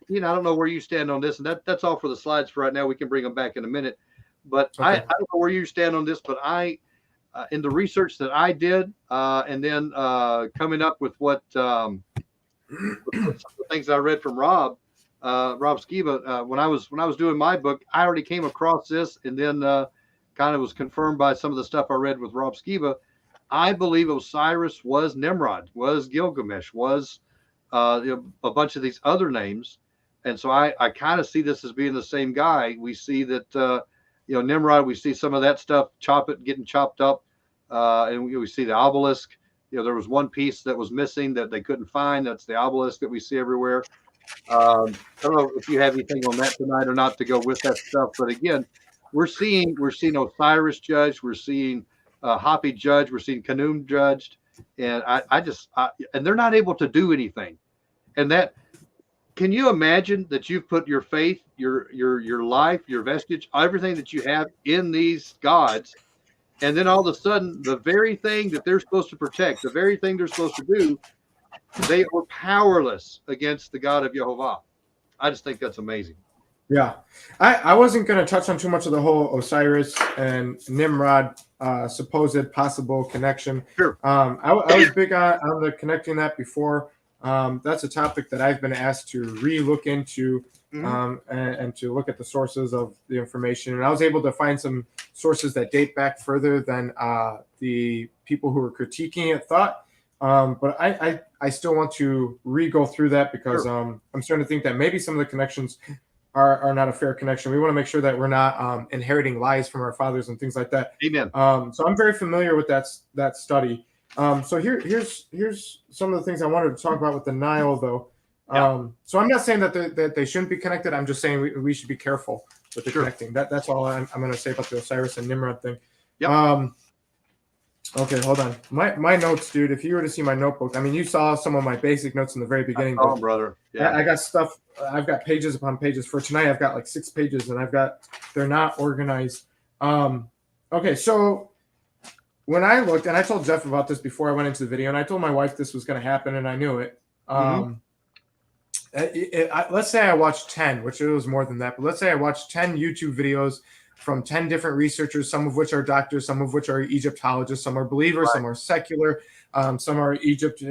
don't know where you stand on this, and that's all for the slides for right now. We can bring them back in a minute, but okay. I don't know where you stand on this, but in the research that I did, and then coming up with what some of the things I read from Rob Skiba, when I was doing my book, I already came across this, and then kind of was confirmed by some of the stuff I read with Rob Skiba. I believe Osiris was Nimrod, was Gilgamesh, was a bunch of these other names, and so I kind of see this as being the same guy. We see that Nimrod. We see some of that stuff getting chopped up, and we see the obelisk. There was one piece that was missing that they couldn't find. That's the obelisk that we see everywhere. I don't know if you have anything on that tonight or not to go with that stuff, but again, we're seeing Osiris judged. We're seeing Hapi judged. We're seeing Khnum judged, and and they're not able to do anything. And that, can you imagine that you've put your faith, your life, your vestige, everything that you have in these gods, and then all of a sudden, the very thing that they're supposed to protect, the very thing they're supposed to do, they were powerless against the God of Jehovah. I just think that's amazing. Yeah. I wasn't going to touch on too much of the whole Osiris and Nimrod supposed possible connection. Sure. I was big on the connecting that before. That's a topic that I've been asked to re-look into, and to look at the sources of the information. And I was able to find some sources that date back further than the people who were critiquing it thought. But I still want to re-go through that because I'm starting to think that maybe some of the connections are not a fair connection. We want to make sure that we're not inheriting lies from our fathers and things like that. Amen. So I'm very familiar with that study. So here's some of the things I wanted to talk about with the Nile, though. So I'm not saying that they shouldn't be connected. I'm just saying we should be careful with the connecting. That's all I'm going to say about the Osiris and Nimrod thing. Okay, hold on. My notes, dude. If you were to see my notebook, I mean, you saw some of my basic notes in the very beginning. Oh, brother. Yeah. I got stuff. I've got pages upon pages. For tonight, I've got like 6 pages, and they're not organized. Okay, so when I looked, and I told Jeff about this before I went into the video, and I told my wife this was going to happen, and I knew it. Let's say I watched 10, which it was more than that, but let's say I watched 10 YouTube videos from 10 different researchers, some of which are doctors, some of which are Egyptologists, some are believers, some are secular, some are Egypt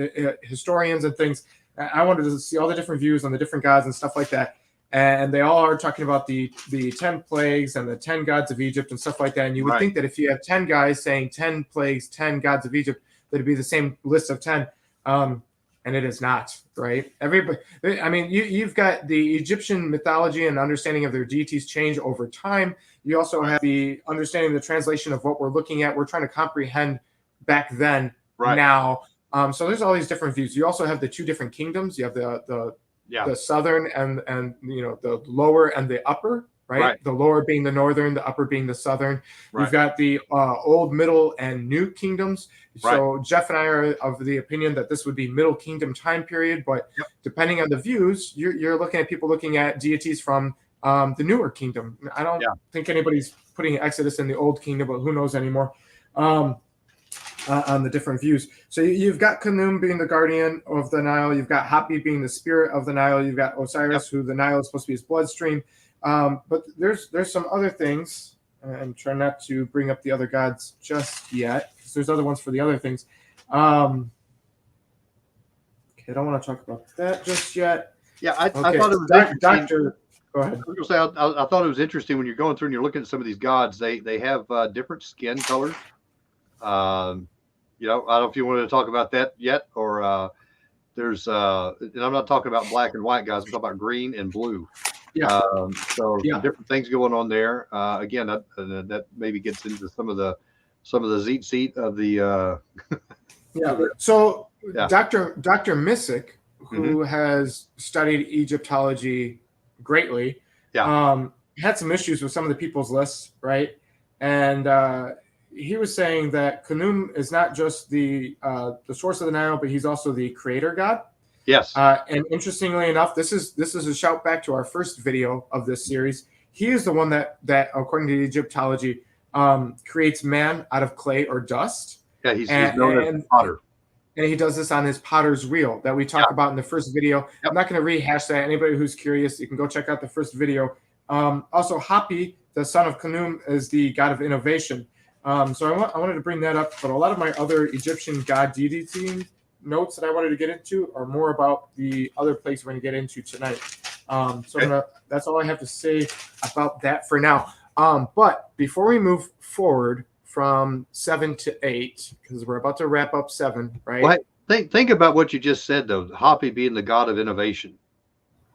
historians and things. I wanted to see all the different views on the different gods and stuff like that. And they all are talking about the 10 plagues and the 10 gods of Egypt and stuff like that. And you would think that if you have 10 guys saying 10 plagues, 10 gods of Egypt, that it'd be the same list of 10. And it is not, right? Everybody, I mean, you've got the Egyptian mythology and understanding of their deities change over time. You also have the understanding the translation of what we're looking at. We're trying to comprehend back then, now. So there's all these different views. You also have the 2 different kingdoms. You have the southern and the lower and the upper, right? The lower being the northern, the upper being the southern. You've got the old, middle, and new kingdoms. So Jeff and I are of the opinion that this would be Middle Kingdom time period, but depending on the views, you're looking at people looking at deities from the newer kingdom. I don't think anybody's putting Exodus in the old kingdom, but who knows anymore on the different views. So you've got Khnum being the guardian of the Nile. You've got Hapi being the spirit of the Nile. You've got Osiris, who the Nile is supposed to be his bloodstream. But there's some other things. I'm trying not to bring up the other gods just yet, because there's other ones for the other things. Okay, I don't want to talk about that just yet. Yeah, I thought it was Doctor. Go ahead. I was gonna say, I thought it was interesting when you're going through and you're looking at some of these gods. They have different skin colors. I don't know if you wanted to talk about that yet, or there's and I'm not talking about black and white guys. I'm talking about green and blue. Different things going on there. Again, that maybe gets into some of the zeet seat of the. So Dr. Missick, who has studied Egyptology greatly, had some issues with some of the people's lists, right? And he was saying that Khnum is not just the source of the Nile, but he's also the creator god. Yes. And interestingly enough, this is a shout back to our first video of this series. He is the one that according to Egyptology, creates man out of clay or dust. Yeah, he's known as potter. And he does this on his potter's wheel that we talked about in the first video. I'm not going to rehash that. Anybody who's curious, you can go check out the first video. Also, Hapi, the son of Khnum, is the god of innovation. So I wanted to bring that up, but a lot of my other Egyptian god deity notes that I wanted to get into are more about the other place we're going to get into tonight. That's all I have to say about that for now. But before we move forward from 7 to 8, because we're about to wrap up 7, right? Well, think about what you just said, though. Hapi being the god of innovation,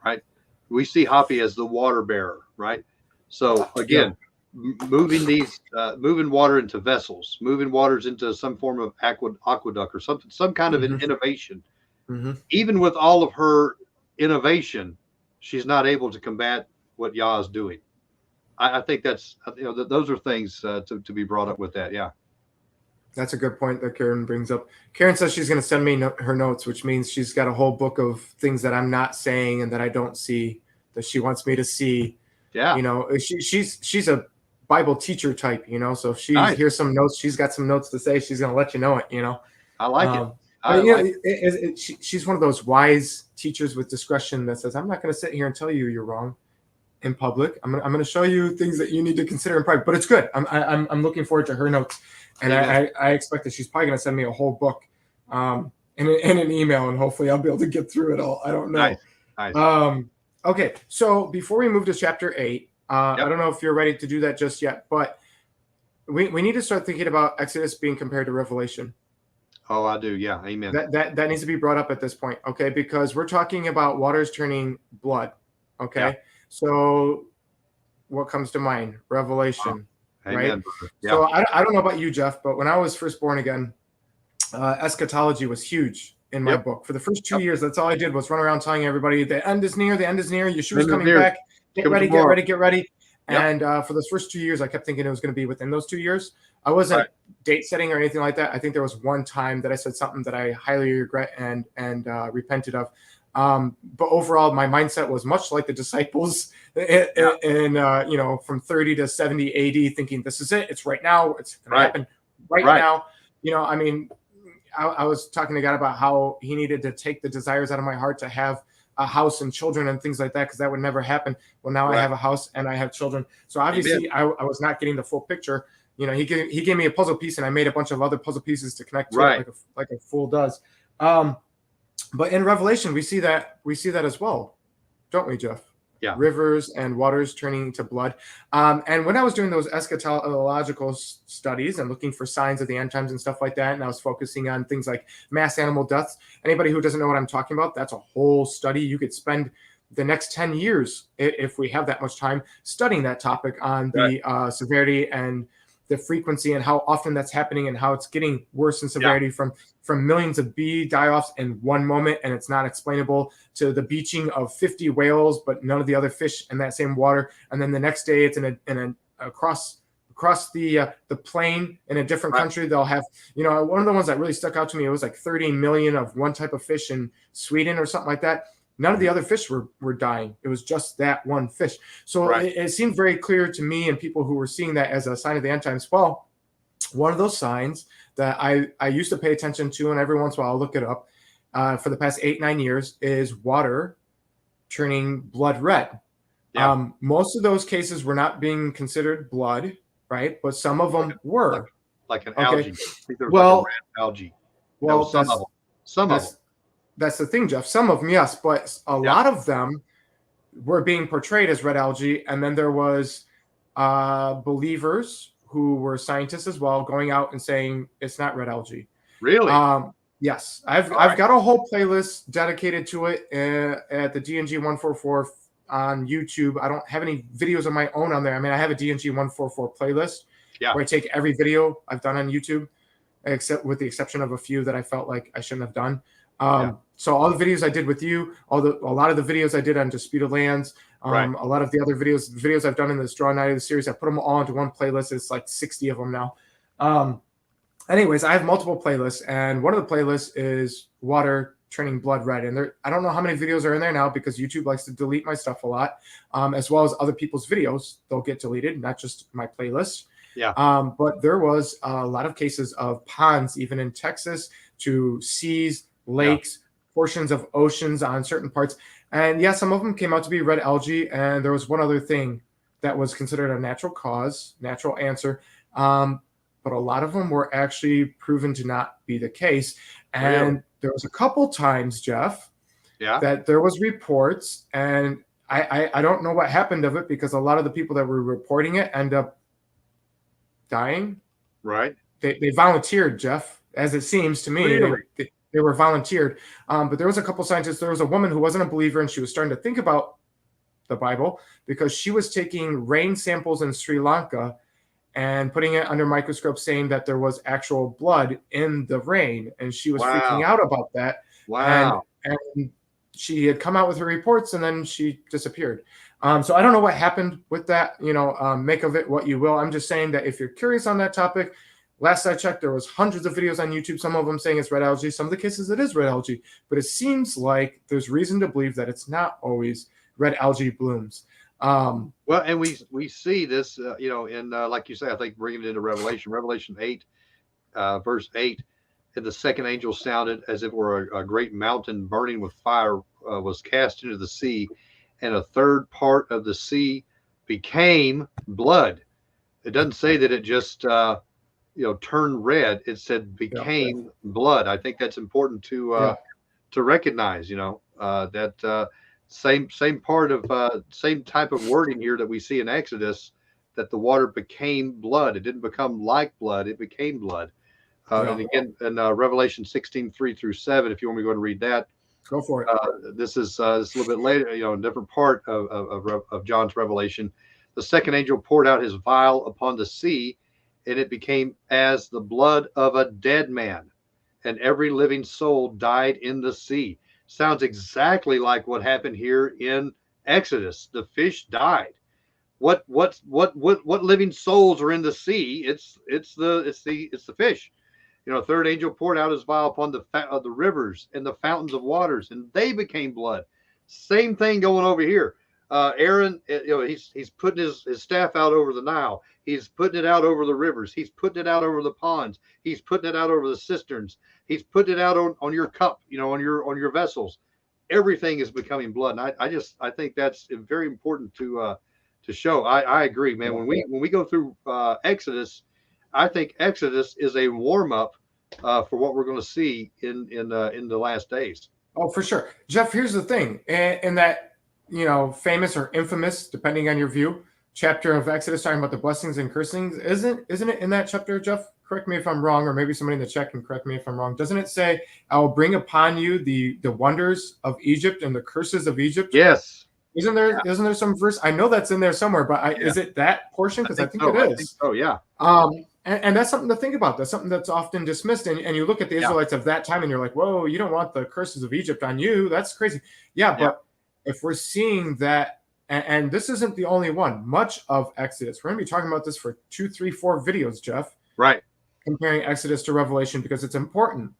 right? We see Hapi as the water bearer, right? So again, moving water into vessels, moving waters into some form of aqueduct or some kind of an innovation. Even with all of her innovation, she's not able to combat what Yah is doing. I think that's those are things to be brought up with that. Yeah, that's a good point that Karen brings up. Karen says she's going to send me her notes, which means she's got a whole book of things that I'm not saying and that I don't see that she wants me to see. Yeah, she's a Bible teacher type, so if she hears some notes, she's got some notes to say, she's going to let you know it, I like it. She's one of those wise teachers with discretion that says, I'm not going to sit here and tell you you're wrong in public. I'm going to show you things that you need to consider in private, but it's good. I'm looking forward to her notes, and I expect that she's probably going to send me a whole book. in an email, and hopefully I'll be able to get through it all. I don't know. Nice. Okay, so before we move to chapter 8, I don't know if you're ready to do that just yet, but we need to start thinking about Exodus being compared to Revelation. Oh, I do. Yeah. Amen. That needs to be brought up at this point, okay? Because we're talking about waters turning blood, okay? Yeah. So what comes to mind? Revelation, Amen. right? Yeah. So I don't know about you, Jeff, but when I was first born again, eschatology was huge in my book. For the first 2 years, that's all I did was run around telling everybody the end is near, Yeshua's coming back, get ready. And for those first 2 years, I kept thinking it was going to be within those 2 years. I wasn't date setting or anything like that. I think there was one time that I said something that I highly regret and repented of. But overall, my mindset was much like the disciples in from 30 to 70 AD, thinking this is it. It's right now. It's going to happen right now. I mean, I was talking to God about how he needed to take the desires out of my heart to have a house and children and things like that, because that would never happen. Well, now I have a house and I have children. So obviously I was not getting the full picture. He gave me a puzzle piece, and I made a bunch of other puzzle pieces to connect to it like a fool does. But in Revelation, we see that as well, don't we, Jeff? Yeah. Rivers and waters turning to blood. And when I was doing those eschatological studies and looking for signs of the end times and stuff like that, and I was focusing on things like mass animal deaths, anybody who doesn't know what I'm talking about, that's a whole study. You could spend the next 10 years, if we have that much time, studying that topic on the severity and the frequency and how often that's happening and how it's getting worse in severity from millions of bee die-offs in one moment, and it's not explainable, to the beaching of 50 whales, but none of the other fish in that same water. And then the next day it's across the plain in a different country. They'll have, one of the ones that really stuck out to me, it was like 30 million of one type of fish in Sweden or something like that. None of the other fish were dying. It was just that one fish. So it seemed very clear to me and people who were seeing that as a sign of the end times. Well, one of those signs that I used to pay attention to, and every once in a while I'll look it up, for the past 8-9 years, is water turning blood red. Yeah. Most of those cases were not being considered blood, right? But some of them were. Like an algae. I think there was like a red algae. Well, some of them. That's the thing, Jeff. Some of them, yes, but a lot of them were being portrayed as red algae. And then there was believers who were scientists as well going out and saying it's not red algae. Really? Yes. I've got a whole playlist dedicated to it at the DNG 144 on YouTube. I don't have any videos of my own on there. I mean, I have a DNG 144 playlist where I take every video I've done on YouTube, except with the exception of a few that I felt like I shouldn't have done. So all the videos I did with you, a lot of the videos I did on Disputed Lands, a lot of the other videos I've done in the Straw Night of the series, I put them all into one playlist. It's like 60 of them now. Anyways, I have multiple playlists, and one of the playlists is water turning blood red. And I don't know how many videos are in there now because YouTube likes to delete my stuff a lot, as well as other people's videos. They'll get deleted, not just my playlist. Yeah. But there was a lot of cases of ponds, even in Texas, to seas, lakes, portions of oceans on certain parts. And some of them came out to be red algae. And there was one other thing that was considered a natural cause, natural answer. But a lot of them were actually proven to not be the case. And there was a couple times, Jeff, that there was reports, and I don't know what happened of it, because a lot of the people that were reporting it end up dying. Right. They volunteered, Jeff, as it seems to me. Really? They were volunteered. But there was a couple scientists. There was a woman who wasn't a believer, and she was starting to think about the Bible because she was taking rain samples in Sri Lanka and putting it under microscope, saying that there was actual blood in the rain. And she was freaking out about that. Wow. And she had come out with her reports, and then she disappeared. So I don't know what happened with that. Make of it what you will. I'm just saying that if you're curious on that topic, last I checked, there was hundreds of videos on YouTube, some of them saying it's red algae. Some of the cases it is red algae. But it seems like there's reason to believe that it's not always red algae blooms. Well, and we see this, in like you say, I think bringing it into Revelation 8, verse 8, and the second angel sounded as if it were a great mountain burning with fire was cast into the sea, and a third part of the sea became blood. It doesn't say that it just turned red. It said became blood. I think that's important to recognize. That same part of same type of wording here that we see in Exodus, that the water became blood. It didn't become like blood. It became blood. And again, in Revelation 16:3-7, if you want me to go and read that, go for it. This is a little bit later, a different part of John's revelation. The second angel poured out his vial upon the sea, and it became as the blood of a dead man, and every living soul died in the sea. Sounds exactly like what happened here in Exodus. The fish died. What living souls are in the sea? It's the fish. Third angel poured out his vial upon the rivers and the fountains of waters, and they became blood. Same thing going over here. Aaron, he's putting his staff out over the Nile. He's putting it out over the rivers. He's putting it out over the ponds. He's putting it out over the cisterns. He's putting it out on your cup, on your vessels. Everything is becoming blood. And I think that's very important to show. I agree, man. When we go through Exodus, I think Exodus is a warm up for what we're going to see in the last days. Oh, for sure, Jeff. Here's the thing, in that famous or infamous, depending on your view, chapter of Exodus talking about the blessings and cursings, isn't it in that chapter, Jeff? Correct me if I'm wrong, or maybe somebody in the chat can correct me if I'm wrong. Doesn't it say, "I will bring upon you the wonders of Egypt and the curses of Egypt"? Yes. Isn't there some verse? I know that's in there somewhere, but is it that portion? Because I think it is. Oh, yeah. And that's something to think about. That's something that's often dismissed. And you look at the Israelites of that time and you're like, whoa, you don't want the curses of Egypt on you. That's crazy. Yeah, but if we're seeing that, and this isn't the only one, much of Exodus, we're going to be talking about this for 2, 3, 4 videos, Jeff. Right. Comparing Exodus to Revelation, because it's important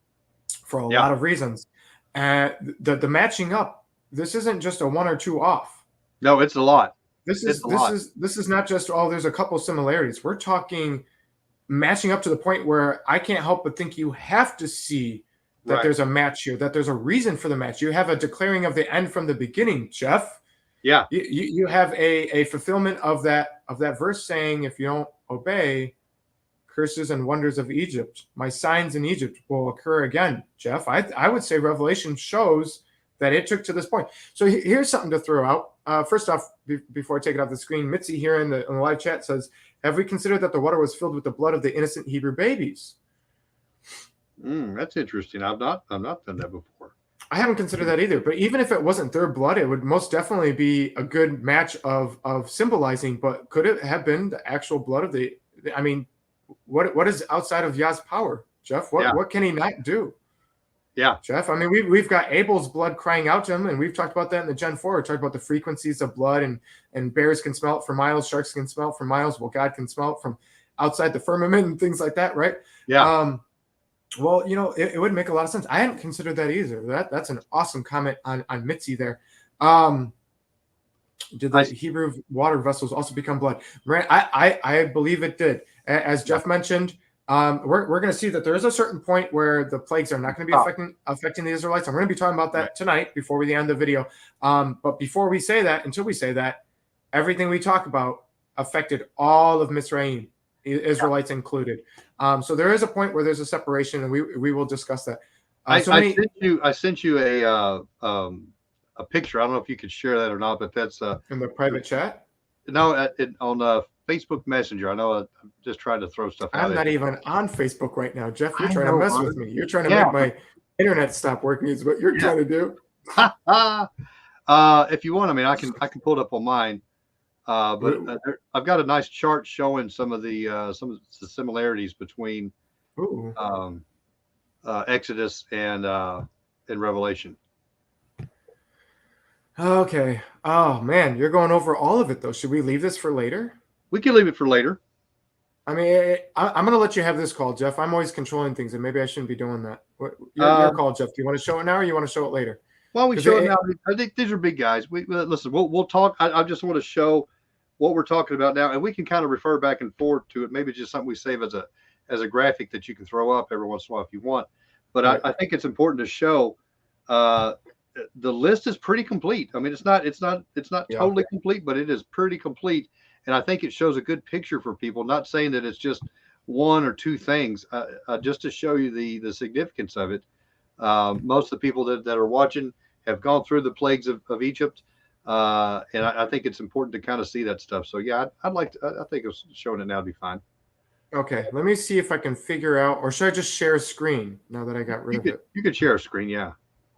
for a lot of reasons. And the matching up, this isn't just a 1 or 2 off. No, it's a lot. This is not just, there's a couple similarities. We're talking matching up to the point where I can't help but think you have to see that there's a match here, that there's a reason for the match. You have a declaring of the end from the beginning, Jeff. Yeah. You have a fulfillment of that verse saying, if you don't obey, curses and wonders of Egypt, my signs in Egypt will occur again, Jeff. I would say Revelation shows that it took to this point. So here's something to throw out. First off, before I take it off the screen, Mitzi here in the live chat says, have we considered that the water was filled with the blood of the innocent Hebrew babies? That's interesting. I've not done that before. I haven't considered that either. But even if it wasn't their blood, it would most definitely be a good match of symbolizing. But could it have been the actual blood of the I mean, what is outside of Yah's power, Jeff? What can he not do? Yeah, Jeff. I mean, we've got Abel's blood crying out to him, and we've talked about that in the Gen 4. We talked about the frequencies of blood, and bears can smell it for miles, sharks can smell it for miles. Well, God can smell it from outside the firmament and things like that, right? Yeah. Well, it would make a lot of sense. I hadn't considered that either. That's an awesome comment on Mitzi there. Did the Hebrew water vessels also become blood? I believe it did. As Jeff mentioned, we're going to see that there is a certain point where the plagues are not going to be affecting the Israelites. I'm going to be talking about that tonight before we end the video. But before we say that, until we say that, everything we talk about affected all of Mizraim, Israelites included. So there is a point where there's a separation, and we will discuss that. I sent you a picture. I don't know if you could share that or not, but that's in the private chat. No, on Facebook Messenger. I know I'm just trying to throw stuff out. I'm not even on Facebook right now, Jeff. You're trying to mess with me. You're trying to make my internet stop working. Is what you're trying to do. If you want, I mean, I can pull it up on mine. But I've got a nice chart showing some of the similarities between Exodus and Revelation. Okay. Oh man, you're going over all of it though. Should we leave this for later? We can leave it for later. I mean, I'm going to let you have this call, Jeff. I'm always controlling things, and maybe I shouldn't be doing that. Your call, Jeff. Do you want to show it now, or you want to show it later? Well, we show it now. I think these are big guys. Listen. We'll talk. I just want to show what we're talking about now, and we can kind of refer back and forth to it. Maybe just something we save as a graphic that you can throw up every once in a while if you want. But I think it's important to show. The list is pretty complete. I mean, it's not totally complete, but it is pretty complete. And I think it shows a good picture for people. Not saying that it's just one or two things just to show you the significance of it. Most of the people that are watching have gone through the plagues of Egypt, and I think it's important to kind of see that stuff. So yeah, I'd like to. I think showing it now would be fine. Okay, let me see if I can figure out, or should I just share a screen now that I got rid of it? You could share a screen, yeah.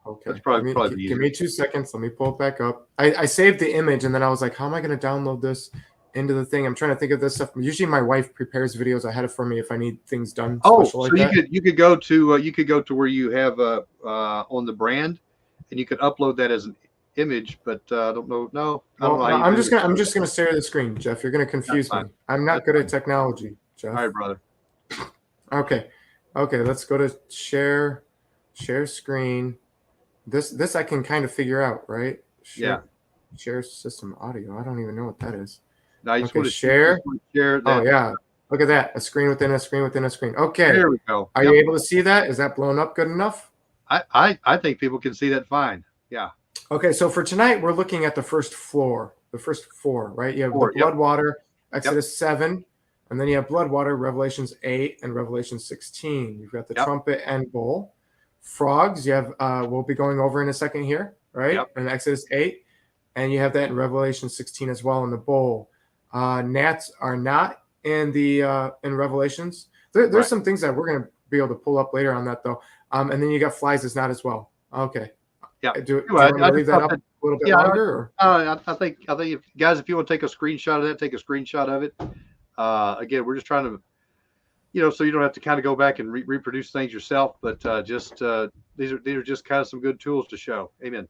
Okay, That's probably easier. Give me 2 seconds. Let me pull it back up. I saved the image, and then I was like, how am I going to download this into the thing? I'm trying to think of this stuff. Usually my wife prepares videos ahead of for me if I need things done. Oh, so like you could go to where you have on the brand, and you could upload that as an image. But I don't know. No, I don't know. I'm just gonna share the screen, Jeff. You're gonna confuse me. I'm not good at technology, Jeff. All right, brother. Okay, let's go to share screen. This I can kind of figure out, right? Share system audio. I don't even know what that is. Now you okay, share that. Oh yeah, look at that. A screen within a screen within a screen. Okay, there we go. Are you able to see that? Is that blown up good enough? I think people can see that fine. Yeah. Okay, so for tonight we're looking at the first four, right? You have the blood water, Exodus 7, and then you have blood water, Revelations 8 and Revelation 16. You've got the trumpet and bowl. Frogs, you have we'll be going over in a second here, right? In Exodus 8, and you have that in Revelation 16 as well in the bowl. Gnats are not in the in Revelations. There's some things that we're going to be able to pull up later on that though. And then you got flies is not as well. Okay. Yeah. Do you want to leave that up a little bit longer? I think if guys, if you want to take a screenshot of that, take a screenshot of it. Again, we're just trying to, so you don't have to kind of go back and reproduce things yourself, but these are just kind of some good tools to show. Amen.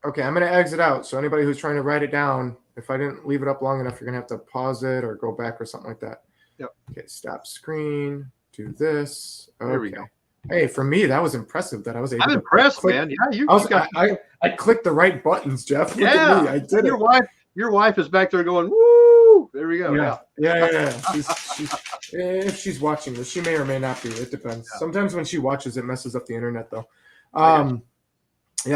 Okay, I'm going to exit out. So anybody who's trying to write it down, if I didn't leave it up long enough, you're going to have to pause it or go back or something like that. Yep. Okay, stop screen. Do this. Okay. There we go. Hey, for me, that was impressive that I was able to. I'm impressed, man. Yeah, I clicked the right buttons, Jeff. Look at me. I did it. Your wife is back there going, woo! There we go. Yeah. If she's watching this, she may or may not be. It depends. Yeah. Sometimes when she watches, it messes up the internet, though.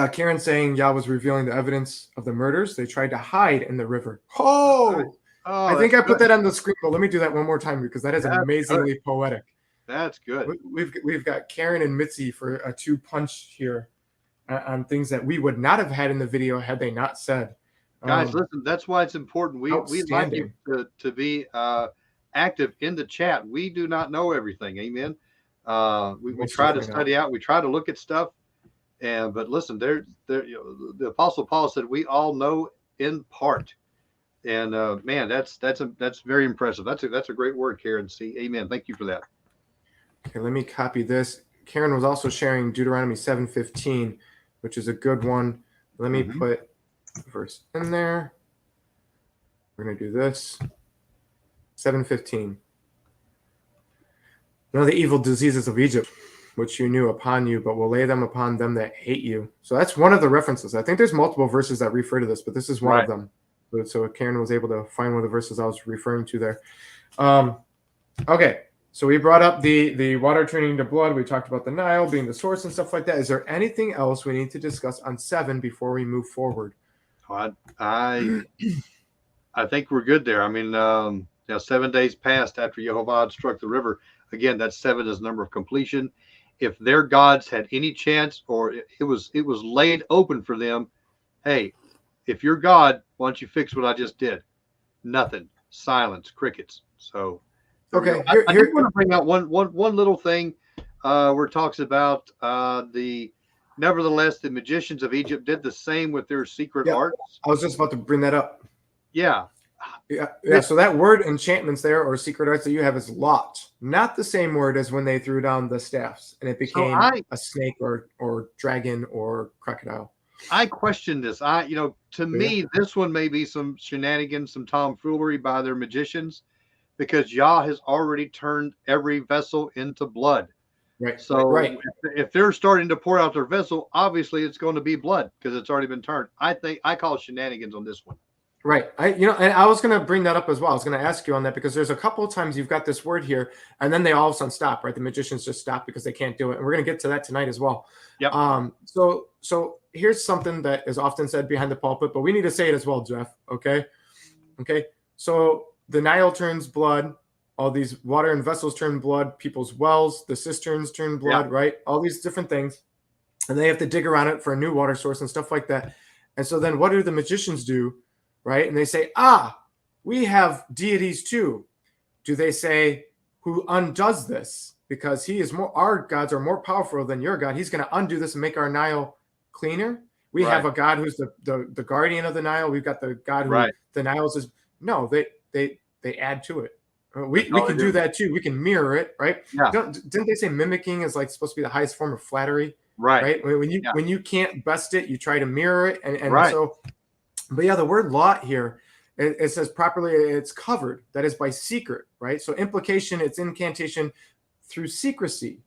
Karen saying Yah was revealing the evidence of the murders. They tried to hide in the river. I think I put that on the screen, but let me do that one more time because that is amazingly poetic. That's good. We've got Karen and Mitzi for a 2-punch here on things that we would not have had in the video had they not said. Guys, listen, that's why it's important. We like you to be active in the chat. We do not know everything. Amen. We try to study out. We try to look at stuff. But listen, the Apostle Paul said we all know in part. And man, that's very impressive. That's a great word, Karen. See, amen. Thank you for that. Okay, let me copy this. Karen was also sharing Deuteronomy 7:15, which is a good one. Let me put the verse in there. We're going to do this. 7:15. Know the evil diseases of Egypt, which you knew upon you, but will lay them upon them that hate you. So that's one of the references. I think there's multiple verses that refer to this, but this is one of them. So Karen was able to find one of the verses I was referring to there. Okay. So we brought up the water turning to blood. We talked about the Nile being the source and stuff like that. Is there anything else we need to discuss on 7 before we move forward? I think we're good there. I mean, 7 days passed after Jehovah struck the river. Again, that 7 is the number of completion. If their gods had any chance, or it was laid open for them, hey, if you're God, why don't you fix what I just did? Nothing. Silence. Crickets. So. Okay, I just want to bring out one little thing where it talks about nevertheless, the magicians of Egypt did the same with their secret arts. I was just about to bring that up. Yeah. So that word enchantments there or secret arts that you have is lot, not the same word as when they threw down the staffs and it became a snake or dragon or crocodile. I question this. To me, this one may be some shenanigans, some tomfoolery by their magicians. Because Yah has already turned every vessel into blood. Right. So if they're starting to pour out their vessel, obviously it's going to be blood because it's already been turned. I call it shenanigans on this one. Right. And I was going to bring that up as well. I was going to ask you on that because there's a couple of times you've got this word here and then they all of a sudden stop, right? The magicians just stop because they can't do it. And we're going to get to that tonight as well. Yep. So here's something that is often said behind the pulpit, but we need to say it as well, Jeff. Okay. So the Nile turns blood, all these water and vessels turn blood, people's wells, the cisterns turn blood, right? All these different things. And they have to dig around it for a new water source and stuff like that. And so then what do the magicians do, right? And they say, we have deities too. Do they say, who undoes this? Because he is more, our gods are more powerful than your God. He's going to undo this and make our Nile cleaner. We have a God who's the guardian of the Nile. We've got the God who the Nile's is. No, they add to it. We can do that too. We can mirror it, right? Yeah. Didn't they say mimicking is like supposed to be the highest form of flattery? Right. When you can't best it, you try to mirror it. And right. So, but yeah, the word lot here, it says properly, it's covered. That is by secret, right? So implication, it's incantation through secrecy.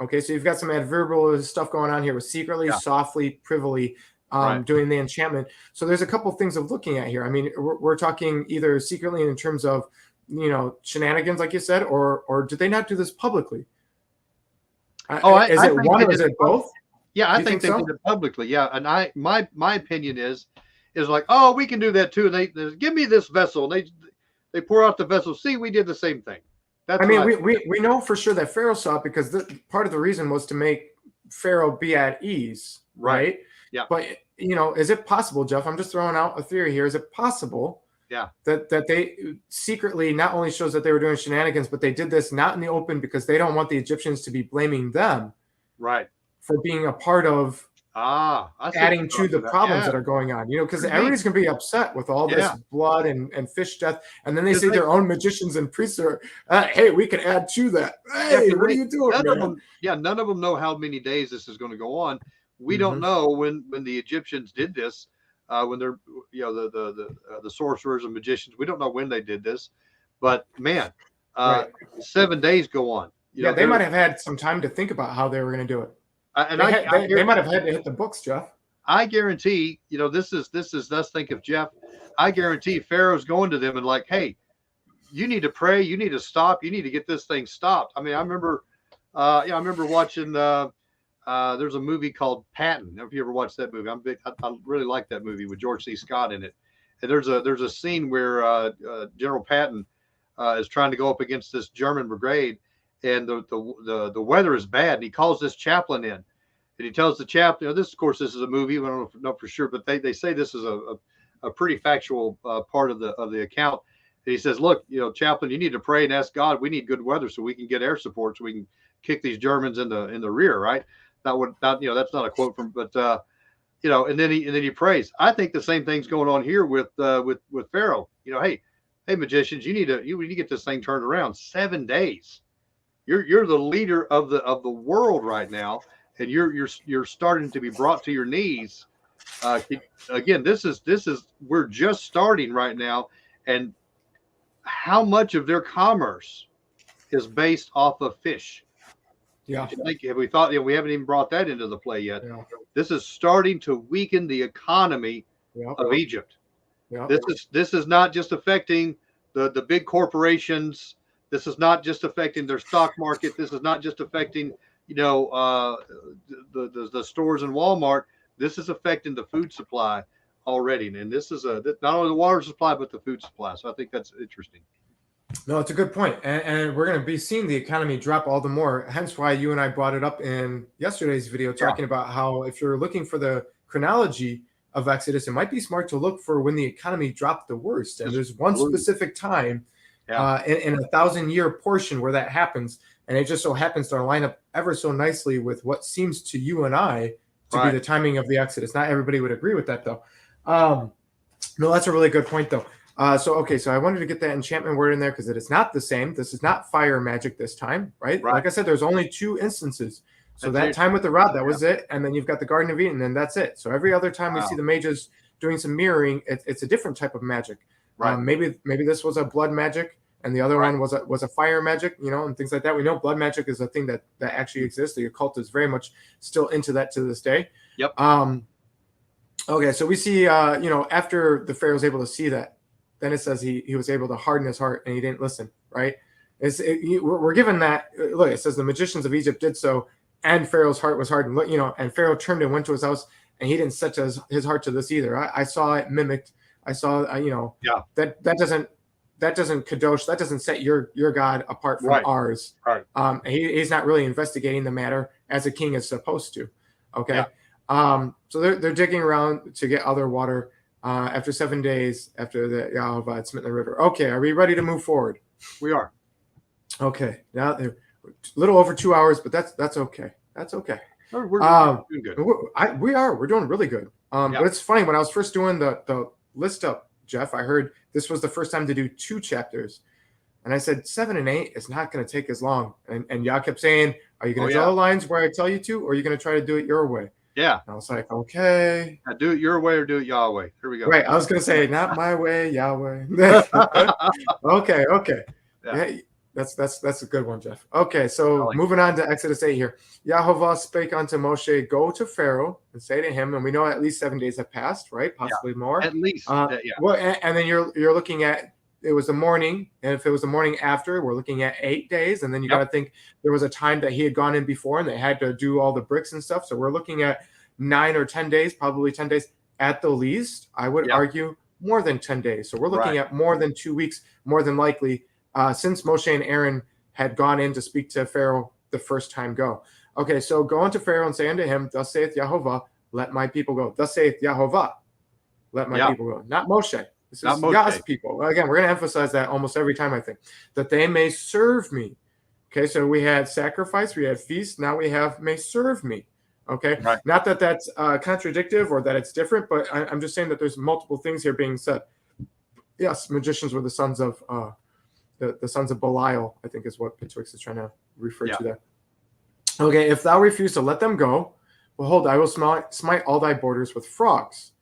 Okay, so you've got some adverbial stuff going on here with secretly, softly, privily, doing the enchantment. So there's a couple of things of looking at here. I mean, we're talking either secretly in terms of, shenanigans, like you said, or did they not do this publicly? Is it one or is it both? Yeah, I think they did it publicly. Yeah, and my opinion is like, oh, we can do that too. They give me this vessel. They pour out the vessel. See, we did the same thing. That's we know for sure that Pharaoh saw it because part of the reason was to make Pharaoh be at ease, right? Yeah. But is it possible, Jeff? I'm just throwing out a theory here. Is it possible? Yeah. That they secretly not only shows that they were doing shenanigans, but they did this not in the open because they don't want the Egyptians to be blaming them, right, for being a part of adding to the problems that are going on. Because everybody's gonna be upset with all this blood and fish death, and then they say their own magicians and priests are, hey, we can add to that. Hey, what are you doing? None of them know how many days this is going to go on. We don't know when the Egyptians did this. When they're, the sorcerers and magicians, we don't know when they did this, but man, 7 days go on. They might have had some time to think about how they were going to do it. They might have had to hit the books, Jeff. I guarantee, this is let's think of Jeff. I guarantee Pharaoh's going to them and like, hey, you need to pray. You need to stop. You need to get this thing stopped. I mean, I remember watching. There's a movie called Patton. I don't know if you ever watched that movie. I really like that movie with George C. Scott in it. And there's a scene where General Patton is trying to go up against this German brigade, and the weather is bad. And he calls this chaplain in, and he tells the chaplain, this is a movie. I don't know for sure, but they say this is a pretty factual part of the account. And he says, look, chaplain, you need to pray and ask God. We need good weather so we can get air support, so we can kick these Germans in the rear, right? That's not a quote from, but and then he prays. I think the same thing's going on here with Pharaoh. Hey, magicians, you need to get this thing turned around. 7 days. You're the leader of the world right now, and you're starting to be brought to your knees. Again, this is we're just starting right now, and how much of their commerce is based off of fish? Yeah. Have we thought, we haven't even brought that into the play yet. Yeah. This is starting to weaken the economy of Egypt. Yeah. This is not just affecting the big corporations. This is not just affecting their stock market. This is not just affecting, the stores in Walmart. This is affecting the food supply already. And this is not only the water supply, but the food supply. So I think that's interesting. No, it's a good point. And we're going to be seeing the economy drop all the more. Hence why you and I brought it up in yesterday's video, talking about how if you're looking for the chronology of Exodus, it might be smart to look for when the economy dropped the worst. And there's one specific time in a 1,000-year portion where that happens. And it just so happens to line up ever so nicely with what seems to you and I to be the timing of the Exodus. Not everybody would agree with that, though. No, that's a really good point, though. So I wanted to get that enchantment word in there because it is not the same. This is not fire magic this time, right? Like I said, there's only 2 instances. So that time with the rod, that was it. And then you've got the Garden of Eden, and that's it. So every other time we see the mages doing some mirroring, it's a different type of magic. Right. Maybe this was a blood magic, and the other one was a fire magic, and things like that. We know blood magic is a thing that actually exists. The occult is very much still into that to this day. Yep. Okay, so we see, after the Pharaoh was able to see that, then it says he was able to harden his heart and he didn't listen, right? We're given that. Look, it says the magicians of Egypt did so, and Pharaoh's heart was hardened. And Pharaoh turned and went to his house, and he didn't set his heart to this either. I saw it mimicked. I saw, that that doesn't kadosh, that doesn't set your God apart from Right. ours. Right. He's not really investigating the matter as a king is supposed to. Okay. Yeah. So they're digging around to get other water after 7 days after the Yahovah had smitten the river. Okay, are we ready to move forward? We are. Okay. Now they're a little over 2 hours, but that's okay. That's okay. We're doing good. We're doing really good. But it's funny, when I was first doing the list up, Jeff, I heard this was the first time to do 2 chapters. And I said 7 and 8 is not going to take as long. And y'all kept saying, are you going to draw the lines where I tell you to, or are you going to try to do it your way? Yeah. And I was like, okay. Now do it your way or do it Yahweh. Here we go. Right. I was going to say, not my way, Yahweh. Okay. Yeah, that's a good one, Jeff. Okay, so moving on to Exodus 8 here. Yahovah spake unto Moshe, go to Pharaoh and say to him, and we know at least 7 days have passed, right? Possibly more. At least. Well, and then you're looking at, it was the morning, and if it was the morning after, we're looking at 8 days, and then you got to think there was a time that he had gone in before and they had to do all the bricks and stuff. So we're looking at 9 or 10 days, probably 10 days at the least. I would argue more than 10 days. So we're looking at more than 2 weeks, more than likely, since Moshe and Aaron had gone in to speak to Pharaoh the first time go. Okay, so go unto Pharaoh and say unto him, thus saith Yahovah, let my people go. Thus saith Yahovah, let my people go. Not Moshe. This is Yah's people. Again, we're going to emphasize that almost every time, I think, that they may serve me. Okay, so we had sacrifice, we had feast, now we have may serve me. Okay, not that that's contradictive or that it's different, but I'm just saying that there's multiple things here being said. Yes, magicians were the sons of the sons of Belial, I think is what Pitwix is trying to refer to there. Okay, if thou refuse to let them go, behold, I will smite all thy borders with frogs.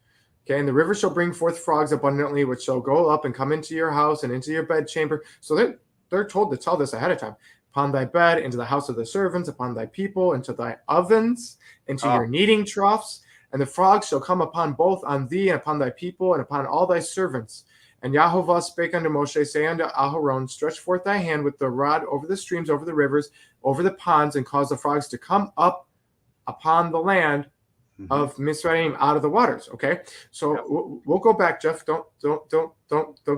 Okay, and the river shall bring forth frogs abundantly, which shall go up and come into your house and into your bedchamber. So they're told to tell this ahead of time. Upon thy bed, into the house of the servants, upon thy people, into thy ovens, into your kneading troughs. And the frogs shall come upon both on thee and upon thy people and upon all thy servants. And Yahovah spake unto Moshe, say unto Aharon, stretch forth thy hand with the rod over the streams, over the rivers, over the ponds, and cause the frogs to come up upon the land of Mizraim out of the waters. Okay, so we'll go back, Jeff. Don't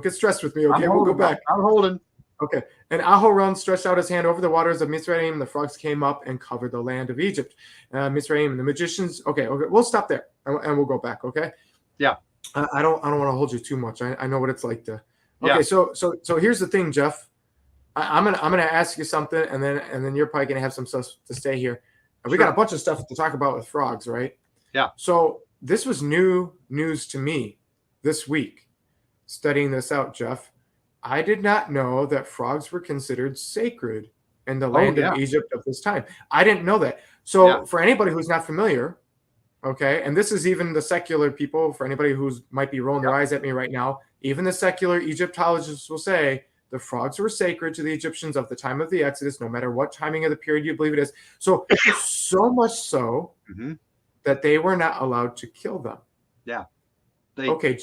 get stressed with me. Okay, we'll go back. I'm holding. Okay, and Aharon stretched out his hand over the waters of Mizraim. The frogs came up and covered the land of Egypt. Mizraim and the magicians. Okay, we'll stop there and we'll go back. Okay. Yeah. I don't want to hold you too much. I know what it's like to. Okay, so here's the thing, Jeff. I'm gonna ask you something, and then you're probably gonna have some stuff to say here. We got a bunch of stuff to talk about with frogs, right? Yeah. So this was new news to me this week, studying this out, Jeff. I did not know that frogs were considered sacred in the land of Egypt of this time. I didn't know that. So for anybody who's not familiar, okay, and this is even the secular people, for anybody who might be rolling their eyes at me right now, even the secular Egyptologists will say the frogs were sacred to the Egyptians of the time of the Exodus, no matter what timing of the period you believe it is. So much so that they were not allowed to kill them. Yeah. Okay,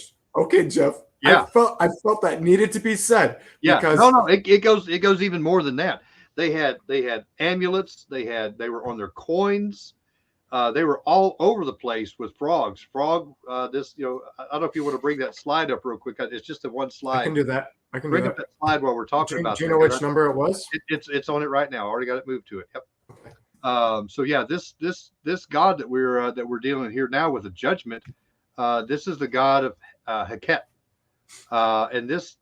Jeff. Yeah. I felt that needed to be said. Yeah. Because it goes even more than that. They had amulets. They were on their coins. They were all over the place with frogs. I don't know if you want to bring that slide up real quick. It's just the one slide. I can do that. Bring up that slide while we're talking about. Do you know which number it was? It's on it right now. I already got it moved to it. Yep. Okay. So yeah, this God that we're dealing here now with a judgment. This is the God of Heket, and this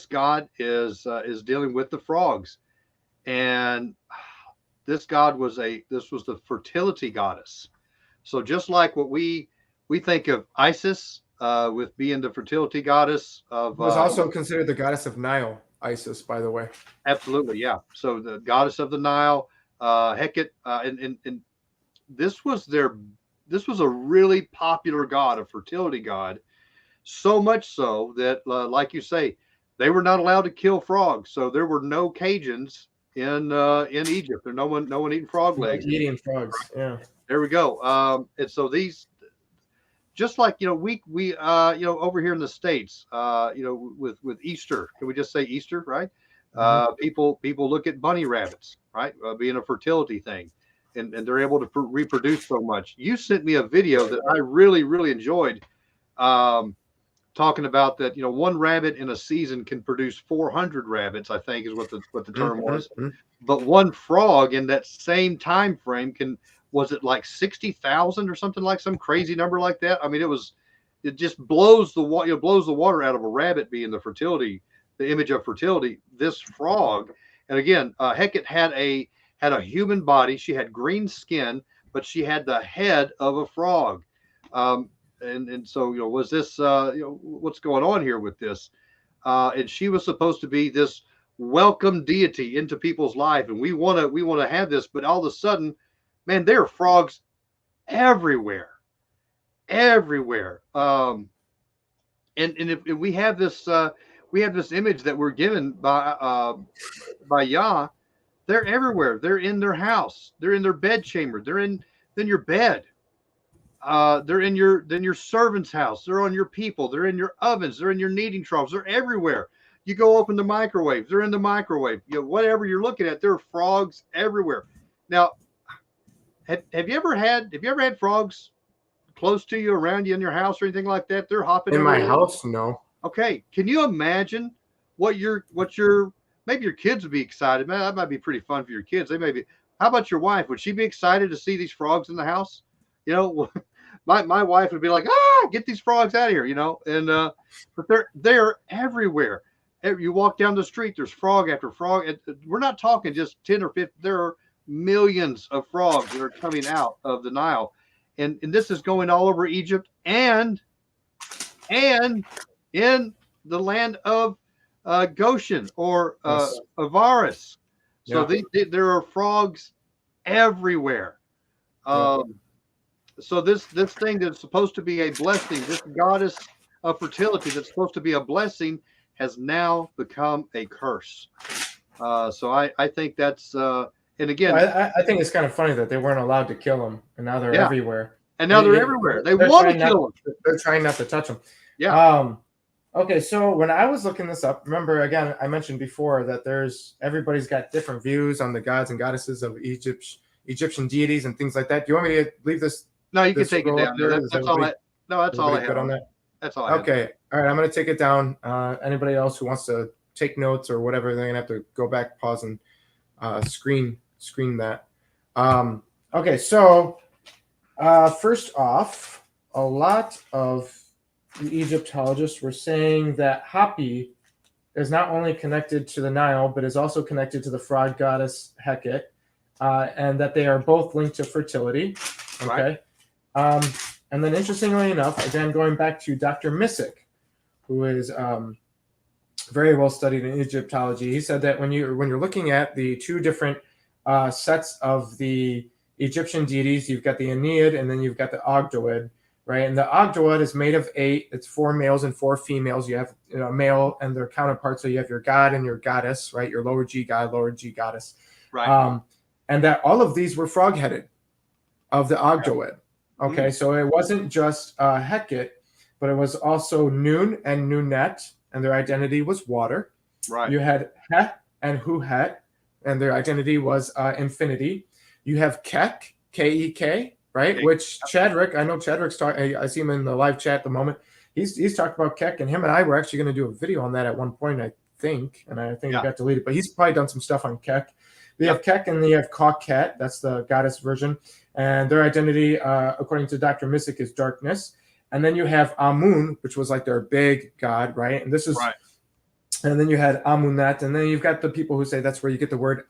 God is dealing with the frogs, and this God was the fertility goddess. So just like what we think of Isis with being the fertility goddess of, was also considered the goddess of Nile. Isis, by the way. Absolutely, yeah. So the goddess of the Nile, Heket, and this was a really popular god, a fertility god, so much so that, like you say, they were not allowed to kill frogs. So there were no Cajuns in Egypt. There no one eating frog legs. Eating frogs. Yeah. There we go. And so these, just like we over here in the States, with Easter, can we just say Easter, right? People look at bunny rabbits, right, being a fertility thing, and they're able to reproduce so much. You sent me a video that I really enjoyed. talking about that, one rabbit in a season can produce 400 rabbits, I think is what the term was. But one frog in that same time frame was it like 60,000 or something, like some crazy number like that? I mean, it just blows the water out of a rabbit being the image of fertility. This frog, and again, Hecate had a human body. She had green skin, but she had the head of a frog. And so, was this, what's going on here with this? And she was supposed to be this welcome deity into people's life. And we want to have this, but all of a sudden, man, there are frogs everywhere. And if we have this image that we're given by Yah, they're everywhere. They're in their house. They're in their bed chamber. They're in your bed. They're in your servant's house. They're on your people. They're in your ovens. They're in your kneading troughs. They're everywhere. You go open the microwave. They're in the microwave. Whatever you're looking at, there are frogs everywhere. Now, have you ever had frogs close to you, around you, in your house or anything like that? They're hopping in everywhere. my house. No. Okay. Can you imagine maybe your kids would be excited? Man, that might be pretty fun for your kids. How about your wife? Would she be excited to see these frogs in the house? My wife would be like, get these frogs out of here, and but they're everywhere. You walk down the street, there's frog after frog. We're not talking just 10 or 15. There are millions of frogs that are coming out of the Nile. And this is going all over Egypt and in the land of Goshen or Avaris. So there are frogs everywhere. So this thing that's supposed to be a blessing, this goddess of fertility that's supposed to be a blessing, has now become a curse. So I think that's and again, I think it's kind of funny that they weren't allowed to kill them, and now they're everywhere. And now they're everywhere. They want to kill them. They're trying not to touch them. Yeah. Okay, so when I was looking this up, remember again, I mentioned before that everybody's got different views on the gods and goddesses of Egyptian deities and things like that. Do you want me to leave this? No, you can take it down. That's all I. No, that's all I have on that. That's all I have. Okay. All right. I'm going to take it down. Anybody else who wants to take notes or whatever, they're going to have to go back, pause, and screen that. Okay. So first off, a lot of the Egyptologists were saying that Hapi is not only connected to the Nile, but is also connected to the frog goddess Hecate, and that they are both linked to fertility. Okay. Right. And then, interestingly enough, again, going back to Dr. Missick, who is very well studied in Egyptology, he said that when you're looking at the two different sets of the Egyptian deities, you've got the Aeneid and then you've got the Ogdoad, right? And the Ogdoad is made of 8. It's 4 males and 4 females. You have a male and their counterparts. So you have your god and your goddess, right? Your lower G god, lower G goddess. Right. And that all of these were frog-headed of the Ogdoad. Okay, so it wasn't just Hecate, but it was also Nun and Nunet, and their identity was water. Right. You had Het and Huhet, and their identity was infinity. You have Kek, K-E-K, right? Kek. Which Chadrick, I know Chadrick's talking. I see him in the live chat at the moment. He's talked about Kek, and him and I were actually going to do a video on that at one point, I think, and I think it got deleted. But he's probably done some stuff on Kek. You have Kek and you have Kauket. That's the goddess version. And their identity, according to Dr. Missick, is darkness. And then you have Amun, which was like their big god, right? And this is, right. And then you had Amunet. And then you've got the people who say that's where you get the word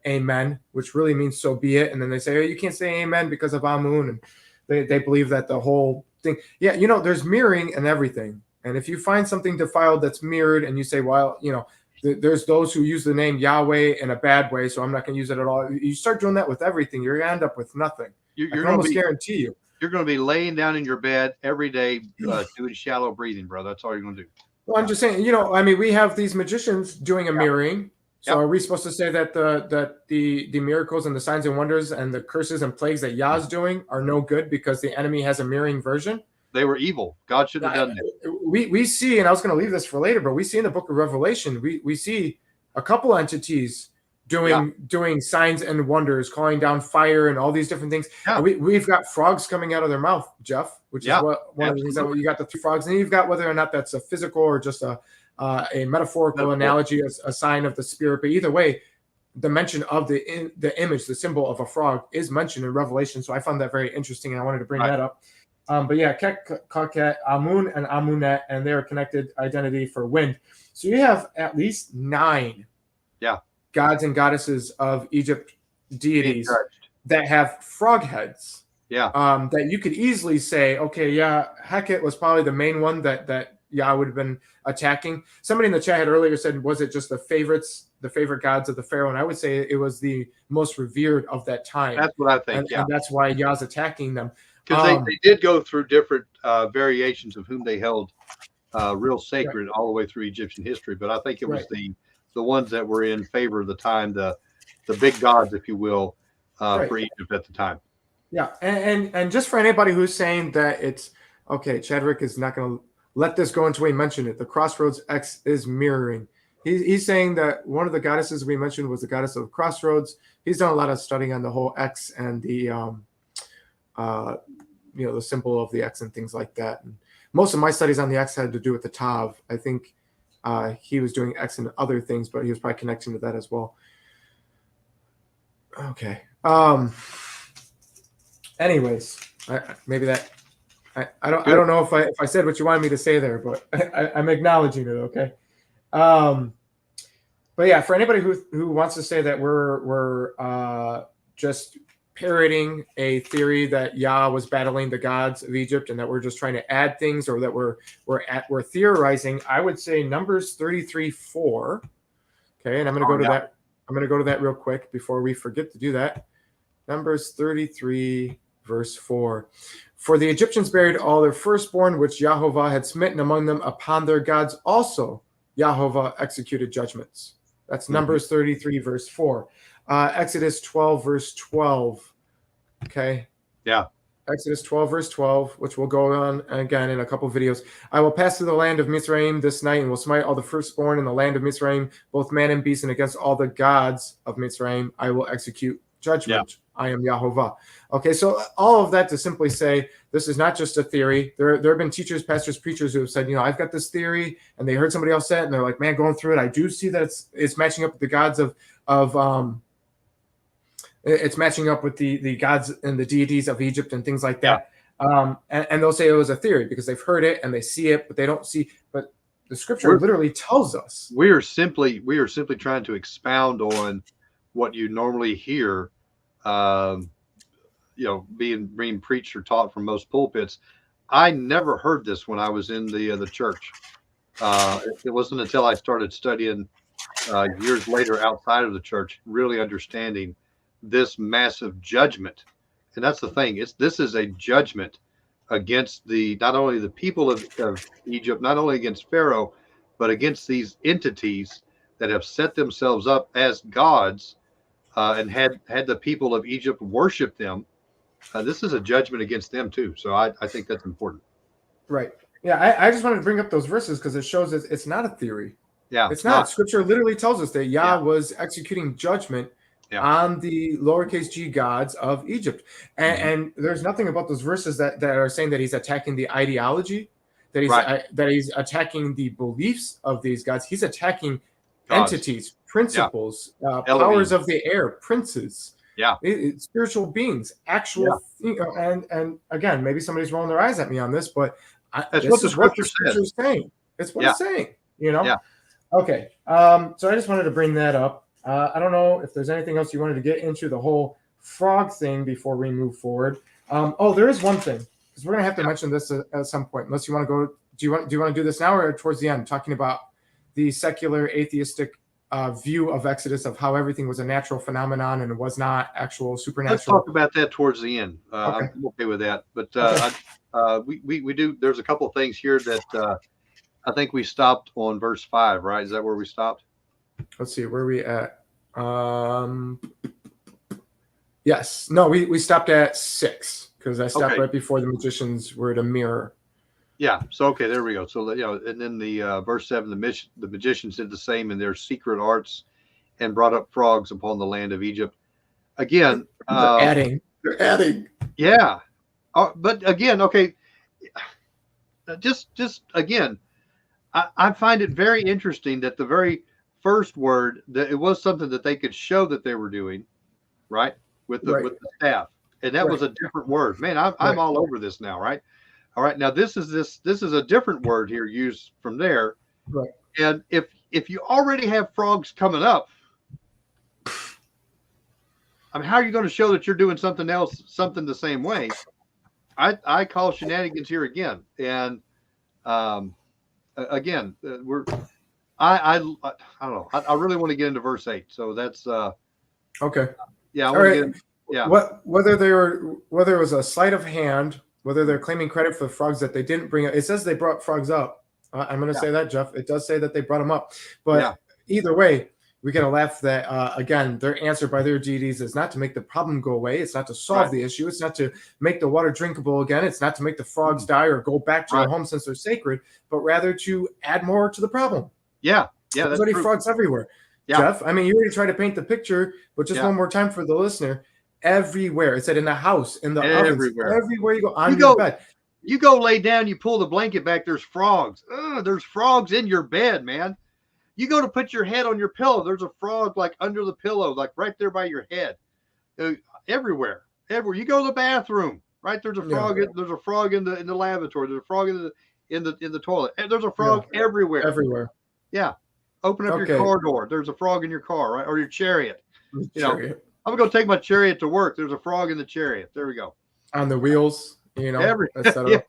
amen, which really means so be it. And then they say, oh, you can't say amen because of Amun. And they believe that the whole thing. Yeah, there's mirroring and everything. And if you find something defiled that's mirrored and you say, well, there's those who use the name Yahweh in a bad way, so I'm not going to use it at all. You start doing that with everything, you're going to end up with nothing. I can almost guarantee you. You're going to be laying down in your bed every day doing shallow breathing, bro. That's all you're going to do. Well, I'm just saying, we have these magicians doing a mirroring. So are we supposed to say that the miracles and the signs and wonders and the curses and plagues that Yah's doing are no good because the enemy has a mirroring version? They were evil. God should have done that. We see, and I was going to leave this for later, but we see in the book of Revelation, we see a couple entities doing signs and wonders, calling down fire and all these different things. Yeah. And we've got frogs coming out of their mouth, Jeff, which is what one of the things that you got the 3 frogs, and you've got whether or not that's a physical or just a metaphorical analogy, as a sign of the spirit. But either way, the mention of the image, the symbol of a frog, is mentioned in Revelation. So I found that very interesting, and I wanted to bring that up. But yeah, Kek, Kaket, Amun, and Amunet, and they're a connected identity for wind. So you have at least 9 gods and goddesses of Egypt, deities that have frog heads. That you could easily say, okay, Heket was probably the main one that Yah would have been attacking. Somebody in the chat had earlier said, was it just the favorite gods of the Pharaoh? And I would say it was the most revered of that time. That's what I think. And that's why Yah's attacking them. Because they did go through different variations of whom they held real sacred all the way through Egyptian history. But I think it was the ones that were in favor of the time, the big gods, if you will, for Egypt at the time. Yeah, and just for anybody who's saying that it's okay, Chadwick is not going to let this go until we mention it. The Crossroads X is mirroring. He's saying that one of the goddesses we mentioned was the goddess of Crossroads. He's done a lot of studying on the whole X and the the symbol of the X and things like that. And most of my studies on the X had to do with the Tav. I think he was doing X and other things, but he was probably connecting to that as well. Okay. Anyways, maybe that I don't know if I said what you wanted me to say there, but I'm acknowledging it. Okay. But yeah, for anybody who wants to say that we're just parroting a theory that Yah was battling the gods of Egypt and that we're just trying to add things, or that we're theorizing, I would say Numbers 33:4. Okay, and I'm going to go to that. I'm going to go to that real quick before we forget to do that. Numbers 33, verse 4. For the Egyptians buried all their firstborn, which Yahovah had smitten among them upon their gods. Also, Yahovah executed judgments. That's Numbers 33, verse 4. Exodus 12, verse 12. Okay. Yeah. Exodus 12, verse 12, which will go on again in a couple of videos. I will pass through the land of Mizraim this night and will smite all the firstborn in the land of Mizraim, both man and beast, and against all the gods of Mizraim I will execute judgment. Yeah. I am Yahovah. Okay, so all of that to simply say this is not just a theory. There have been teachers, pastors, preachers who have said, I've got this theory, and they heard somebody else say it, and they're like, man, going through it, I do see that it's matching up with the gods of it's matching up with the gods and the deities of Egypt and things like that. Yeah. And they'll say it was a theory because they've heard it and they see it, but they don't see. But the scripture literally tells us. We are simply trying to expound on what you normally hear, being preached or taught from most pulpits. I never heard this when I was in the church. It wasn't until I started studying years later outside of the church, really understanding this massive judgment. And that's the thing. This is a judgment against not only the people of Egypt, not only against Pharaoh, but against these entities that have set themselves up as gods and had the people of Egypt worship them. This is a judgment against them too. So I think that's important. Right. Yeah. I just wanted to bring up those verses because it shows it's not a theory. Yeah. It's not. Scripture literally tells us that Yah was executing judgment on the lowercase g gods of Egypt. And there's nothing about those verses that are saying that he's attacking the ideology, that he's attacking the beliefs of these gods. He's attacking entities, principles, powers of the air, princes, spiritual beings, actual, and again, maybe somebody's rolling their eyes at me on this, but that's what the scripture is saying. It's what it's saying, Okay. So I just wanted to bring that up. I don't know if there's anything else you wanted to get into the whole frog thing before we move forward. There is one thing, because we're going to have to mention this at some point, unless you want to go. Do you want to do this now or towards the end, talking about the secular atheistic view of Exodus, of how everything was a natural phenomenon and it was not actual supernatural? Let's talk about that towards the end. Okay. I'm okay with that. But we do. There's a couple of things here that I think we stopped on verse 5, right? Is that where we stopped? Let's see, where are we at? Yes. No, we stopped at 6 because I stopped right before the magicians were to mirror. Yeah. So, okay, there we go. So, and then the verse 7, the magicians did the same in their secret arts and brought up frogs upon the land of Egypt. Again, They're adding. They're adding. Yeah. But again, okay, just again, I find it very interesting that the very first word, that it was something that they could show that they were doing, right, with the staff, and that was a different word. Man, I'm all over this now, right? All right, now this is a different word here used from there, right? And if you already have frogs coming up, I mean, how are you going to show that you're doing something else, something the same way? I call shenanigans here again, and again, I don't know. I really want to get into verse 8, so that's okay. Yeah, all right. Yeah. Whether it was a sleight of hand, whether they're claiming credit for the frogs that they didn't bring up. It says they brought frogs up. I'm going to say that, Jeff. It does say that they brought them up, but either way, we got to laugh that again, their answer by their deities is not to make the problem go away. It's not to solve the issue. It's not to make the water drinkable again. It's not to make the frogs die or go back to their home since they're sacred, but rather to add more to the problem. Yeah. There's already frogs everywhere. Jeff, I mean, you already tried to paint the picture, but just one more time for the listener. Everywhere. It said in the house, in the ovens, everywhere you go, on your bed. You go lay down, you pull the blanket back, there's frogs. There's frogs in your bed, man. You go to put your head on your pillow, there's a frog like under the pillow, like right there by your head. Everywhere. You go to the bathroom, right? There's a frog. There's a frog in the lavatory. There's a frog in the toilet. And there's a frog everywhere. Everywhere. Yeah. Open up your car door. There's a frog in your car, right? Or your chariot. I'm gonna take my chariot to work. There's a frog in the chariot. There we go. On the wheels, etc.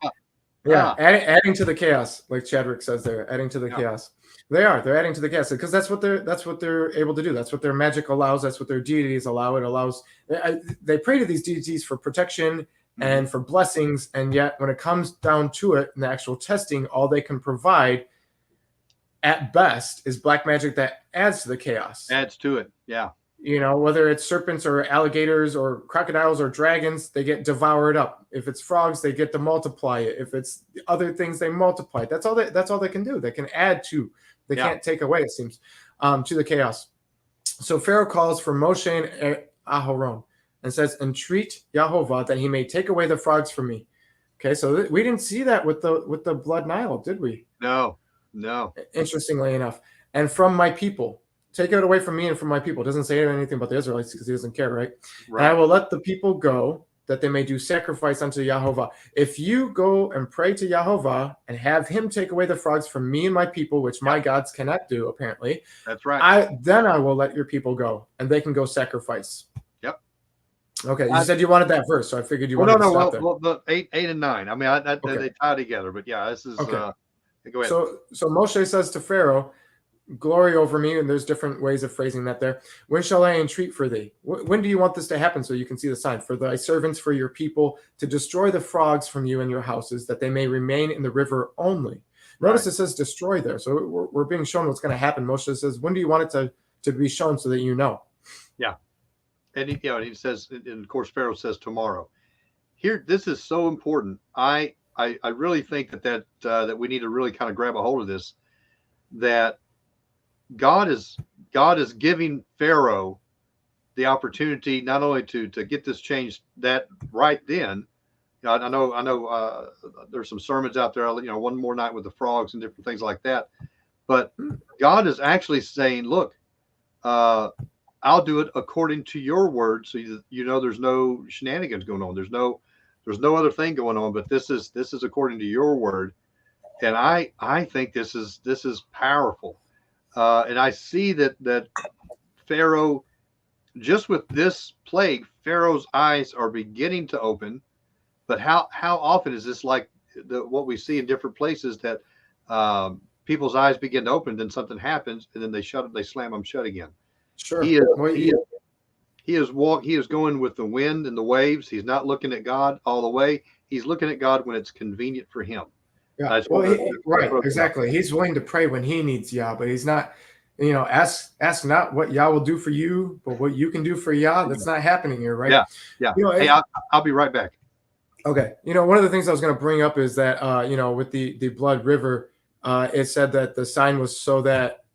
Adding to the chaos, like Chadwick says there, adding to the chaos. They're adding to the chaos because that's what they're able to do. That's what their magic allows. That's what their deities allow. It allows. They pray to these deities for protection and for blessings, and yet when it comes down to it, in the actual testing, all they can provide, at best, is black magic that adds to the chaos. Adds to it, yeah. Whether it's serpents or alligators or crocodiles or dragons, they get devoured up. If it's frogs, they get to multiply it. If it's other things, they multiply it. That's all they can do. They can add to. They can't take away, it seems, to the chaos. So Pharaoh calls for Moshe and Aharon and says, "Entreat Yahovah that he may take away the frogs from me." Okay, so we didn't see that with the blood Nile, did we? No. Interestingly enough, and from my people. Take it away from me and from my people. It doesn't say anything about the Israelites because he doesn't care, right? And I will let the people go that they may do sacrifice unto Yahovah. If you go and pray to Yahovah and have him take away the frogs from me and my people, which my gods cannot do, apparently. That's right. Then I will let your people go and they can go sacrifice. Yep. Okay. You said you wanted that verse, so I figured you wanted to stop there. Well, the 8 and 9. I mean, they tie together, but yeah, this is okay. Go ahead. So Moshe says to Pharaoh, "Glory over me," and there's different ways of phrasing that there. "When shall I entreat for thee?" When do you want this to happen so you can see the sign? "For thy servants, for your people, to destroy the frogs from you and your houses, that they may remain in the river only." Notice it says destroy there. So we're being shown what's going to happen. Moshe says, when do you want it to be shown so that you know? Yeah. And he says, and of course, Pharaoh says tomorrow. Here, this is so important. I really think that we need to really kind of grab a hold of this, that God is giving Pharaoh the opportunity not only to get this changed that right then. I know there's some sermons out there, one more night with the frogs and different things like that. But God is actually saying, look, I'll do it according to your word. So there's no shenanigans going on. There's no other thing going on, but this is according to your word. And I think this is powerful. And I see that Pharaoh, just with this plague, Pharaoh's eyes are beginning to open. But how often is this like what we see in different places, that people's eyes begin to open, then something happens, and then they slam them shut again. Sure. He is going with the wind and the waves. He's not looking at God all the way. He's looking at God when it's convenient for him. Yeah. Right. Exactly. He's willing to pray when he needs Yah, but he's not, ask not what Yah will do for you, but what you can do for Yah. That's not happening here, right? Yeah. Hey, I'll be right back. Okay. One of the things I was going to bring up is that, with the blood river, it said that the sign was so that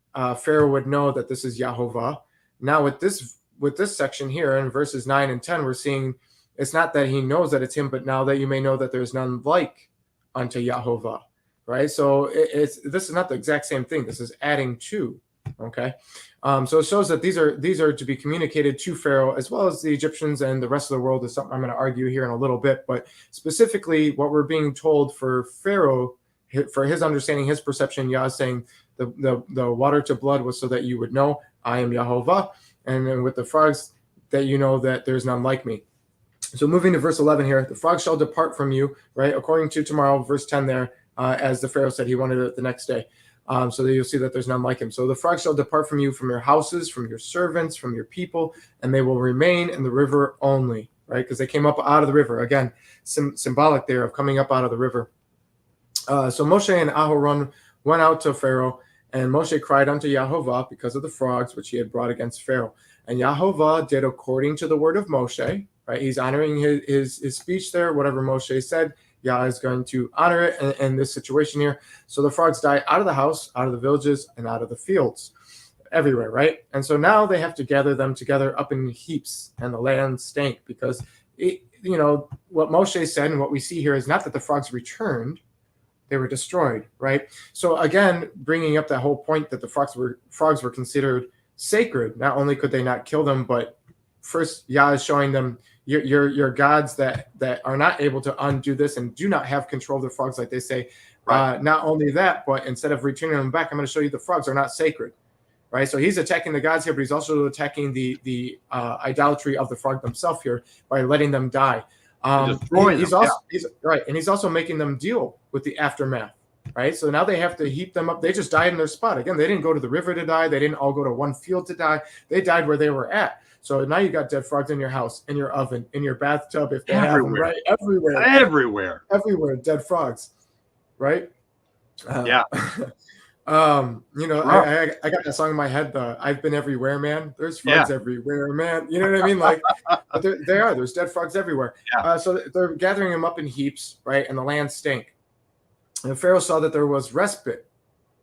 Pharaoh would know that this is Yahovah. Now with this section here in verses 9 and 10, we're seeing it's not that he knows that it's him, but now that you may know that there's none like unto Yahovah, right? So this is not the exact same thing. This is adding to, okay? So it shows that these are to be communicated to Pharaoh as well as the Egyptians and the rest of the world is something I'm going to argue here in a little bit. But specifically, what we're being told for Pharaoh, for his understanding, his perception, Yah is saying the water to blood was so that you would know I am Yahovah, and then with the frogs that you know that there's none like me. So moving to verse 11 here, the frogs shall depart from you, right? According to tomorrow, verse 10 there, as the Pharaoh said he wanted it the next day. So that you'll see that there's none like him. So the frogs shall depart from you, from your houses, from your servants, from your people, and they will remain in the river only, right? Because they came up out of the river. Again, symbolic there of coming up out of the river. So Moshe and Aharon went out to Pharaoh, and Moshe cried unto Yahovah because of the frogs which he had brought against Pharaoh. And Yahovah did according to the word of Moshe, right? He's honoring his speech there, whatever Moshe said. Yah is going to honor it in this situation here. So the frogs die out of the house, out of the villages, and out of the fields, everywhere, right? And so now they have to gather them together up in heaps, and the land stank because, what Moshe said and what we see here is not that the frogs returned, they were destroyed, right? So again, bringing up that whole point that the frogs were considered sacred. Not only could they not kill them, but first Yah is showing them your gods that are not able to undo this and do not have control of the frogs, like they say. Right. Not only that, but instead of returning them back, I'm going to show you the frogs are not sacred, right? So he's attacking the gods here, but he's also attacking the idolatry of the frog themselves here by letting them die. He's also making them deal with the aftermath, right? So now they have to heap them up. They just died in their spot. Again, they didn't go to the river to die. They didn't all go to one field to die. They died where they were at. So now you got dead frogs in your house, in your oven, in your bathtub, if they have them, right? Everywhere, dead frogs, right? Yeah. I got that song in my head, I've been everywhere, man. There's frogs everywhere, man. You know what I mean? Like, but there's dead frogs everywhere. Yeah. So they're gathering them up in heaps, right? And the land stank. And Pharaoh saw that there was respite,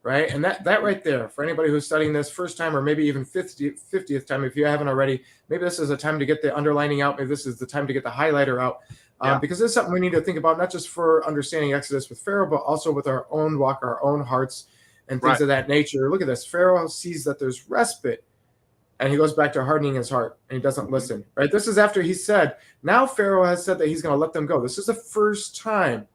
right? And that right there, for anybody who's studying this first time or maybe even 50th time, if you haven't already, maybe this is a time to get the underlining out. Maybe this is the time to get the highlighter out. Because this is something we need to think about, not just for understanding Exodus with Pharaoh, but also with our own walk, our own hearts, and things of that nature. Look at this. Pharaoh sees that there's respite, and he goes back to hardening his heart, and he doesn't listen, right? This is after he said, now Pharaoh has said that he's going to let them go. This is the first time,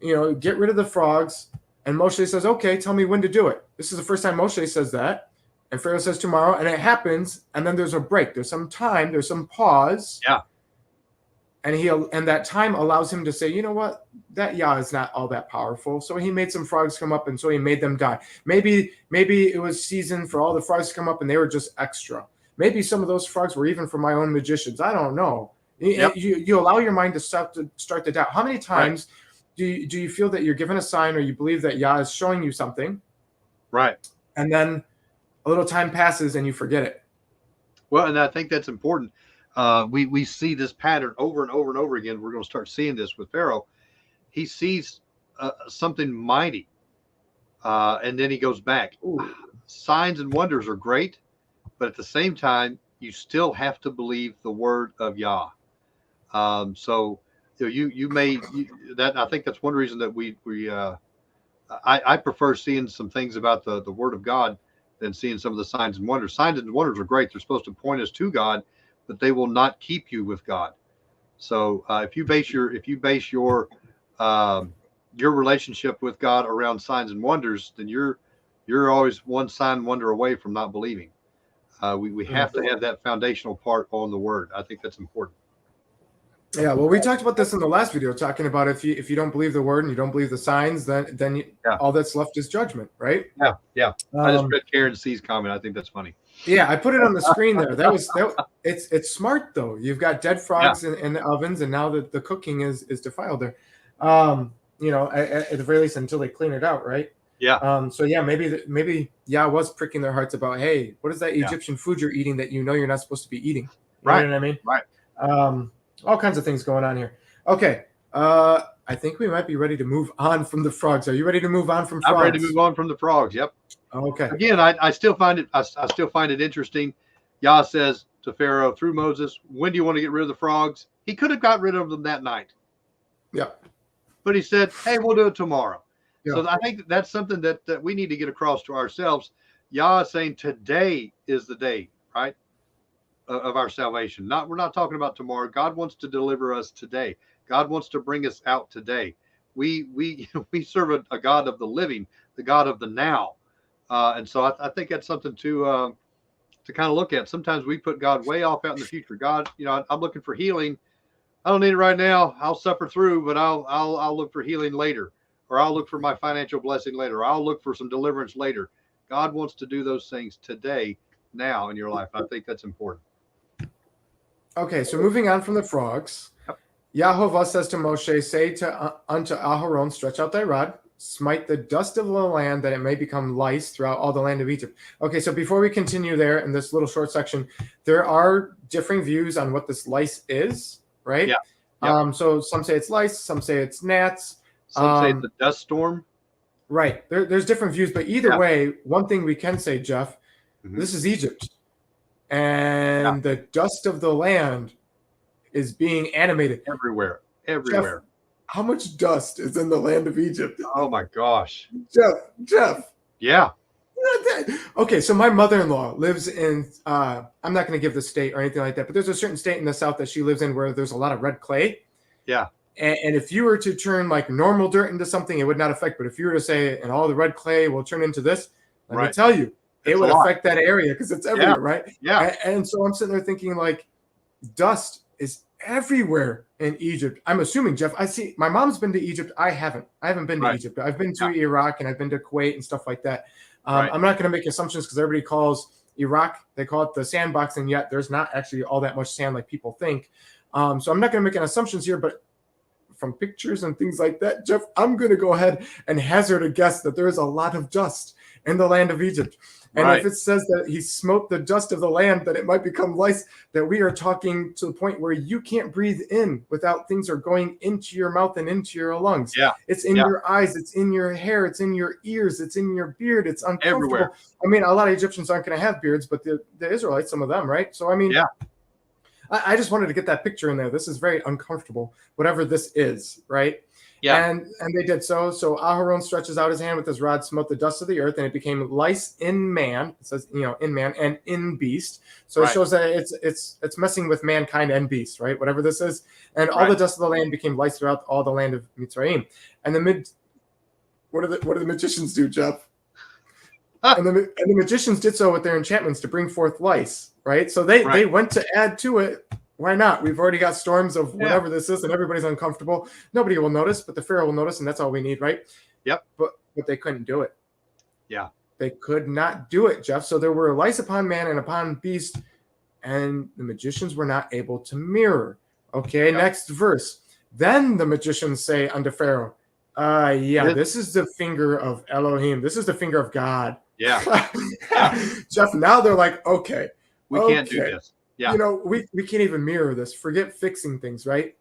get rid of the frogs. And Moshe says, okay, tell me when to do it. This is the first time Moshe says that. And Pharaoh says tomorrow, and it happens, and then there's a break. There's some time, there's some pause. Yeah. And that time allows him to say, you know what, that Yah is not all that powerful. So he made some frogs come up, and so he made them die. Maybe it was season for all the frogs to come up, and they were just extra. Maybe some of those frogs were even from my own magicians. I don't know. Yep. You allow your mind to start to doubt. How many times do you feel that you're given a sign, or you believe that Yah is showing you something, right? And then a little time passes and you forget it. Well, and I think that's important. We see this pattern over and over and over again. We're going to start seeing this with Pharaoh. He sees something mighty, and then he goes back. Ooh. Signs and wonders are great, but at the same time, you still have to believe the word of Yah. So you may that I think that's one reason that I prefer seeing some things about the word of God than seeing some of the signs and wonders. Signs and wonders are great. They're supposed to point us to God, but they will not keep you with God. So if you base your relationship with God around signs and wonders, then you're always one sign and wonder away from not believing. We have to have that foundational part on the word. I think that's important. Yeah, well, we talked about this in the last video, talking about if you don't believe the word and you don't believe the signs, then all that's left is judgment, right? Yeah. I just read Karen C's comment. I think that's funny. Yeah, I put it on the screen there. It's smart though. You've got dead frogs in the ovens, and now the cooking is defiled there. At the very least until they clean it out, right? Yeah. So yeah, maybe Yah was pricking their hearts about, hey, what is that Egyptian food you're eating that you're not supposed to be eating? Right. You know what I mean? Right. All kinds of things going on here. Okay. I think we might be ready to move on from the frogs. Are you ready to move on from frogs? I'm ready to move on from the frogs. Yep. Okay. Again, I still find it interesting. Yah says to Pharaoh through Moses, when do you want to get rid of the frogs? He could have got rid of them that night. Yeah. But he said, hey, we'll do it tomorrow. Yeah. So I think that's something that we need to get across to ourselves. Yah is saying today is the day, right, of our salvation. We're not talking about tomorrow. God wants to deliver us today. God wants to bring us out today. We serve a God of the living, the God of the now. And so I think that's something to kind of look at. Sometimes we put God way off out in the future. God, I'm looking for healing. I don't need it right now. I'll suffer through, but I'll look for healing later, or I'll look for my financial blessing later, or I'll look for some deliverance later. God wants to do those things today, now in your life. I think that's important. Okay, so moving on from the frogs, Yahovah says to Moshe, say unto Aharon, stretch out thy rod, smite the dust of the land, that it may become lice throughout all the land of Egypt. Okay, so before we continue there in this little short section, there are differing views on what this lice is, right? Yeah. So some say it's lice, some say it's gnats. Some say it's a dust storm. Right. There's different views, but either way, one thing we can say, Jeff, this is Egypt. And the dust of the land is being animated. Everywhere. Jeff, how much dust is in the land of Egypt? Oh, my gosh. Jeff. Yeah. Okay, so my mother-in-law lives in, I'm not going to give the state or anything like that, but there's a certain state in the south that she lives in where there's a lot of red clay. Yeah. And if you were to turn like normal dirt into something, it would not affect. But if you were to say, and all the red clay will turn into this, let me tell you, it would affect that area because it's everywhere, right? Yeah. And so I'm sitting there thinking, like, dust is everywhere in Egypt. I'm assuming, Jeff, I see my mom's been to Egypt. I haven't been to Egypt. I've been to Iraq and I've been to Kuwait and stuff like that. I'm not going to make assumptions because everybody calls Iraq, they call it the sandbox, and yet there's not actually all that much sand like people think. So I'm not going to make any assumptions here, but from pictures and things like that, Jeff, I'm going to go ahead and hazard a guess that there is a lot of dust in the land of Egypt. And if it says that he smote the dust of the land, that it might become lice, that we are talking to the point where you can't breathe in without things are going into your mouth and into your lungs. Yeah. It's in your eyes. It's in your hair. It's in your ears. It's in your beard. It's uncomfortable. Everywhere. I mean, a lot of Egyptians aren't going to have beards, but the Israelites, some of them, right? So, I mean, I just wanted to get that picture in there. This is very uncomfortable, whatever this is, right? Yeah. And they did so. So Aharon stretches out his hand with his rod, smote the dust of the earth, and it became lice in man. It says, in man and in beast. So it shows that it's messing with mankind and beast, right? Whatever this is. And all the dust of the land became lice throughout all the land of Mitzrayim. And what do the magicians do, Jeff? And the magicians did so with their enchantments to bring forth lice, right? So they went to add to it. Why not? We've already got storms of whatever this is, and everybody's uncomfortable. Nobody will notice, but the Pharaoh will notice, and that's all we need, right? Yep. But they couldn't do it. Yeah. They could not do it, Jeff. So there were lice upon man and upon beast, and the magicians were not able to mirror. Okay, next verse. Then the magicians say unto Pharaoh, this is the finger of Elohim. This is the finger of God. Yeah. Jeff, now they're like, okay. We can't do this. Yeah. We can't even mirror this. Forget fixing things, right?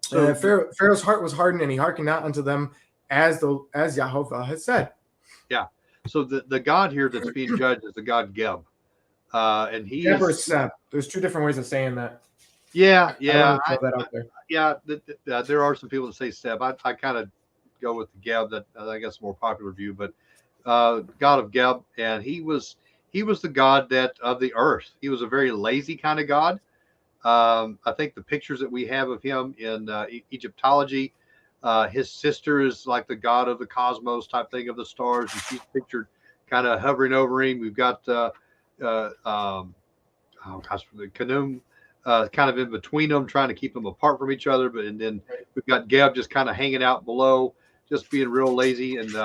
So Pharaoh's heart was hardened, and he hearkened not unto them as Yahovah has said. Yeah. So the God here that's being judged is the God Geb. And he Geb or Seb. There's two different ways of saying that. Yeah. Throw that out there. Yeah. There are some people that say Seb. I kind of go with the Geb. That I guess more popular view, but God of Geb, and he was the God of the earth. He was a very lazy kind of God. I think the pictures that we have of him in Egyptology, his sister is like the God of the cosmos type thing, of the stars, and she's pictured kind of hovering over him. We've got the Kanum kind of in between them, trying to keep them apart from each other. And then we've got Geb just kind of hanging out below, just being real lazy. And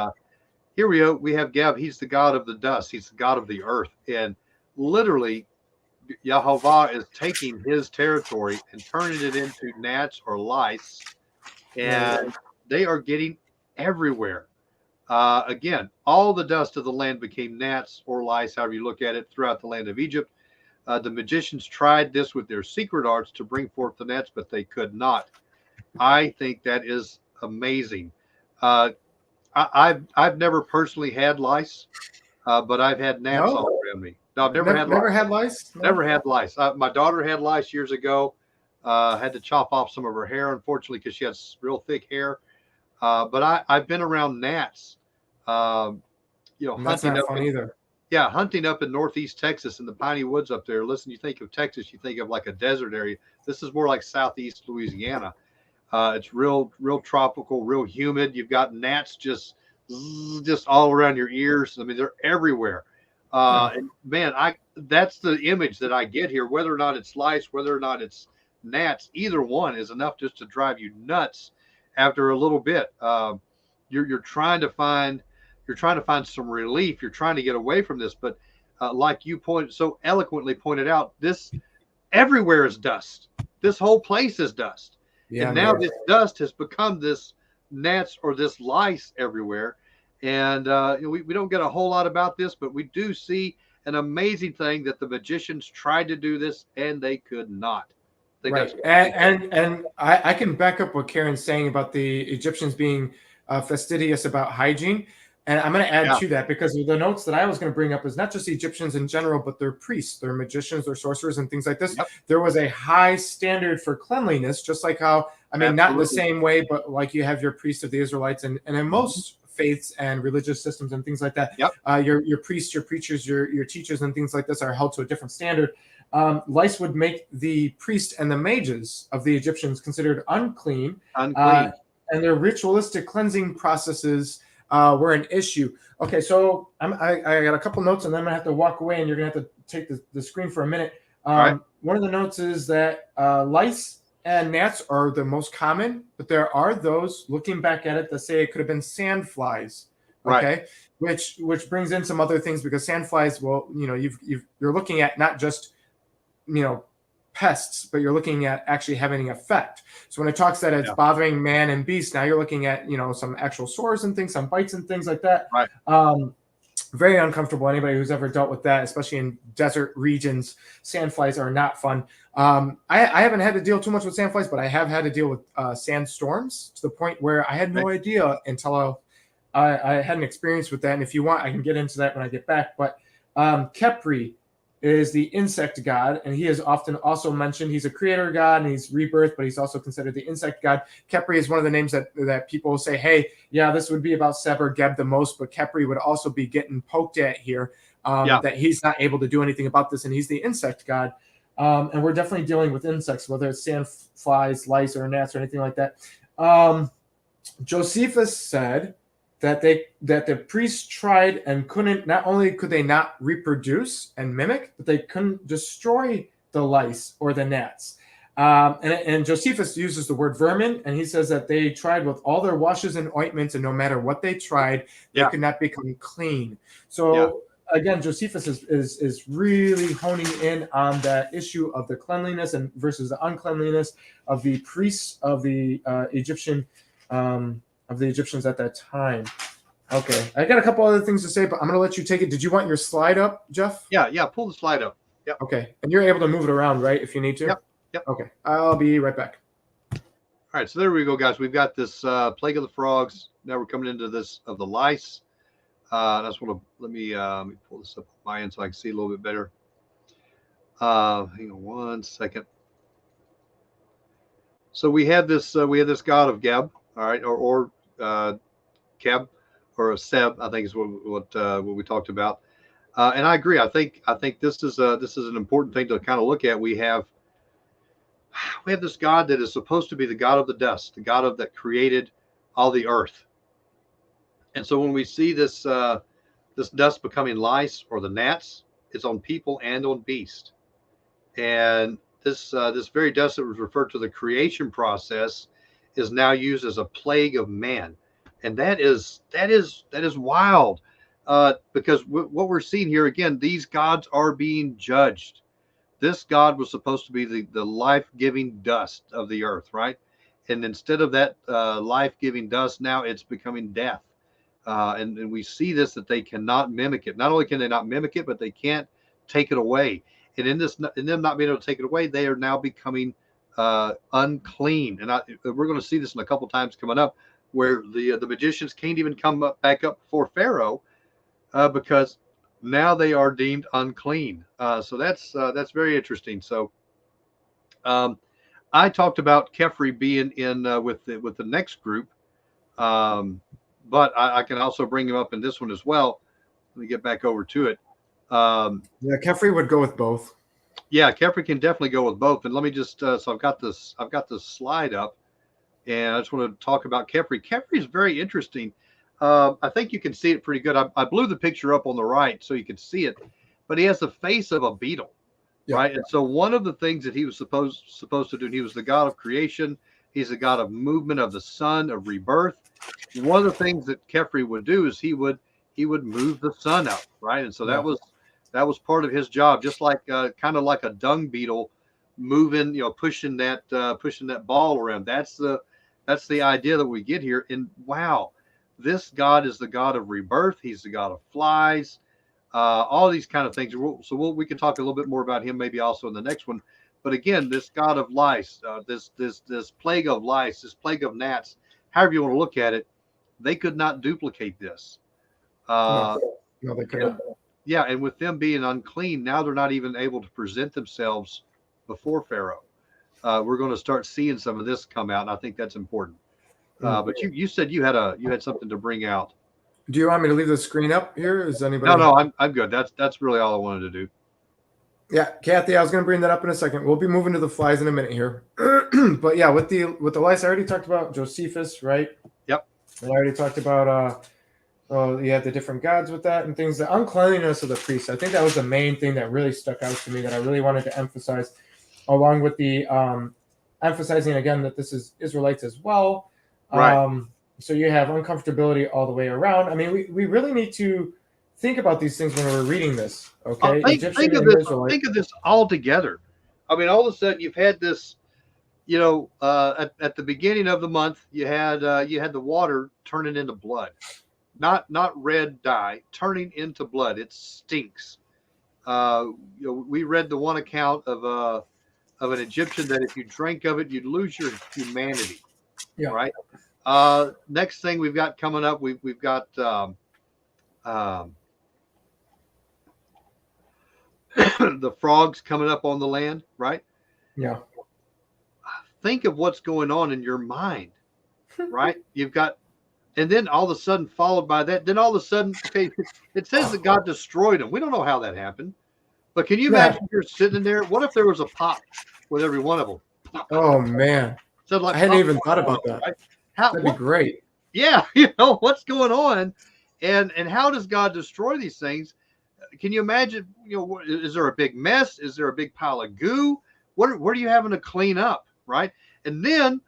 here we have Geb. He's the God of the dust. He's the God of the earth. And literally, Yahovah is taking his territory and turning it into gnats or lice. And they are getting everywhere. Again, all the dust of the land became gnats or lice, however you look at it, throughout the land of Egypt. The magicians tried this with their secret arts to bring forth the gnats, but they could not. I think that is amazing. I've never personally had lice, but I've had gnats all around me. No, I've never had lice. Never had lice. No? Never had lice. My daughter had lice years ago. Had to chop off some of her hair, unfortunately, because she has real thick hair. But I've been around gnats. And that's Hunting not up. fun either. Yeah, hunting up in northeast Texas in the piney woods up there. Listen, you think of Texas, you think of like a desert area. This is more like southeast Louisiana. It's real tropical, real humid. You've got gnats just all around your ears. I mean, they're everywhere. And man, that's the image that I get here. Whether or not it's lice, whether or not it's gnats, either one is enough just to drive you nuts. After a little bit, you're trying to find some relief. You're trying to get away from this, but like you so eloquently pointed out, this everywhere is dust. This whole place is dust. Yeah, and now this dust has become this gnats or this lice everywhere. And we don't get a whole lot about this, but we do see an amazing thing that the magicians tried to do this and they could not. Right. And I can back up what Karen's saying about the Egyptians being fastidious about hygiene. And I'm going to add to that, because the notes that I was going to bring up is not just Egyptians in general, but their priests, their magicians, their sorcerers, and things like this. Yep. There was a high standard for cleanliness, just like how, I mean, not in the same way, but like you have your priests of the Israelites, and in most faiths and religious systems and things like that, your priests, your preachers, your teachers, and things like this are held to a different standard. Lice would make the priest and the mages of the Egyptians considered unclean. And their ritualistic cleansing processes were an issue. Okay, so I got a couple notes, and then I'm gonna have to walk away, and you're gonna have to take the screen for a minute. One of the notes is that lice and gnats are the most common, but there are those looking back at it that say it could have been sand flies. Okay, which brings in some other things, because sand flies, well, you're looking at not just pests, but you're looking at actually having an effect. So when it talks that it's bothering man and beast, now you're looking at some actual sores and things, some bites and things like that. Very uncomfortable. Anybody who's ever dealt with that, especially in desert regions, sandflies are not fun. I haven't had to deal too much with sandflies, but I have had to deal with sandstorms, to the point where I had no idea until I had an experience with that. And if you want, I can get into that when I get back. But Khepri is the insect god, and he is often also mentioned. He's a creator god, and he's rebirth, but he's also considered the insect god. Khepri is one of the names that people say, hey, yeah, this would be about Seb or Geb the most, but Khepri would also be getting poked at here, that he's not able to do anything about this, and he's the insect god. And we're definitely dealing with insects, whether it's sand flies, lice, or gnats, or anything like that. Josephus said that the priests tried and couldn't. Not only could they not reproduce and mimic, but they couldn't destroy the lice or the gnats. And Josephus uses the word vermin, and he says that they tried with all their washes and ointments, and no matter what they tried, they could not become clean. So again, Josephus is really honing in on that issue of the cleanliness and versus the uncleanliness of the priests of the Egyptians at that time. Okay, I got a couple other things to say, but I'm going to let you take it. Did you want your slide up, Jeff? Yeah, pull the slide up. Yep. Okay, and you're able to move it around, right, if you need to? Yep. Okay, I'll be right back. All right, so there we go, guys. We've got this plague of the frogs. Now we're coming into this of the lice. I just want to let me pull this up on my end so I can see a little bit better. Hang on one second. So we had this god of Geb, all right, or Keb, or a Seb, I think is what we talked about. And I agree. I think this is an important thing to kind of look at. We have this God that is supposed to be the God of the dust, the God that created all the earth. And so when we see this dust becoming lice or the gnats, it's on people and on beast. And this very dust that was referred to the creation process is now used as a plague of man. And that is wild, because what we're seeing here, again, these gods are being judged. This God was supposed to be the life-giving dust of the earth, right? And instead of that life-giving dust, now it's becoming death. And we see this, that they cannot mimic it. Not only can they not mimic it, but they can't take it away. And in them not being able to take it away, they are now becoming unclean. And we're going to see this in a couple times coming up, where the magicians can't even come back up before Pharaoh, because now they are deemed unclean. So that's very interesting. So um, I talked about Kefri being in with the next group, um, but I can also bring him up in this one as well. Let me get back over to it. Yeah, Kefri would go with both. Yeah, Kefri can definitely go with both. And let me just so I've got this slide up, and I just want to talk about Kefri. Kefri is very interesting. I think you can see it pretty good. I blew the picture up on the right so you can see it, but he has the face of a beetle, Yeah. right? And so one of the things that he was supposed to do, he was the god of creation. He's the god of movement of the sun, of rebirth. One of the things that Kefri would do is he would move the sun up, right? And so that was part of his job, just like kind of like a dung beetle moving, pushing that ball around. That's the idea that we get here. And wow, this God is the God of rebirth. He's the God of flies, all these kind of things. We can talk a little bit more about him maybe also in the next one. But again, this God of lice, this plague of lice, this plague of gnats, however you want to look at it, they could not duplicate this. No, they couldn't. Yeah, and with them being unclean, now they're not even able to present themselves before Pharaoh. We're going to start seeing some of this come out, and I think that's important. But you said you had something to bring out. Do you want me to leave the screen up here? Is anybody? No, I'm good. That's really all I wanted to do. Yeah, Kathy, I was going to bring that up in a second. We'll be moving to the flies in a minute here. But yeah, with the lice, I already talked about Josephus, right? Yep. And I already talked about you have the different gods with that and things. The uncleanliness of the priests. I think that was the main thing that really stuck out to me that I really wanted to emphasize, along with the emphasizing again that this is Israelites as well. Right. So you have uncomfortability all the way around. I mean, we really need to think about these things when we're reading this. Okay, think of this all together. I mean, all of a sudden you've had this. At the beginning of the month, you had the water turning into blood, not red dye, turning into blood. It stinks. We read the one account of an Egyptian that if you drank of it, you'd lose your humanity. Yeah. Right. Next thing we've got coming up, we've got the frogs coming up on the land, right? Yeah. Think of what's going on in your mind, right? You've got, and then all of a sudden, followed by that, then all of a sudden, okay, it says that God destroyed them. We don't know how that happened, but can you imagine you're sitting there? What if there was a pop with every one of them? Oh man, so like I hadn't even thought about that. Right? That'd be great. Yeah, what's going on, and how does God destroy these things? Can you imagine? Is there a big mess? Is there a big pile of goo? What are you having to clean up, right? And then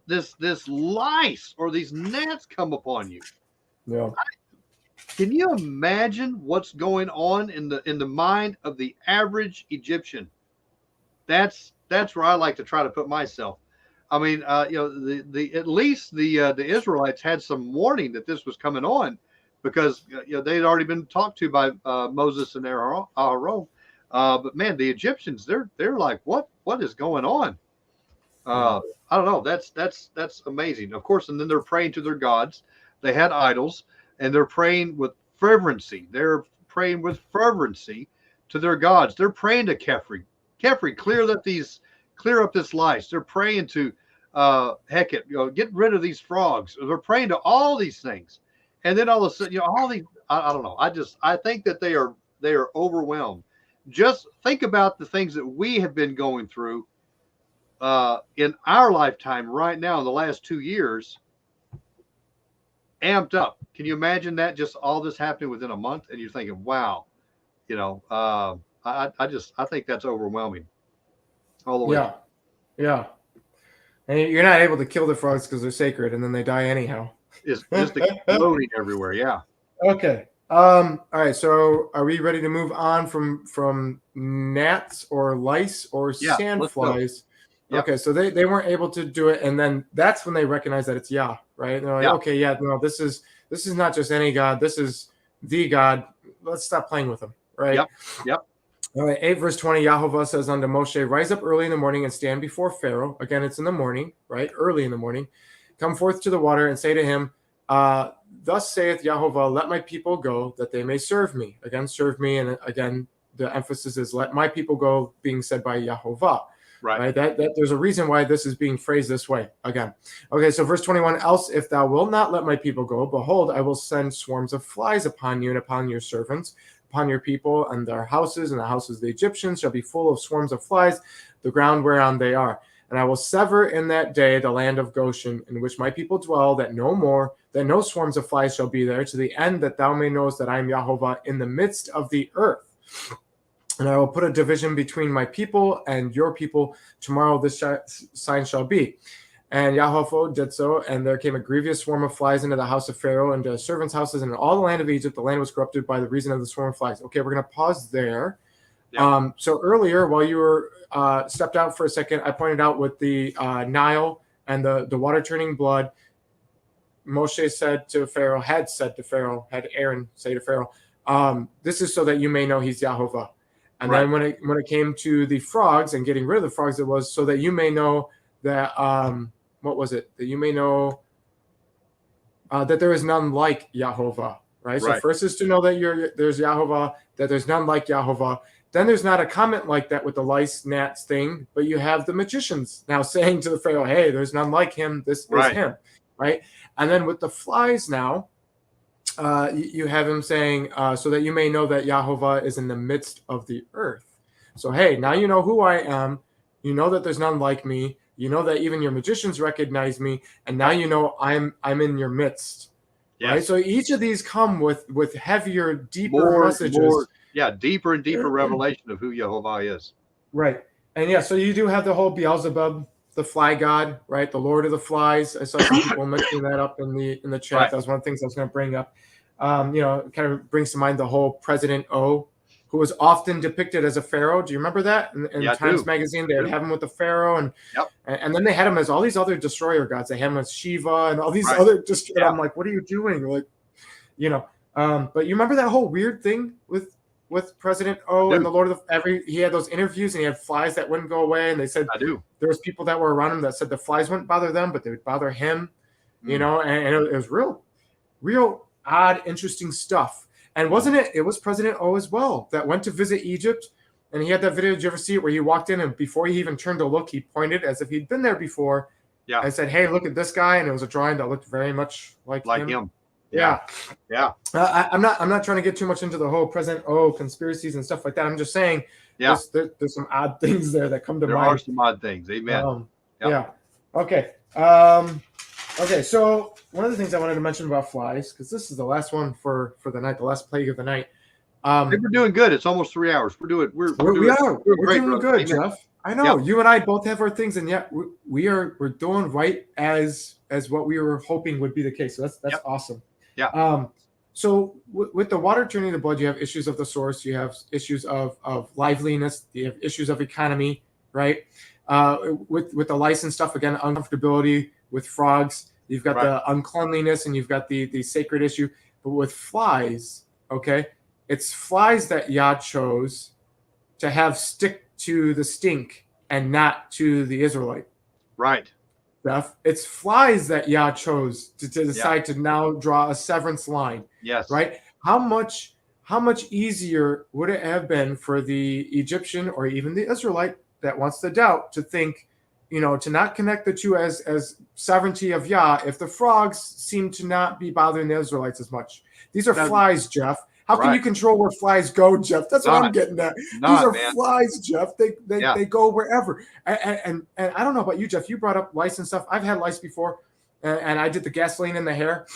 this lice or these gnats come upon you. Yeah. Can you imagine what's going on in the mind of the average Egyptian? That's where I like to try to put myself. I mean, at least the Israelites had some warning that this was coming on, because they'd already been talked to by Moses and Aaron. But man, the Egyptians, they're like, what is going on? I don't know. That's amazing. Of course, and then they're praying to their gods. They had idols, and they're praying with fervency. They're praying with fervency to their gods. They're praying to Kefri. Kefri, clear up this lice. They're praying to Hecate, get rid of these frogs. They're praying to all these things. And then all of a sudden, all these, I don't know. I think that they are overwhelmed. Just think about the things that we have been going through in our lifetime right now in the last 2 years, amped up. Can you imagine that? Just all this happening within a month, and you're thinking, wow, I think that's overwhelming. All the way. Yeah. Yeah. And you're not able to kill the frogs because they're sacred, and then they die anyhow. It's just exploding everywhere. Yeah. Okay. All right. So, are we ready to move on from gnats or lice or sand flies? Yep. Okay. So they weren't able to do it, and then that's when they recognize that it's Yah, right? And they're like, okay, yeah, no, this is not just any god. This is the God. Let's stop playing with him, right? Yep. All right, 8 verse 20, Yahovah says unto Moshe, rise up early in the morning and stand before Pharaoh. Again, it's in the morning, right? Early in the morning. Come forth to the water and say to him, thus saith Yahovah, let my people go, that they may serve me. Again, serve me, and again, the emphasis is let my people go, being said by Yahovah. Right. That there's a reason why this is being phrased this way again. Okay, so verse 21, else if thou wilt not let my people go, behold, I will send swarms of flies upon you and upon your servants, upon your people and their houses, and the houses of the Egyptians shall be full of swarms of flies, the ground whereon they are. And I will sever in that day the land of Goshen, in which my people dwell, that no swarms of flies shall be there, to the end that thou may knowest that I am Yahovah in the midst of the earth. And I will put a division between my people and your people. Tomorrow this sign shall be. And Yahovah did so, and there came a grievous swarm of flies into the house of Pharaoh, and to servants' houses, and in all the land of Egypt, the land was corrupted by the reason of the swarm of flies. Okay, we're going to pause there. Yeah. So earlier, while you were stepped out for a second, I pointed out with the Nile and the water turning blood, Moshe said to Pharaoh, had Aaron say to Pharaoh, this is so that you may know he's Yahovah. And then when it came to the frogs and getting rid of the frogs, it was so that you may know that, what was it? That you may know that there is none like Yahovah, right? So first is to know that there's Yahovah, that there's none like Yahovah. Then there's not a comment like that with the lice, gnats thing, but you have the magicians now saying to the Pharaoh, hey, there's none like him. This is him, right? And then with the flies now, you have him saying, so that you may know that Yahovah is in the midst of the earth. So, hey, now you know who I am. You know that there's none like me. You know that even your magicians recognize me. And now you know I'm in your midst. Yes. Right? So each of these come with heavier, deeper messages. Deeper and deeper revelation of who Yahovah is. Right. And so you do have the whole Beelzebub, the fly god, right? The Lord of the Flies. I saw some people mentioning that up in the chat. That was one of the things I was going to bring up. It kind of brings to mind the whole President O, who was often depicted as a pharaoh. Do you remember that? In Times Magazine, they would have him with the pharaoh, and then they had him as all these other destroyer gods. They had him as Shiva and all these other destroyers. I'm like, what are you doing? Like, but you remember that whole weird thing with President O and the Lord of he had those interviews and he had flies that wouldn't go away, and they said there was people that were around him that said the flies wouldn't bother them, but they would bother him, and it was real odd, interesting stuff. And wasn't it was President O as well that went to visit Egypt, and he had that video. Did you ever see it where he walked in and before he even turned to look, he pointed as if he'd been there before and said, hey, look at this guy, and it was a drawing that looked very much like him. Yeah. I'm not trying to get too much into the whole President O conspiracies and stuff like that. I'm just saying, there's some odd things there that come to mind. There are some odd things. Amen. Okay. Okay. So one of the things I wanted to mention about flies, because this is the last one for the night, the last plague of the night. We're doing good. It's almost 3 hours. We're doing good, Amen. Jeff. I know you and I both have our things, and yet we're doing right as what we were hoping would be the case. So that's awesome. Yeah. So with the water turning to blood, you have issues of the source, you have issues of liveliness, you have issues of economy, right? With the lice and stuff, again, uncomfortability with frogs, you've got the uncleanliness, and you've got the sacred issue. But with flies, okay, it's flies that Yah chose to have stick to the stink and not to the Israelite. Right. It's flies that Yah chose to decide to now draw a severance line. Yes. Right? How much easier would it have been for the Egyptian or even the Israelite that wants to doubt to think, to not connect the two as sovereignty of Yah if the frogs seem to not be bothering the Israelites as much? These are flies, Jeff. How can you control where flies go, Jeff? That's what I'm getting at. These are flies, Jeff. They go wherever. And I don't know about you, Jeff. You brought up lice and stuff. I've had lice before, and I did the gasoline in the hair.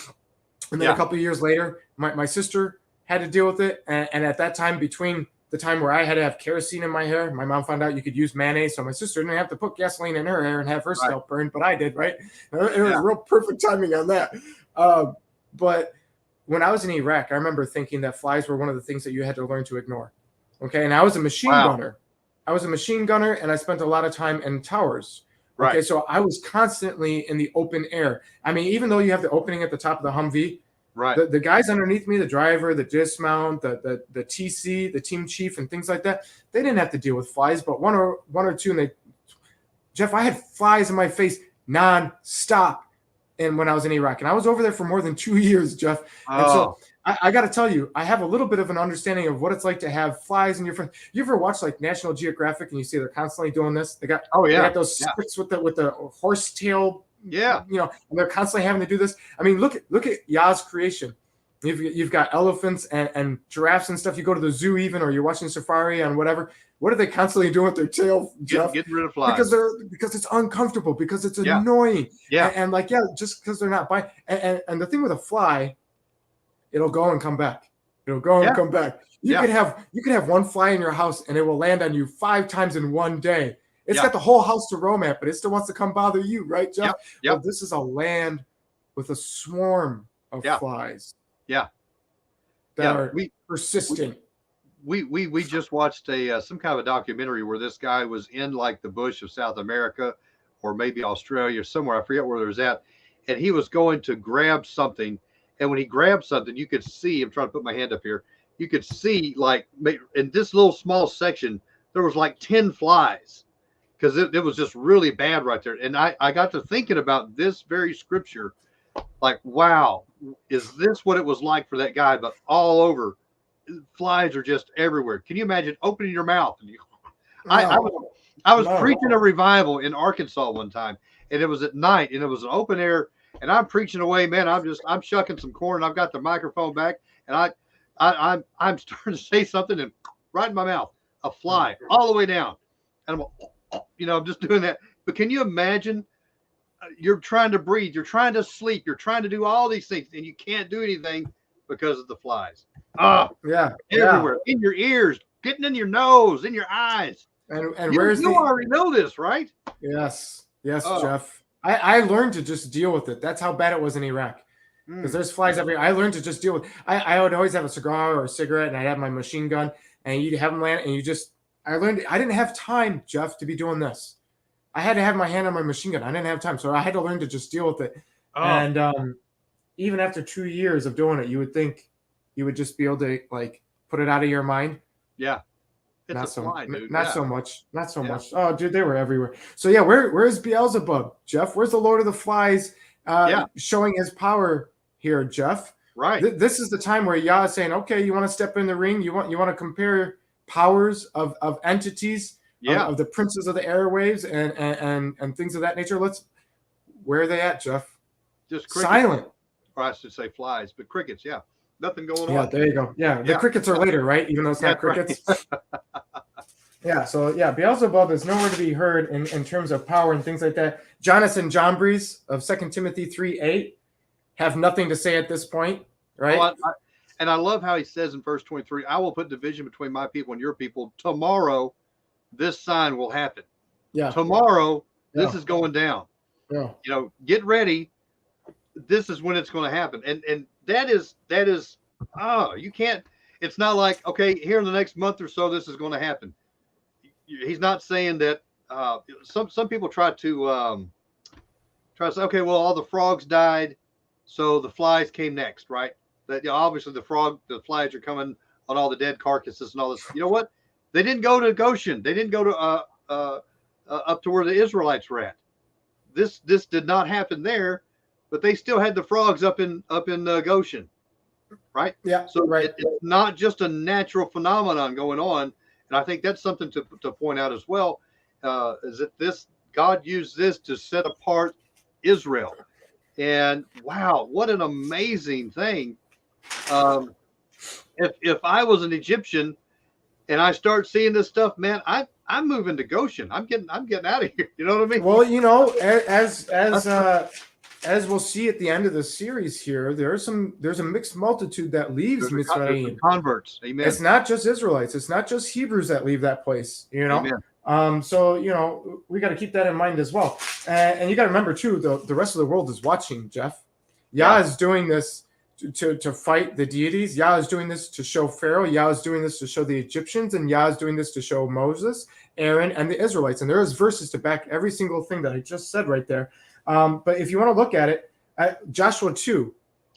And then a couple of years later, my sister had to deal with it. And at that time, between the time where I had to have kerosene in my hair, my mom found out you could use mayonnaise. So my sister didn't have to put gasoline in her hair and have her scalp burned, but I did, right? It was real perfect timing on that. But when I was in Iraq, I remember thinking that flies were one of the things that you had to learn to ignore. Okay. And I was a machine gunner. And I spent a lot of time in towers. Right. Okay. So I was constantly in the open air. I mean, even though you have the opening at the top of the Humvee, the guys underneath me, the driver, the dismount, the TC, the team chief, and things like that, they didn't have to deal with flies, but one or two. And Jeff, I had flies in my face non-stop. and when I was in Iraq, and I was over there for more than 2 years, Jeff. And Oh, so I got to tell you, I have a little bit of an understanding of what it's like to have flies in your front. You ever watch like National Geographic and you see they're constantly doing this? They got those sticks with the horse tail. Yeah. You know, and they're constantly having to do this. I mean, look at Yah's creation. You've got elephants and giraffes and stuff. You go to the zoo even, or you're watching safari on whatever. What are they constantly doing with their tail, Jeff? Getting rid of flies. Because it's uncomfortable, because it's annoying. Yeah. And like, just because they're not biting. And the thing with a fly, it'll go and come back. It'll go and come back. You could have one fly in your house and it will land on you 5 times in one day. It's got the whole house to roam at, but it still wants to come bother you, right, Jeff? Yep. Well, this is a land with a swarm of flies. Yeah. That are persistent. We just watched some kind of a documentary where this guy was in like the bush of South America or maybe Australia or somewhere. I forget where it was at. And he was going to grab something. And when he grabbed something, you could see, I'm trying to put my hand up here. You could see like in this little small section, there was like 10 flies because it was just really bad right there. And I got to thinking about this very scripture. Like, wow, is this what it was like for that guy? But all over, flies are just everywhere. Can you imagine opening your mouth? And I was preaching a revival in Arkansas one time, and it was at night, and it was an open air, and I'm preaching away, man. I'm shucking some corn. I've got the microphone back, and I'm starting to say something, and right in my mouth, a fly all the way down, and I'm just doing that. But can you imagine? You're trying to breathe, you're trying to sleep, you're trying to do all these things, and you can't do anything because of the flies. Everywhere, in your ears, getting in your nose, in your eyes. And you already know this, right? Yes, Jeff. I learned to just deal with it. That's how bad it was in Iraq. Because there's flies everywhere. I learned to just deal with. I would always have a cigar or a cigarette, and I'd have my machine gun, and you'd have them land, and I learned. I didn't have time, Jeff, to be doing this. I had to have my hand on my machine gun. I didn't have time. So I had to learn to just deal with it. And even after 2 years of doing it, you would think you would just be able to like put it out of your mind. Yeah. Not so much. Oh, dude, they were everywhere. So yeah, where's Beelzebub, Jeff? Where's the Lord of the Flies showing his power here, Jeff? Right. This is the time where Yah is saying, okay, you want to step in the ring? You want to compare powers of entities? Of the princes of the airwaves and things of that nature. Where are they at, Jeff? Just crickets. Silent. Or I should say flies, but crickets. Yeah, nothing going on. Yeah, there you go. Yeah, the crickets are later, right? Even though it's not crickets. Right. So Beelzebub is nowhere to be heard in terms of power and things like that. Jannes and Jambres of 2 Timothy 3:8 have nothing to say at this point, right? Well, I love how he says in verse 23, I will put division between my people and your people. Tomorrow, this sign will happen. Yeah. Tomorrow, this is going down. Yeah. Get ready. This is when it's going to happen. And that is, you can't, it's not like, okay, here in the next month or so, this is going to happen. He's not saying that, some people try to say, okay, well, all the frogs died, so the flies came next, right? That obviously the flies are coming on all the dead carcasses and all this. You know what? They didn't go to Goshen. They didn't go to up to where the Israelites were at. This did not happen there, but they still had the frogs up in Goshen, right? Yeah. So it's not just a natural phenomenon going on, and I think that's something to point out as well. Is that God used this to set apart Israel, and wow, what an amazing thing! If I was an Egyptian and I start seeing this stuff, man, I'm moving to Goshen. I'm getting out of here. You know what I mean? Well, as we'll see at the end of the series here, there's a mixed multitude that leaves Mitzrayim. Converts. Amen. It's not just Israelites. It's not just Hebrews that leave that place. Amen. So we got to keep that in mind as well. And you got to remember too, the rest of the world is watching. Jeff, Yah is doing this to fight the deities. Yah is doing this to show Pharaoh. Yah is doing this to show the Egyptians, and Yah is doing this to show Moses, Aaron, and the Israelites. And there is verses to back every single thing that I just said right there. But if you want to look at it, Joshua 2.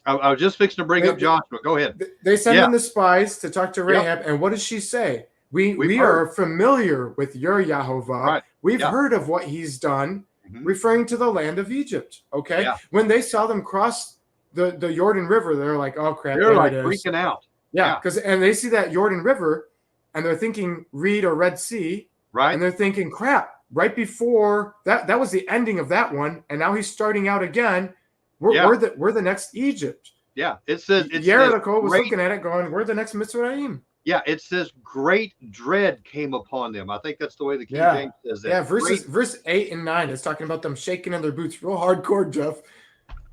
I was just fixing to bring up Joshua. Go ahead. They send in the spies to talk to Rahab, and what does she say? We are familiar with your Yahovah. Right. We've heard of what he's done. referring to the land of Egypt. Okay. Yeah. When they saw them cross the Jordan River, they're like, oh crap. They're like freaking out. Yeah. And they see that Jordan River and they're thinking Reed or Red Sea. Right. And they're thinking, crap, right before that was the ending of that one. And now he's starting out again. We're the next Egypt. Yeah. It says Jericho was looking at it going, we're the next Mitzrayim. Yeah, it says great dread came upon them. I think that's the way the King James says that. Yeah, verse 8 and 9 is talking about them shaking in their boots real hardcore, Jeff.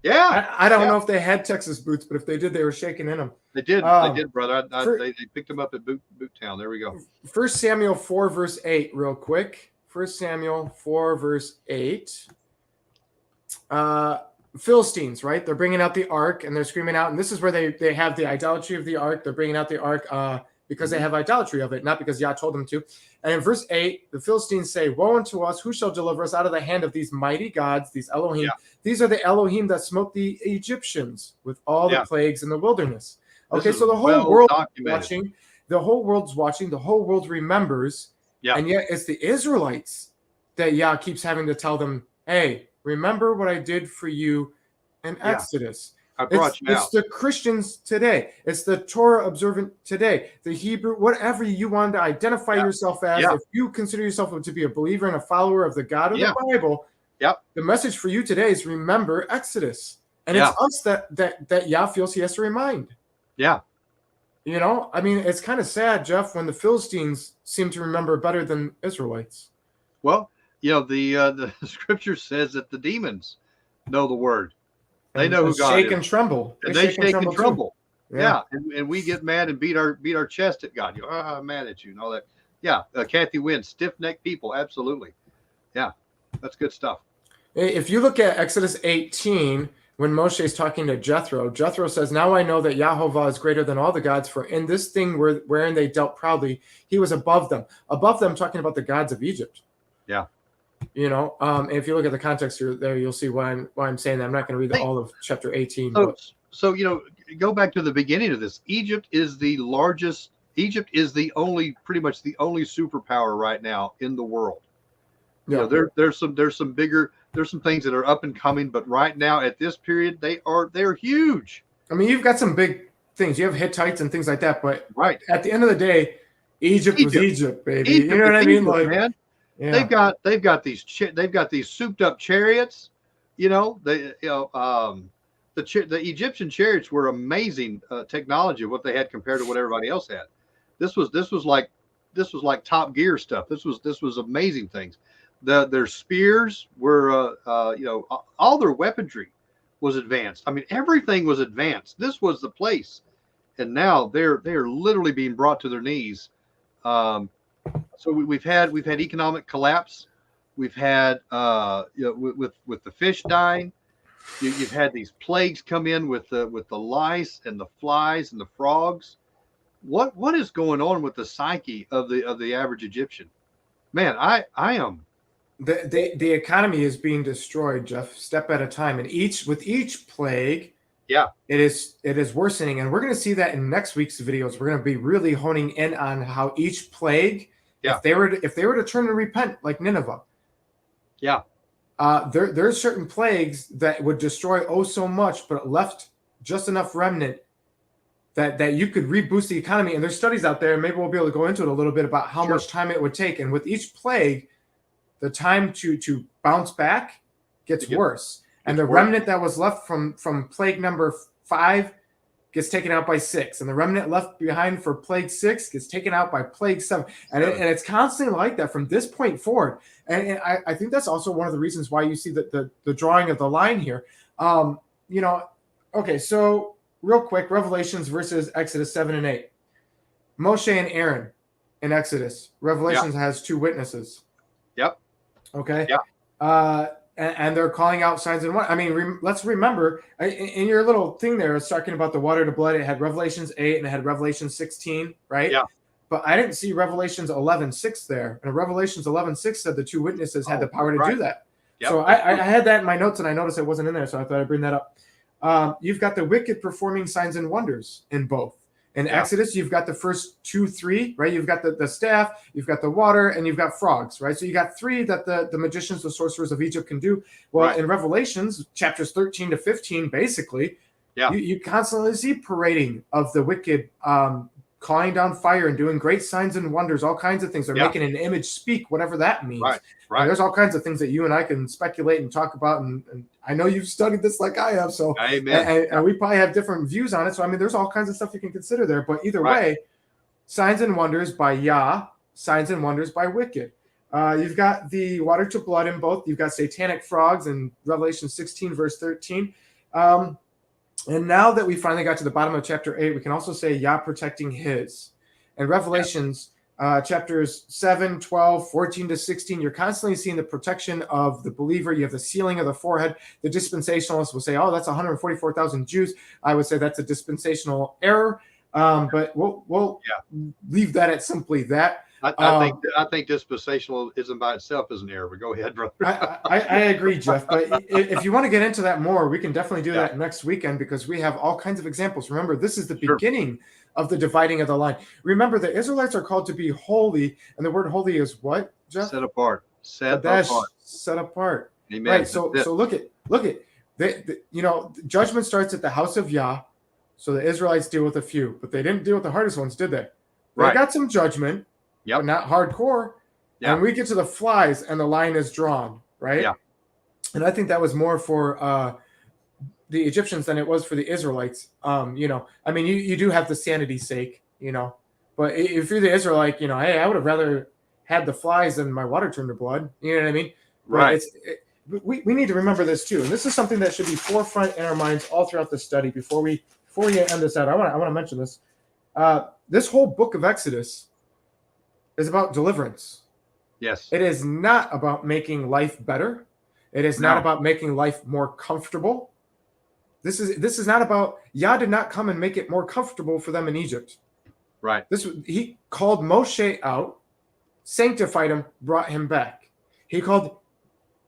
Yeah. I don't know if they had Texas boots, but if they did, they were shaking in them. They did. They did, brother. They picked them up at Boot Town. There we go. 1 Samuel 4, verse 8, real quick. 1 Samuel 4, verse 8. Philistines, right? They're bringing out the ark and they're screaming out. And this is where they have the idolatry of the ark. They're bringing out the ark because they have idolatry of it, not because Yah told them to. And in verse 8, the Philistines say, woe unto us, who shall deliver us out of the hand of these mighty gods, these Elohim? Yeah. These are the Elohim that smote the Egyptians with all the plagues in the wilderness. Okay, so the whole world is watching. The whole world's watching. The whole world remembers. Yeah. And yet it's the Israelites that Yah keeps having to tell them, hey, remember what I did for you in Exodus. I brought you out. It's the Christians today. It's the Torah observant today. The Hebrew, whatever you want to identify yourself as. If you consider yourself to be a believer and a follower of the God of the Bible, the message for you today is remember Exodus. And it's us that Yah feels he has to remind. Yeah. You know, I mean, it's kind of sad, Jeff, when the Philistines seem to remember better than Israelites. Well, you know, the scripture says that the demons know the word. They know who God shake is. And tremble. They shake and tremble. Yeah. And we get mad and beat our chest at God. I'm mad at you and all that. Yeah. Kathy wins. Stiff-necked people. Absolutely. Yeah. That's good stuff. If you look at Exodus 18, when Moshe is talking to Jethro, Jethro says, now I know that Yahovah is greater than all the gods, for in this thing wherein they dealt proudly, he was above them. Above them, talking about the gods of Egypt. Yeah. You know, if you look at the context there, you'll see why I'm saying that. I'm not going to read all of chapter 18. So, you know, go back to the beginning of this. Egypt is the only, pretty much the only superpower right now in the world. Yeah. You know, there's some things that are up and coming, but right now at this period, they're huge. I mean, you've got some big things. You have Hittites and things like that, but at the end of the day, Egypt was Egypt, baby. You know what I mean? Like, man. Yeah. They've got these souped up chariots, you know. The Egyptian chariots were amazing technology of what they had compared to what everybody else had. This was like Top Gear stuff. This was amazing things. Their spears were all their weaponry was advanced. I mean, everything was advanced. This was the place, and now they're literally being brought to their knees. So we've had economic collapse. We've had with the fish dying. You've had these plagues come in with the lice and the flies and the frogs. What is going on with the psyche of the average Egyptian? Man, I am. The economy is being destroyed, Jeff, step at a time, and with each plague, it is worsening, and we're going to see that in next week's videos. We're going to be really honing in on how each plague. If they were to turn and repent like Nineveh, there's certain plagues that would destroy so much, but it left just enough remnant that you could reboost the economy. And there's studies out there, and maybe we'll be able to go into it a little bit about how much time it would take. And with each plague, the time to bounce back gets worse. And the remnant that was left from plague number 5 gets taken out by 6, and the remnant left behind for plague 6 gets taken out by plague 7, and it's constantly like that from this point forward. And I think that's also one of the reasons why you see the drawing of the line here. Okay, so real quick, Revelations versus Exodus 7 and 8. Moshe and Aaron in Exodus. Revelations has 2 witnesses. Yep. Okay. Yeah. And they're calling out signs and wonders. I mean, let's remember, in your little thing there, it's talking about the water to blood. It had Revelations 8 and it had Revelation 16, right? Yeah. But I didn't see Revelations 11:6 there. And Revelations 11:6 said the 2 witnesses had the power to do that. Yep. So I had that in my notes, and I noticed it wasn't in there, so I thought I'd bring that up. You've got the wicked performing signs and wonders in both. In Yeah. Exodus, you've got the first 2, 3, right? You've got the staff, you've got the water, and you've got frogs, right? So you got 3 that the magicians, the sorcerers of Egypt can do. Well, Right. in Revelations, chapters 13 to 15, basically, Yeah. you constantly see parading of the wicked calling down fire and doing great signs and wonders, all kinds of things. They're Yeah. making an image speak, whatever that means. Right. And there's all kinds of things that you and I can speculate and talk about. And I know you've studied this like I have. So, Amen. and we probably have different views on it. So, I mean, there's all kinds of stuff you can consider there. But either Right. way, signs and wonders by Yah, signs and wonders by wicked. You've got the water to blood in both. You've got satanic frogs in Revelation 16, verse 13. And now that we finally got to the bottom of chapter 8, we can also say Yah protecting his. And Revelations chapters 7, 12, 14 to 16, you're constantly seeing the protection of the believer. You have the sealing of the forehead. The dispensationalists will say, oh, that's 144,000 Jews. I would say that's a dispensational error. But we'll leave that at simply that. I think dispensationalism by itself is an error, but go ahead, brother. I agree, Jeff. But if you want to get into that more, we can definitely do that next weekend, because we have all kinds of examples. Remember, this is the beginning of the dividing of the line. Remember, the Israelites are called to be holy, and the word holy is what, Jeff? Set apart. Set apart. Amen. Right. So look at judgment starts at the house of Yah. So the Israelites deal with a few, but they didn't deal with the hardest ones, did they? They got some judgment. But not hardcore. Yeah. And we get to the flies and the line is drawn, right? Yeah. And I think that was more for the Egyptians than it was for the Israelites. I mean, you do have the sanity's sake, but if you're the Israelite, hey, I would have rather had the flies than my water turned to blood. You know what I mean? Right. We need to remember this too. And this is something that should be forefront in our minds all throughout the study. Before we end this out, I want to mention this. This whole book of Exodus is about deliverance. Yes. It is not about making life better. It is not about making life more comfortable. This is not about, Yah did not come and make it more comfortable for them in Egypt. Right. He called Moshe out, sanctified him, brought him back. He called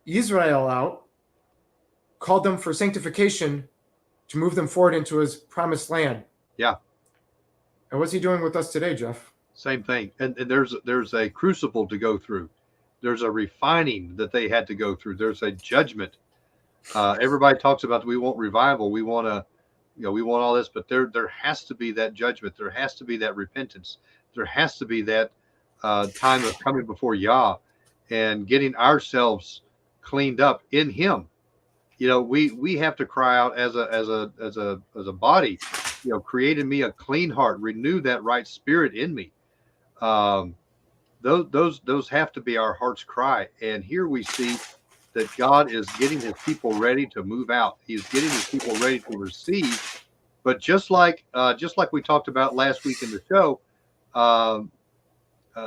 Israel out, called them for sanctification to move them forward into his promised land. Yeah. And what's he doing with us today, Jeff? Same thing. And there's a crucible to go through. There's a refining that they had to go through. There's a judgment. Everybody talks about we want revival. We want we want all this, but there has to be that judgment. There has to be that repentance. There has to be that time of coming before Yah and getting ourselves cleaned up in Him. We have to cry out as a body. Create in me a clean heart, renew that right spirit in me. Those have to be our heart's cry. And here we see that God is getting His people ready to move out. He's getting His people ready to receive. But just like we talked about last week in the show,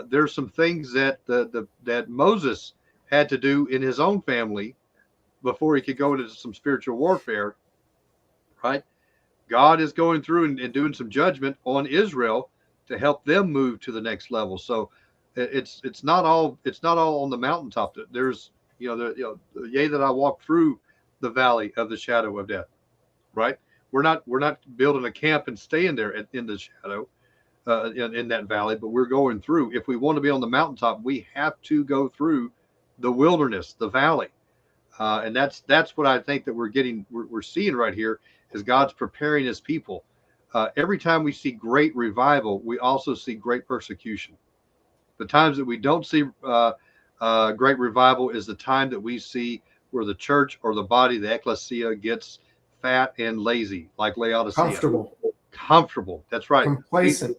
there's some things that that Moses had to do in his own family before he could go into some spiritual warfare. Right? God is going through and doing some judgment on Israel to help them move to the next level. So it's not all on the mountaintop. There's yea that I walk through the valley of the shadow of death. Right? We're not building a camp and staying there in the shadow in that valley, but we're going through. If we want to be on the mountaintop, we have to go through the wilderness, the valley, and that's what I think that we're seeing right here is God's preparing His people. Every time we see great revival, we also see great persecution. The times that we don't see great revival is the time that we see where the church or the body, the ecclesia, gets fat and lazy, like Laodicea. Comfortable. That's right. Complacent.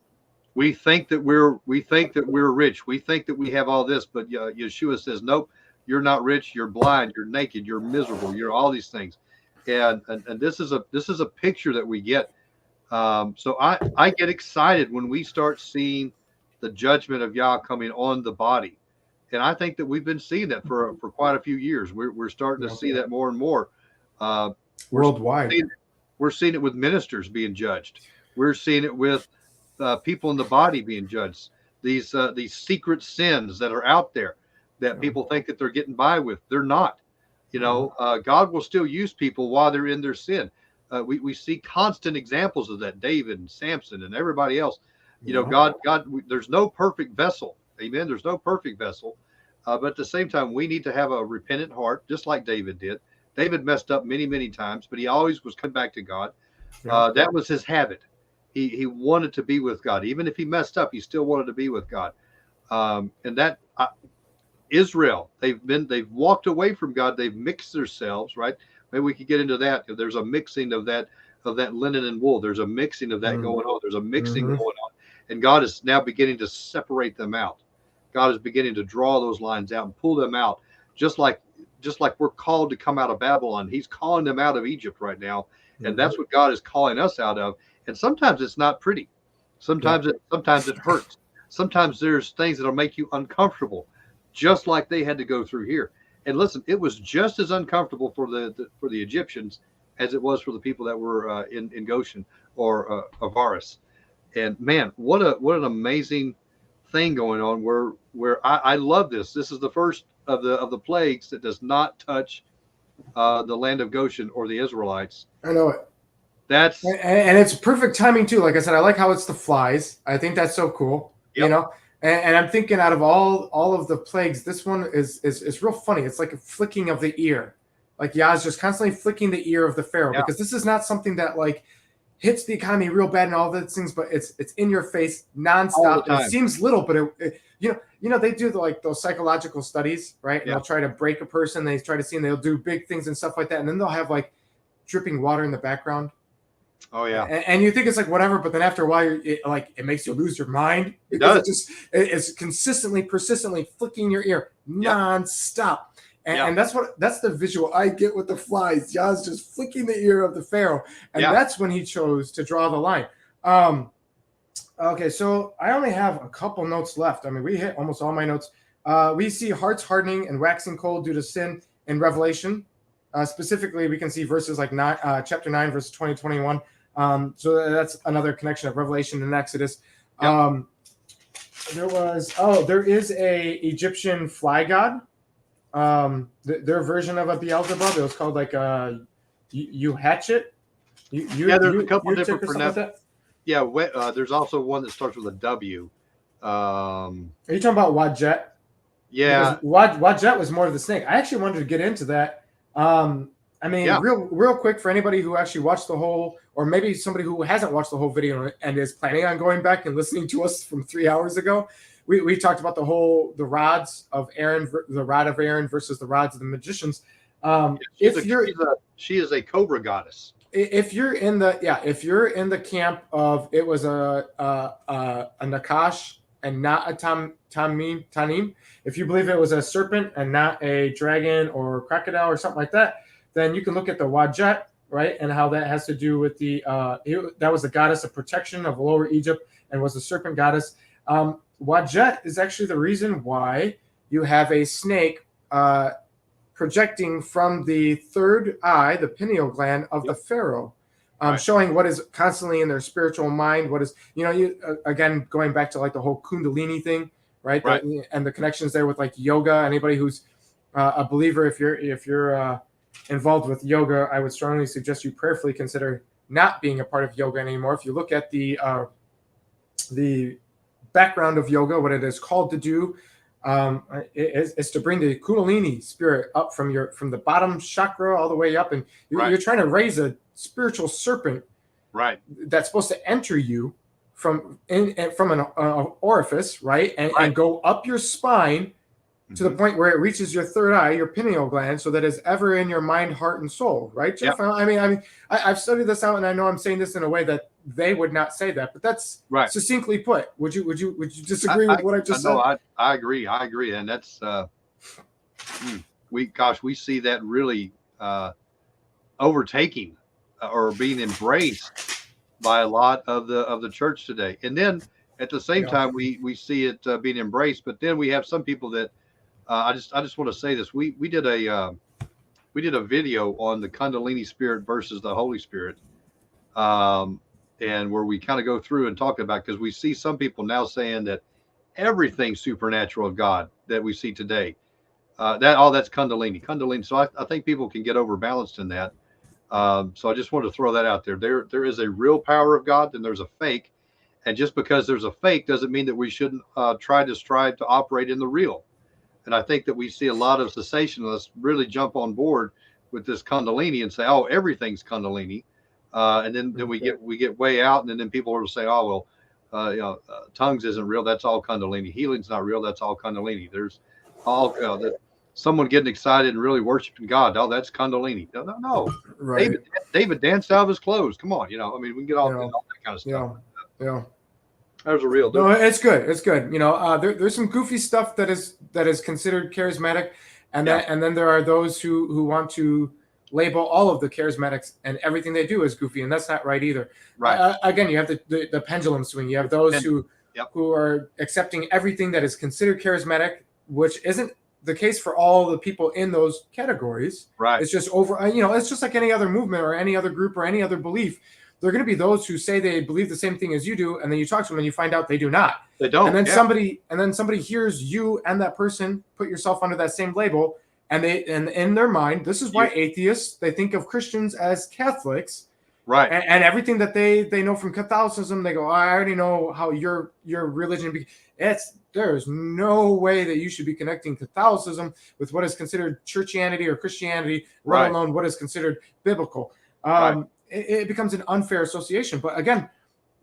We think that we're rich. We think that we have all this, but Yeshua says, nope, you're not rich. You're blind. You're naked. You're miserable. You're all these things. And this is a picture that we get. So I get excited when we start seeing the judgment of Yah coming on the body. And I think that we've been seeing that for quite a few years. We're starting to see that more and more. Worldwide. We're seeing it with ministers being judged. We're seeing it with people in the body being judged. These secret sins that are out there that people think that they're getting by with. They're not. God will still use people while they're in their sin. we see constant examples of that. David and Samson and everybody else. You know, Yeah. God. There's no perfect vessel. Amen. There's no perfect vessel. But at the same time, we need to have a repentant heart, just like David did. David messed up many, many times, but he always was coming back to God. Yeah. That was his habit. He wanted to be with God. Even if he messed up, he still wanted to be with God. And that Israel, they've walked away from God. They've mixed themselves, right? Maybe we could get into that. If there's a mixing of that linen and wool, there's a mixing of that going on. There's a mixing going on, and God is now beginning to separate them out. God is beginning to draw those lines out and pull them out, just like we're called to come out of Babylon. He's calling them out of Egypt right now, and that's what God is calling us out of. And sometimes it's not pretty. Sometimes it hurts. Sometimes there's things that'll make you uncomfortable, just like they had to go through here. And listen, it was just as uncomfortable for the Egyptians as it was for the people that were in Goshen or Horus. And man, what an amazing thing going on where I love this. This is the first of the plagues that does not touch the land of Goshen or the Israelites. I know it. That's and it's perfect timing too. Like I said, I like how it's the flies. I think that's so cool. Yep. You know, and I'm thinking out of all of the plagues, this one is real funny. It's like a flicking of the ear. Like Yah's just constantly flicking the ear of the Pharaoh, because this is not something that like hits the economy real bad and all those things, but it's in your face nonstop. It seems little, but it you know they do those psychological studies, right? And they'll try to break a person. They try to see, and they'll do big things and stuff like that, and then they'll have like dripping water in the background. Oh yeah, and you think it's like whatever, but then after a while, it makes you lose your mind. It does. It's consistently, persistently flicking your ear nonstop. And that's the visual I get with the flies. Yah's just flicking the ear of the Pharaoh, and that's when he chose to draw the line. Okay, so I only have a couple notes left. I mean, we hit almost all my notes. We see hearts hardening and waxing cold due to sin in Revelation. Specifically, we can see verses like chapter 9, verse 20, 21. So that's another connection of Revelation and Exodus. There is a Egyptian fly god. Their version of a Beelzebub. It was called like you hatchet. There's a couple different pronouncements. There's also one that starts with a W. Are you talking about Wadjet? Yeah, Wadjet was more of the snake. I actually wanted to get into that. I mean, real quick, for anybody who actually watched the whole, or maybe somebody who hasn't watched the whole video and is planning on going back and listening to us from 3 hours ago, we talked about the rods of Aaron, the rod of Aaron versus the rods of the magicians. She is a cobra goddess. If you're in the camp of it was a Nakash and not a Tanim, if you believe it was a serpent and not a dragon or crocodile or something like that, then you can look at the Wadjet, right, and how that has to do with that was the goddess of protection of Lower Egypt and was the serpent goddess. Wadjet is actually the reason why you have a snake projecting from the third eye, the pineal gland of the Pharaoh, showing what is constantly in their spiritual mind. What is, again, going back to like the whole Kundalini thing, right? And the connections there with like yoga. Anybody who's a believer, if you're involved with yoga, I would strongly suggest you prayerfully consider not being a part of yoga anymore. If you look at the background of yoga, what it is called to do, is to bring the Kundalini spirit up from the bottom chakra all the way up, and you're trying to raise a spiritual serpent, right? That's supposed to enter you from an orifice, right, and go up your spine to the point where it reaches your third eye, your pineal gland, so that it's ever in your mind, heart, and soul, right, Jeff? Yep. I mean, I've studied this out, and I know I'm saying this in a way that they would not say that, but that's succinctly put. Would you disagree with what I just said? No, I agree, and that's we see that really overtaking or being embraced by a lot of the church today, and then at the same time we see it being embraced, but then we have some people that. I just want to say this. We did a video on the Kundalini spirit versus the Holy Spirit, and where we kind of go through and talk about, because we see some people now saying that everything supernatural of God that we see today, that's Kundalini. So I think people can get overbalanced in that. So I just wanted to throw that out there. There is a real power of God, then there's a fake. And just because there's a fake doesn't mean that we shouldn't try to strive to operate in the real. And I think that we see a lot of cessationalists really jump on board with this Kundalini and say, "Oh, everything's Kundalini," and then we get way out, and then people will say, "Oh, well, tongues isn't real. That's all Kundalini. Healing's not real. That's all Kundalini." There's all someone getting excited and really worshiping God. Oh, that's Kundalini. No. Right. David danced out of his clothes. Come on, I mean, we can get all that kind of stuff. Yeah. There's a real. No, it's good. It's good. There's some goofy stuff that is considered charismatic, and then there are those who want to label all of the charismatics and everything they do as goofy, and that's not right either. Right. Again, you have the pendulum swing. You have those who are accepting everything that is considered charismatic, which isn't the case for all the people in those categories. Right. It's just it's just like any other movement or any other group or any other belief. There are going to be those who say they believe the same thing as you do, and then you talk to them and you find out they do not. They don't. And then somebody hears you and that person put yourself under that same label, and in their mind, this is why atheists, they think of Christians as Catholics. Right. And everything that they know from Catholicism, they go, I already know how your religion there's no way that you should be connecting Catholicism with what is considered churchianity or Christianity, let alone what is considered biblical. It becomes an unfair association. But again,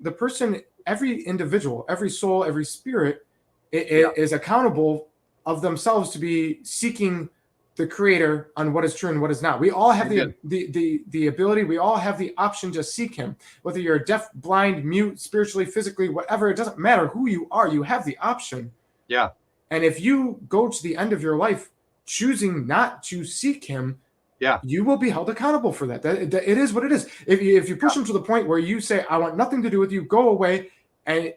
the person, every individual, every soul, every spirit is accountable of themselves to be seeking the Creator on what is true and what is not. We all have the ability. We all have the option to seek Him. Whether you're deaf, blind, mute, spiritually, physically, whatever, it doesn't matter who you are. You have the option. Yeah. And if you go to the end of your life choosing not to seek Him, you will be held accountable for that. It is what it is. If you push Him to the point where you say, I want nothing to do with you, go away, and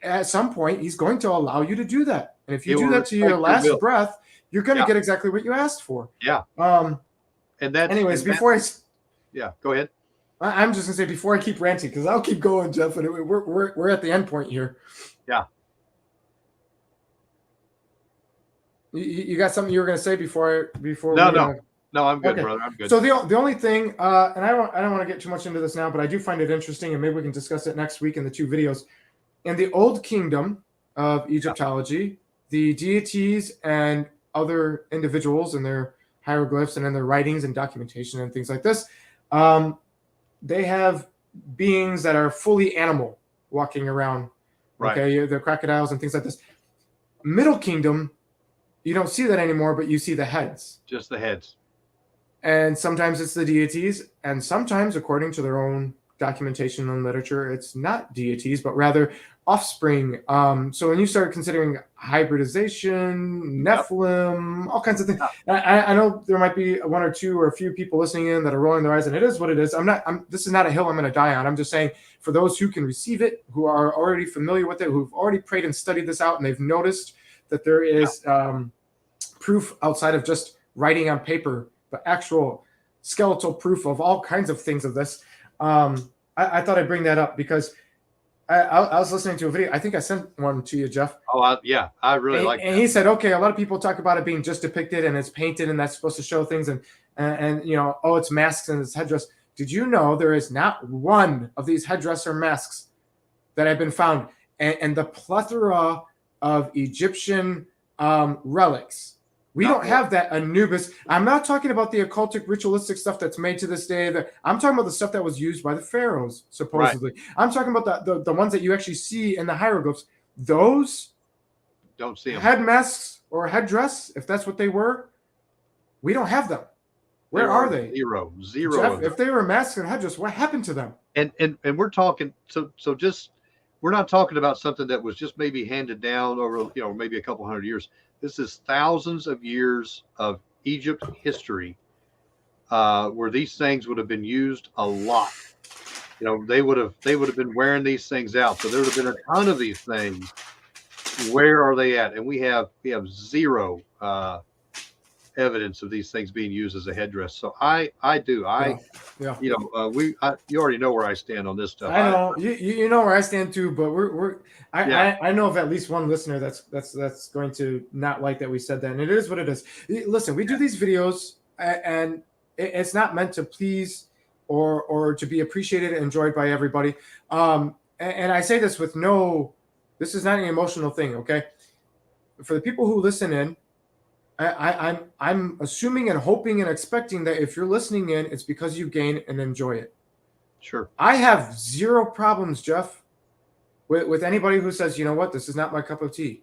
at some point He's going to allow you to do that. And if you do that to your last breath, you're going to get exactly what you asked for. Yeah. And that's anyways. Go ahead. I'm just gonna say before I keep ranting, because I'll keep going, Jeff, and we're at the end point here. Yeah. You got something you were gonna say before? No, I'm good, brother. I'm good. So the only thing, and I don't want to get too much into this now, but I do find it interesting, and maybe we can discuss it next week in the 2 videos. In the Old Kingdom of Egyptology, the deities and other individuals and their hieroglyphs and in their writings and documentation and things like this, they have beings that are fully animal walking around. Right. Okay, the crocodiles and things like this. Middle Kingdom, you don't see that anymore, but you see the heads. Just the heads. And sometimes it's the deities, and sometimes, according to their own documentation and literature, it's not deities, but rather offspring. So when you start considering hybridization, Nephilim, all kinds of things, I know there might be 1 or 2 or a few people listening in that are rolling their eyes, and it is what it is. This is not a hill I'm going to die on. I'm just saying, for those who can receive it, who are already familiar with it, who've already prayed and studied this out, and they've noticed that there is proof outside of just writing on paper, but actual skeletal proof of all kinds of things of this. I thought I'd bring that up because I was listening to a video. I think I sent one to you, Jeff. Oh, I really like that. And he said, okay, a lot of people talk about it being just depicted and it's painted and that's supposed to show things and it's masks and it's headdress. Did you know there is not one of these headdress or masks that have been found? And the plethora of Egyptian relics. We don't have that Anubis. I'm not talking about the occultic, ritualistic stuff that's made to this day. I'm talking about the stuff that was used by the pharaohs, supposedly. Right. I'm talking about the ones that you actually see in the hieroglyphs. Those don't see them. Head masks or headdress, if that's what they were, we don't have them. Where are they? Zero. Jeff, if they were masks and headdress, what happened to them? And we're talking we're not talking about something that was just maybe handed down over maybe a couple hundred years. This is thousands of years of Egypt history where these things would have been used a lot. They would have been wearing these things out. So there would have been a ton of these things. Where are they at? And we have zero evidence of these things being used as a headdress. So you already know where I stand on this stuff. I know you know where I stand too, but I know of at least one listener that's going to not like that we said that, and it is what it is. Listen, we do these videos, and it's not meant to please or to be appreciated and enjoyed by everybody. And I say this with this is not an emotional thing, okay? For the people who listen in, I'm assuming and hoping and expecting that if you're listening in, it's because you gain and enjoy it. Sure. I have zero problems, Jeff, with anybody who says, you know what, this is not my cup of tea.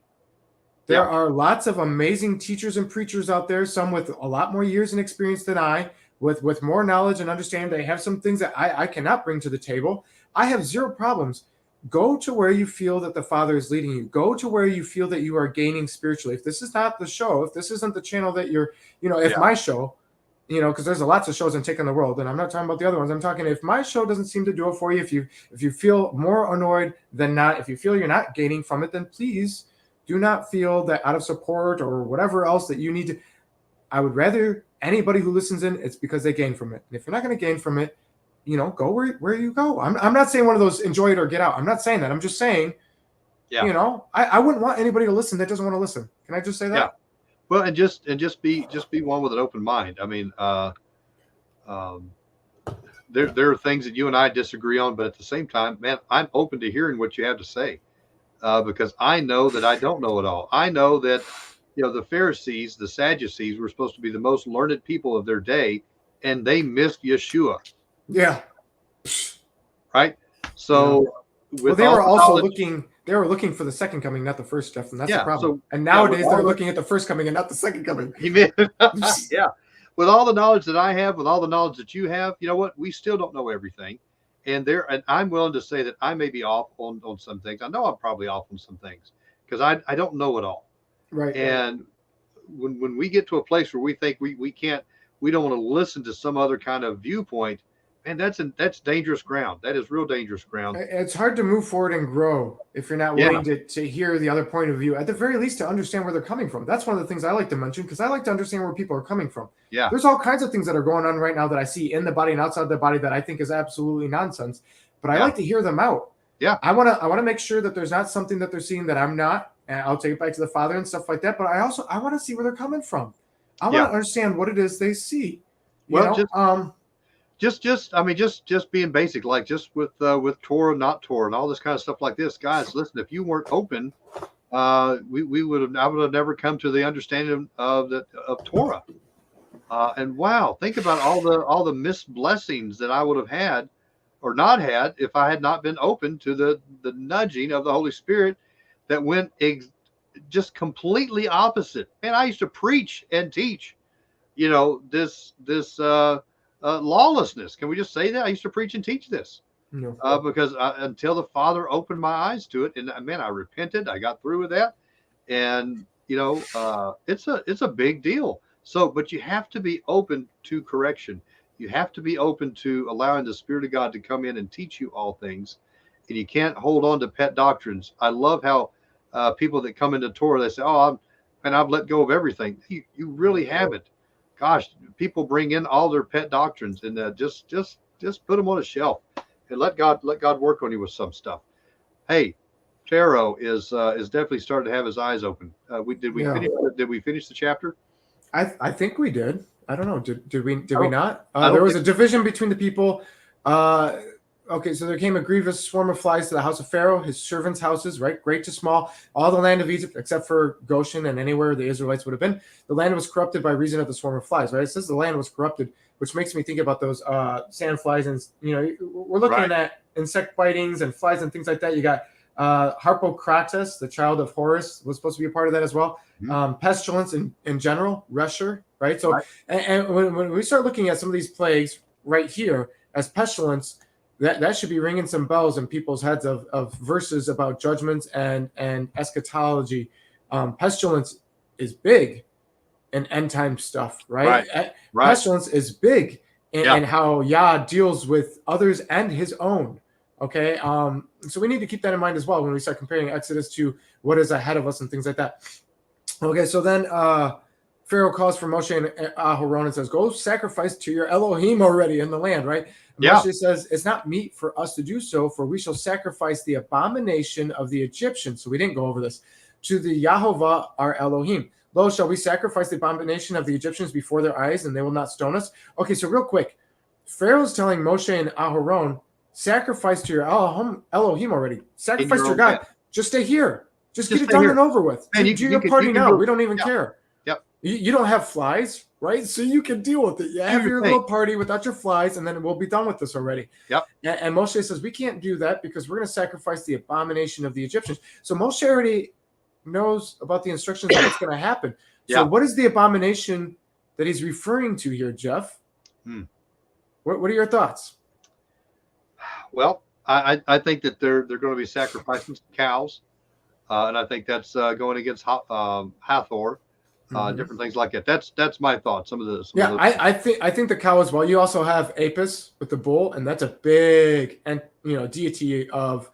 There are lots of amazing teachers and preachers out there, some with a lot more years and experience than I, with more knowledge and understanding. They have some things that I cannot bring to the table. I have zero problems. Go to where you feel that the Father is leading you. Go to where you feel that you are gaining spiritually. If this is not the show, if this isn't the channel that you're, if my show, because there's lots of shows on Take on the World, and I'm not talking about the other ones. I'm talking if my show doesn't seem to do it for you, if you feel more annoyed than not, if you feel you're not gaining from it, then please do not feel that out of support or whatever else that you need to. I would rather anybody who listens in, it's because they gain from it. And if you're not going to gain from it, go where you go. I'm not saying one of those enjoy it or get out. I'm not saying that. I'm just saying, I wouldn't want anybody to listen that doesn't want to listen. Can I just say that? Yeah. Well, and just be one with an open mind. I mean, there are things that you and I disagree on, but at the same time, man, I'm open to hearing what you have to say, because I know that I don't know it all. I know that, the Pharisees, the Sadducees were supposed to be the most learned people of their day, and they missed Yeshua. Yeah. Right. So, they were also looking. They were looking for the second coming, not the first, Jeff, and that's the problem. And nowadays they're looking at the first coming and not the second coming. Yeah. With all the knowledge that I have, with all the knowledge that you have, you know what? We still don't know everything. And I'm willing to say that I may be off on some things. I know I'm probably off on some things because I don't know it all. Right. And when we get to a place where we think we don't want to listen to some other kind of viewpoint, man, that's dangerous ground. That is real dangerous ground. It's hard to move forward and grow if you're not willing to hear the other point of view, at the very least to understand where they're coming from. That's one of the things I like to mention, because I like to understand where people are coming from. Yeah. There's all kinds of things that are going on right now that I see in the body and outside the body that I think is absolutely nonsense, but I like to hear them out. Yeah. I want to make sure that there's not something that they're seeing that I'm not, and I'll take it back to the Father and stuff like that. But I want to see where they're coming from. I want to understand what it is they see. Just being basic, like just with Torah, not Torah, and all this kind of stuff like this, guys. Listen, if you weren't open, I would have never come to the understanding of Torah. And wow, think about all the missed blessings that I would have had or not had if I had not been open to the nudging of the Holy Spirit that went just completely opposite. Man, I used to preach and teach, this lawlessness. Can we just say that? I used to preach and teach this. No. Because until the Father opened my eyes to it, and man, I repented. I got through with that, and it's a big deal. So, but you have to be open to correction. You have to be open to allowing the Spirit of God to come in and teach you all things, and you can't hold on to pet doctrines. I love how people that come into Torah, they say, "Oh, I've let go of everything." You really haven't. Gosh, people bring in all their pet doctrines and just put them on a shelf and let God work on you with some stuff. Hey, Pharaoh is definitely starting to have his eyes open. Did we finish the chapter? I think we did. I don't know. Did we not? There was a division between the people. Okay, so there came a grievous swarm of flies to the house of Pharaoh, his servants' houses, right, great to small, all the land of Egypt, except for Goshen and anywhere the Israelites would have been. The land was corrupted by reason of the swarm of flies, right? It says the land was corrupted, which makes me think about those sand flies. And, we're looking at insect bitings and flies and things like that. You got Harpocrates, the child of Horus, was supposed to be a part of that as well. Mm-hmm. Pestilence in general, Resher, right? So, and when we start looking at some of these plagues right here as pestilence, that should be ringing some bells in people's heads of verses about judgments and eschatology. Pestilence is big in end time stuff, right? Pestilence is big in how Yah deals with others and his own. Okay, so we need to keep that in mind as well when we start comparing Exodus to what is ahead of us and things like that. Okay, so then Pharaoh calls for Moshe and Aharon and says, "Go sacrifice to your Elohim already in the land," right? Moshe says, "It's not meet for us to do so, for we shall sacrifice the abomination of the Egyptians." So we didn't go over this. To the Yahovah, our Elohim. Lo, shall we sacrifice the abomination of the Egyptians before their eyes, and they will not stone us? Okay, so real quick, Pharaoh's telling Moshe and Aharon, sacrifice to your Elohim already. Sacrifice to your own God. path. Just stay here. Just get it stay done here. and over with. Man, do your party now. We don't even care. Yep. You don't have flies, right? So you can deal with it. You have your little party without your flies, and then we'll be done with this already. Yep. And Moshe says, we can't do that because we're going to sacrifice the abomination of the Egyptians. So Moshe already knows about the instructions of what's going to happen. So what is the abomination that he's referring to here, Jeff? What are your thoughts? Well, I think that they're going to be sacrificing some cows, and I think that's going against Hathor, different things like that. That's my thought. I think the cow as well. You also have Apis with the bull, and that's a big and deity of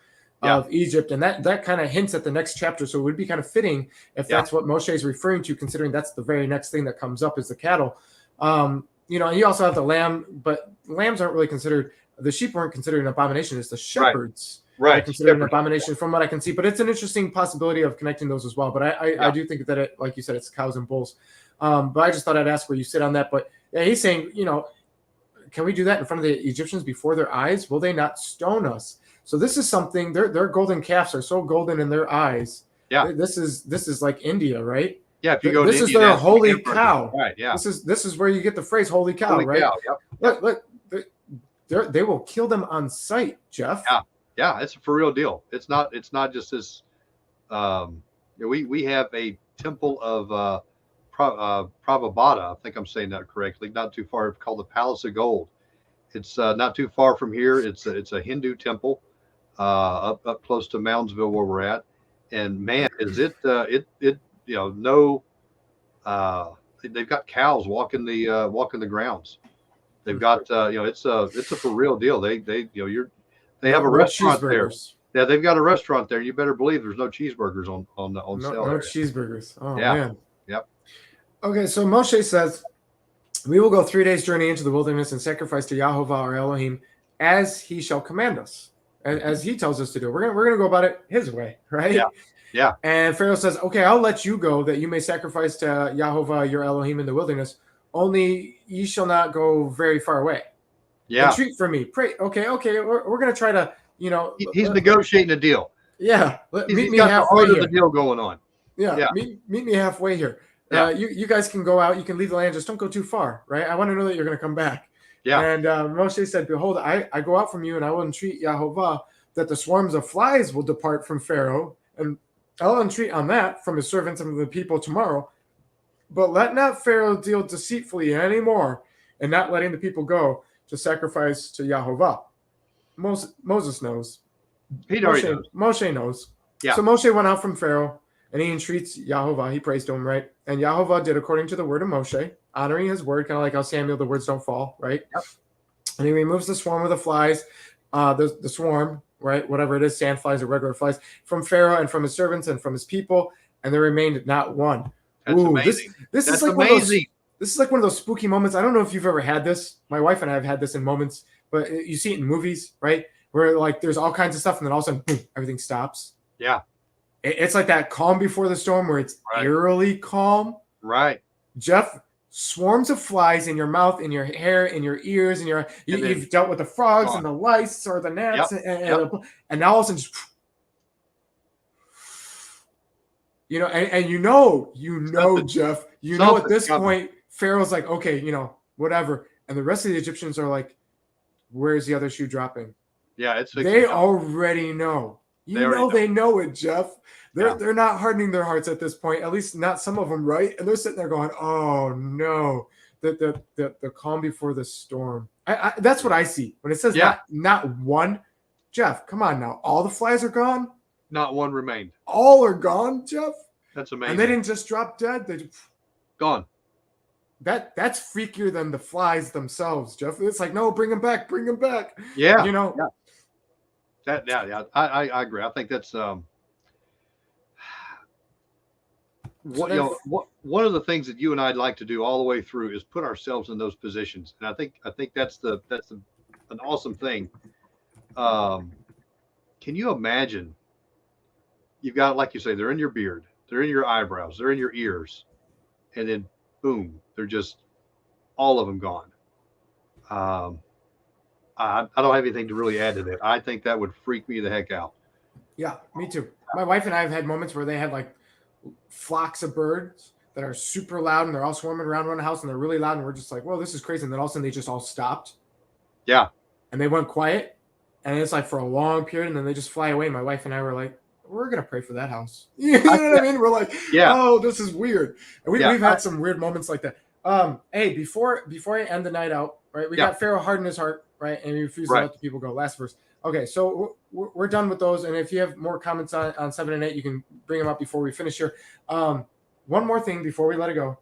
Egypt, and that kind of hints at the next chapter. So it would be kind of fitting if that's what Moshe is referring to, considering that's the very next thing that comes up is the cattle. And you also have the lamb, but lambs aren't really considered. The sheep weren't considered an abomination. It's the shepherds right. Considered an abomination from what I can see. But it's an interesting possibility of connecting those as well. But I do think that it, like you said, it's cows and bulls. But I just thought I'd ask where you sit on that. But he's saying, can we do that in front of the Egyptians before their eyes? Will they not stone us? So this is something. Their golden calves are so golden in their eyes. Yeah, this is like India, right? Yeah, if you go, this is their holy cow. Right. Yeah. This is where you get the phrase "holy cow," holy right? Cow, yep. Look. They will kill them on sight, Jeff. Yeah, it's a for real deal. It's not just this. We have a temple of Pravabada. I think I'm saying that correctly. Not too far, called the Palace of Gold. It's not too far from here. It's a Hindu temple up close to Moundsville where we're at. And man, is it they've got cows walking the grounds. They've got it's a for real deal. They have a restaurant there. Yeah, they've got a restaurant there. You better believe there's no cheeseburgers on sale. No cheeseburgers. Oh yeah. Man. Yep. Okay, so Moshe says, we will go 3 days journey into the wilderness and sacrifice to Yahovah our Elohim as he shall command us, as he tells us to do. We're gonna go about it his way, right? Yeah. And Pharaoh says, okay, I'll let you go that you may sacrifice to Yahovah your Elohim in the wilderness. Only ye shall not go very far away. Yeah. Entreat for me. Pray. Okay. We're gonna try to, He's negotiating a deal. Yeah. Meet me halfway here. The deal going on. Yeah. Meet me halfway here. Yeah. You guys can go out. You can leave the land. Just don't go too far, right? I want to know that you're going to come back. Yeah. And Moshe said, behold, I go out from you, and I will entreat Yahovah that the swarms of flies will depart from Pharaoh, and I'll entreat on that from his servants and from the people tomorrow. But let not Pharaoh deal deceitfully anymore, and not letting the people go to sacrifice to Yahovah. Moses knows. Moshe knows. Yeah. So Moshe went out from Pharaoh, and he entreats Yahovah. He prays to him, right? And Yahovah did according to the word of Moshe, honoring his word, kind of like how Samuel, the words don't fall, right? Yep. And he removes the swarm of the flies, the swarm, right? Whatever it is, sand flies or regular flies, from Pharaoh and from his servants and from his people, and there remained not one. That's amazing. This is like amazing. This is like one of those spooky moments. I don't know if you've ever had this. My wife and I have had this in moments, but you see it in movies, right? Where like there's all kinds of stuff, and then all of a sudden, boom, everything stops. Yeah. It's like that calm before the storm where it's eerily calm. Right. Jeff, swarms of flies in your mouth, in your hair, in your ears, in your you've dealt with the frogs and the lice or the gnats, and now all of a sudden just, Jeff, at this point, Pharaoh's like, okay, whatever. And the rest of the Egyptians are like, where's the other shoe dropping? Yeah, they already know. They know it, Jeff. They're not hardening their hearts at this point, at least not some of them, right? And they're sitting there going, oh no, the calm before the storm. That's what I see. When it says not one, Jeff, come on now. All the flies are gone? Not one remained. All are gone, Jeff? That's amazing. And they didn't just drop dead. They just gone. That's freakier than the flies themselves, Jeff. It's like, no, bring them back. Yeah. Yeah. I agree. I think that's one of the things that you and I'd like to do all the way through is put ourselves in those positions, and I think that's an awesome thing. Can you imagine? You've got, like you say, they're in your beard, they're in your eyebrows, they're in your ears, and then boom, they're just all of them gone. I don't have anything to really add to that. I think that would freak me the heck out. Yeah, me too. My wife and I have had moments where they had like flocks of birds that are super loud and they're all swarming around one house and they're really loud and we're just like, whoa, this is crazy. And then all of a sudden they just all stopped. Yeah. And they went quiet. And it's like for a long period and then they just fly away. And my wife and I were like, we're going to pray for that house. You know what I mean? We're like, oh, this is weird. And we've had some weird moments like that. Hey, before I end the night out, right? We got Pharaoh harden his heart, right? And he refused to let the people go. Last verse. Okay, so we're done with those. And if you have more comments on 7 and 8, you can bring them up before we finish here. One more thing before we let it go.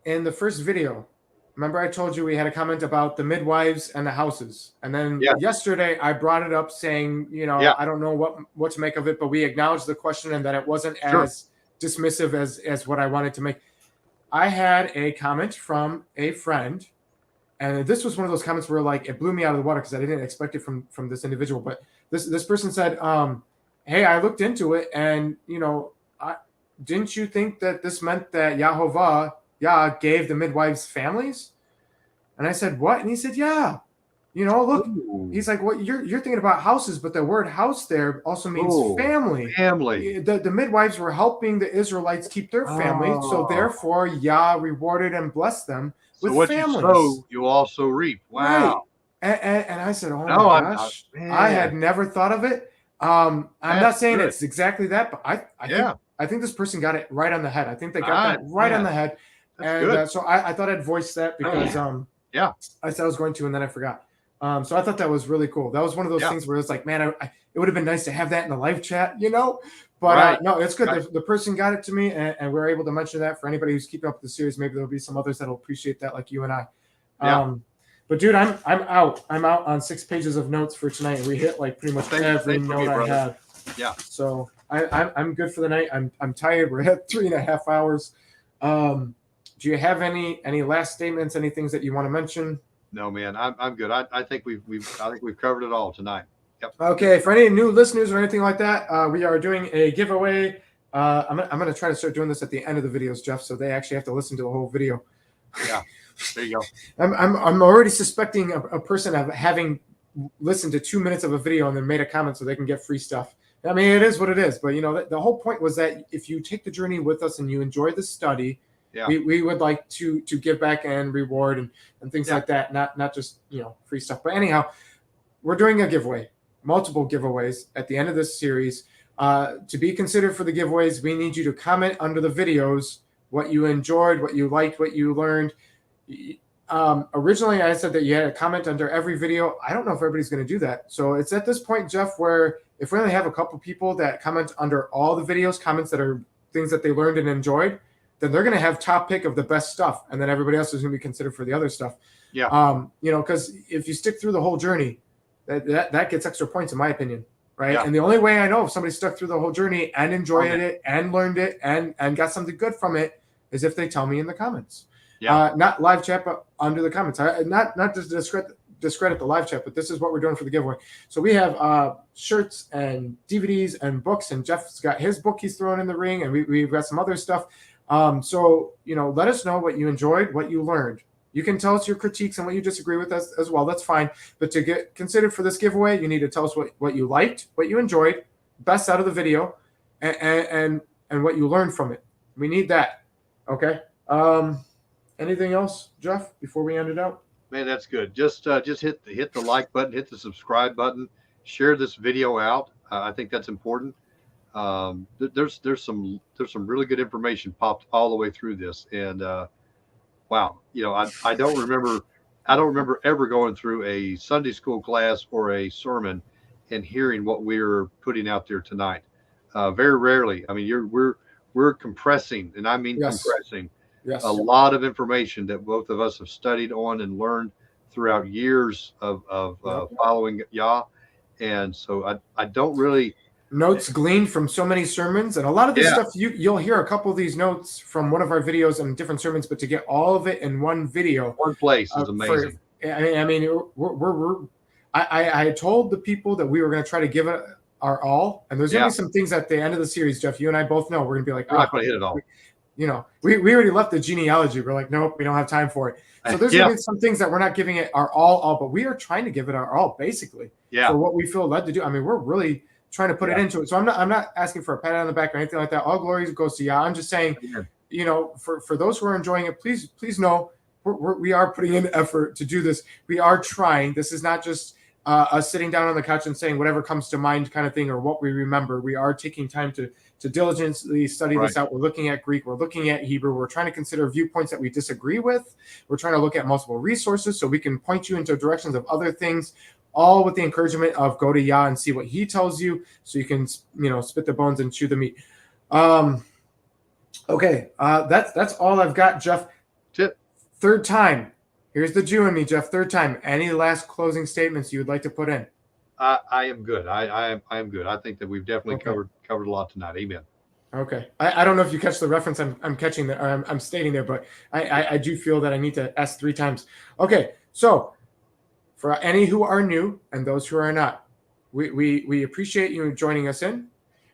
In the first video, remember I told you we had a comment about the midwives and the houses. And then yesterday I brought it up saying, I don't know what to make of it, but we acknowledged the question and that it wasn't as dismissive as what I wanted to make. I had a comment from a friend. And this was one of those comments where like it blew me out of the water because I didn't expect it from this individual. But this person said, hey, I looked into it and, didn't you think that this meant that Yah gave the midwives families? And I said, what? And he said, yeah. Look, he's like, what you're thinking about houses, but the word house there also means family. Family. The midwives were helping the Israelites keep their family. So therefore, Yah rewarded and blessed them with what families. You sow, you also reap. Wow. Right. And I said, oh my gosh, I had never thought of it. I'm not saying it's exactly that, but I think this person got it right on the head. I think they got that right on the head. And so I thought I'd voice that because I said I was going to, and then I forgot. So I thought that was really cool. That was one of those things where it's like, man, it would have been nice to have that in the live chat, But no, it's good. The person got it to me, and we're able to mention that for anybody who's keeping up with the series. Maybe there'll be some others that'll appreciate that, like you and I. But dude, I'm out. I'm out on 6 pages of notes for tonight. We hit like pretty much every note I had. Yeah. So I'm good for the night. I'm tired. We're at 3.5 hours. Do you have any last statements? Any things that you want to mention? No, man, I'm good. I think we've covered it all tonight. Yep. Okay. For any new listeners or anything like that, we are doing a giveaway. I'm gonna try to start doing this at the end of the videos, Jeff, so they actually have to listen to the whole video. Yeah. There you go. I'm already suspecting a person of having listened to 2 minutes of a video and then made a comment so they can get free stuff. I mean, it is what it is. But the whole point was that if you take the journey with us and you enjoy the study, we would like to give back and reward and things like that. Not just free stuff. But anyhow, we're doing a giveaway, multiple giveaways at the end of this series. To be considered for the giveaways, we need you to comment under the videos what you enjoyed, what you liked, what you learned. Originally I said that you had a comment under every video. I don't know if everybody's going to do that. So it's at this point, Jeff, where if we only have a couple people that comment under all the videos, comments that are things that they learned and enjoyed, then they're going to have top pick of the best stuff. And then everybody else is going to be considered for the other stuff. Yeah. Because if you stick through the whole journey, that gets extra points in my opinion. Right. Yeah. And the only way I know if somebody stuck through the whole journey and enjoyed it and learned it and got something good from it is if they tell me in the comments. Yeah. Not live chat, but under the comments. Not to discredit the live chat, but this is what we're doing for the giveaway. So we have shirts and DVDs and books, and Jeff's got his book he's throwing in the ring, and we've got some other stuff. So let us know what you enjoyed, what you learned. You can tell us your critiques and what you disagree with us as well. That's fine. But to get considered for this giveaway, you need to tell us what you liked, what you enjoyed, best out of the video, and what you learned from it. We need that. Okay. Anything else, Jeff, before we end it out? Man, that's good. Just hit the like button, hit the subscribe button, share this video out. I think that's important. There's some really good information popped all the way through this, and wow, I don't remember ever going through a Sunday school class or a sermon and hearing what we're putting out there tonight. Very rarely. I mean, we're compressing, and I mean compressing. Yes. A lot of information that both of us have studied on and learned throughout years of following Yah. And so I don't really... Notes gleaned from so many sermons. And a lot of this stuff, you'll hear a couple of these notes from one of our videos and different sermons, but to get all of it in one video. One place is amazing. I told the people that we were going to try to give it our all. And there's going to be some things at the end of the series, Jeff, you and I both know we're going to be like... We're not going to hit it all. we already left the genealogy. We're like, nope, we don't have time for it. So there's Yeah. going to be some things that we're not giving it our all, but we are trying to give it our all, basically, for what we feel led to do. I mean, we're really trying to put it into it. So I'm not asking for a pat on the back or anything like that. All glory goes to Yah. I'm just saying, for those who are enjoying it, please know we are putting in effort to do this. We are trying. This is not just us sitting down on the couch and saying whatever comes to mind kind of thing, or what we remember. We are taking time to diligently study this out. We're looking at Greek. We're looking at Hebrew. We're trying to consider viewpoints that we disagree with. We're trying to look at multiple resources so we can point you into directions of other things, all with the encouragement of go to Yah and see what he tells you so you can, spit the bones and chew the meat. Okay. That's all I've got, Jeff. Third time. Here's the Jew in me, Jeff. Third time. Any last closing statements you would like to put in? I am good. I am good. I think that we've definitely covered a lot tonight. Amen. Okay. I don't know if you catch the reference I'm catching there, or I'm stating there, but I do feel that I need to ask 3 times. Okay. So for any who are new and those who are not, we appreciate you joining us in.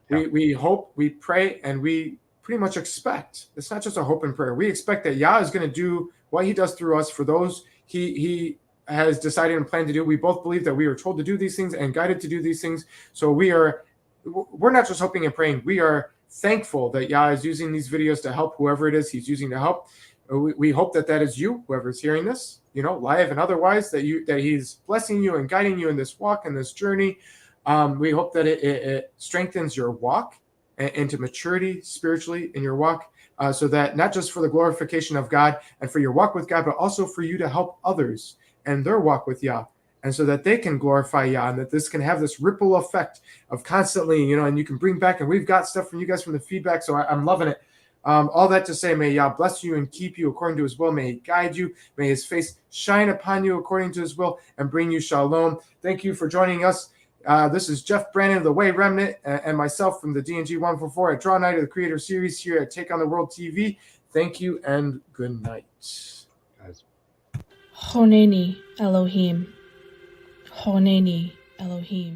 We hope, we pray, and we pretty much expect. It's not just a hope and prayer. We expect that Yah is going to do what he does through us for those he has decided and planned to do. We both believe that we are told to do these things and guided to do these things. So we're not just hoping and praying. We are thankful that Yah is using these videos to help whoever it is he's using to help. We hope that is you, whoever's hearing this, live and otherwise, that he's blessing you and guiding you in this walk and this journey. We hope that it strengthens your walk into maturity spiritually in your walk, so that not just for the glorification of God and for your walk with God, but also for you to help others and their walk with Yah, and so that they can glorify Yah, and that this can have this ripple effect of constantly, and you can bring back, and we've got stuff from you guys from the feedback, so I'm loving it. All that to say, may Yah bless you and keep you according to his will. May he guide you. May his face shine upon you according to his will and bring you shalom. Thank you for joining us. This is Jeff Brandon of the Way Remnant and myself from the D&G 144 at Draw Night of the Creator Series here at Take on the World TV. Thank you and good night. Guys. Honeni Elohim. Honeni Elohim.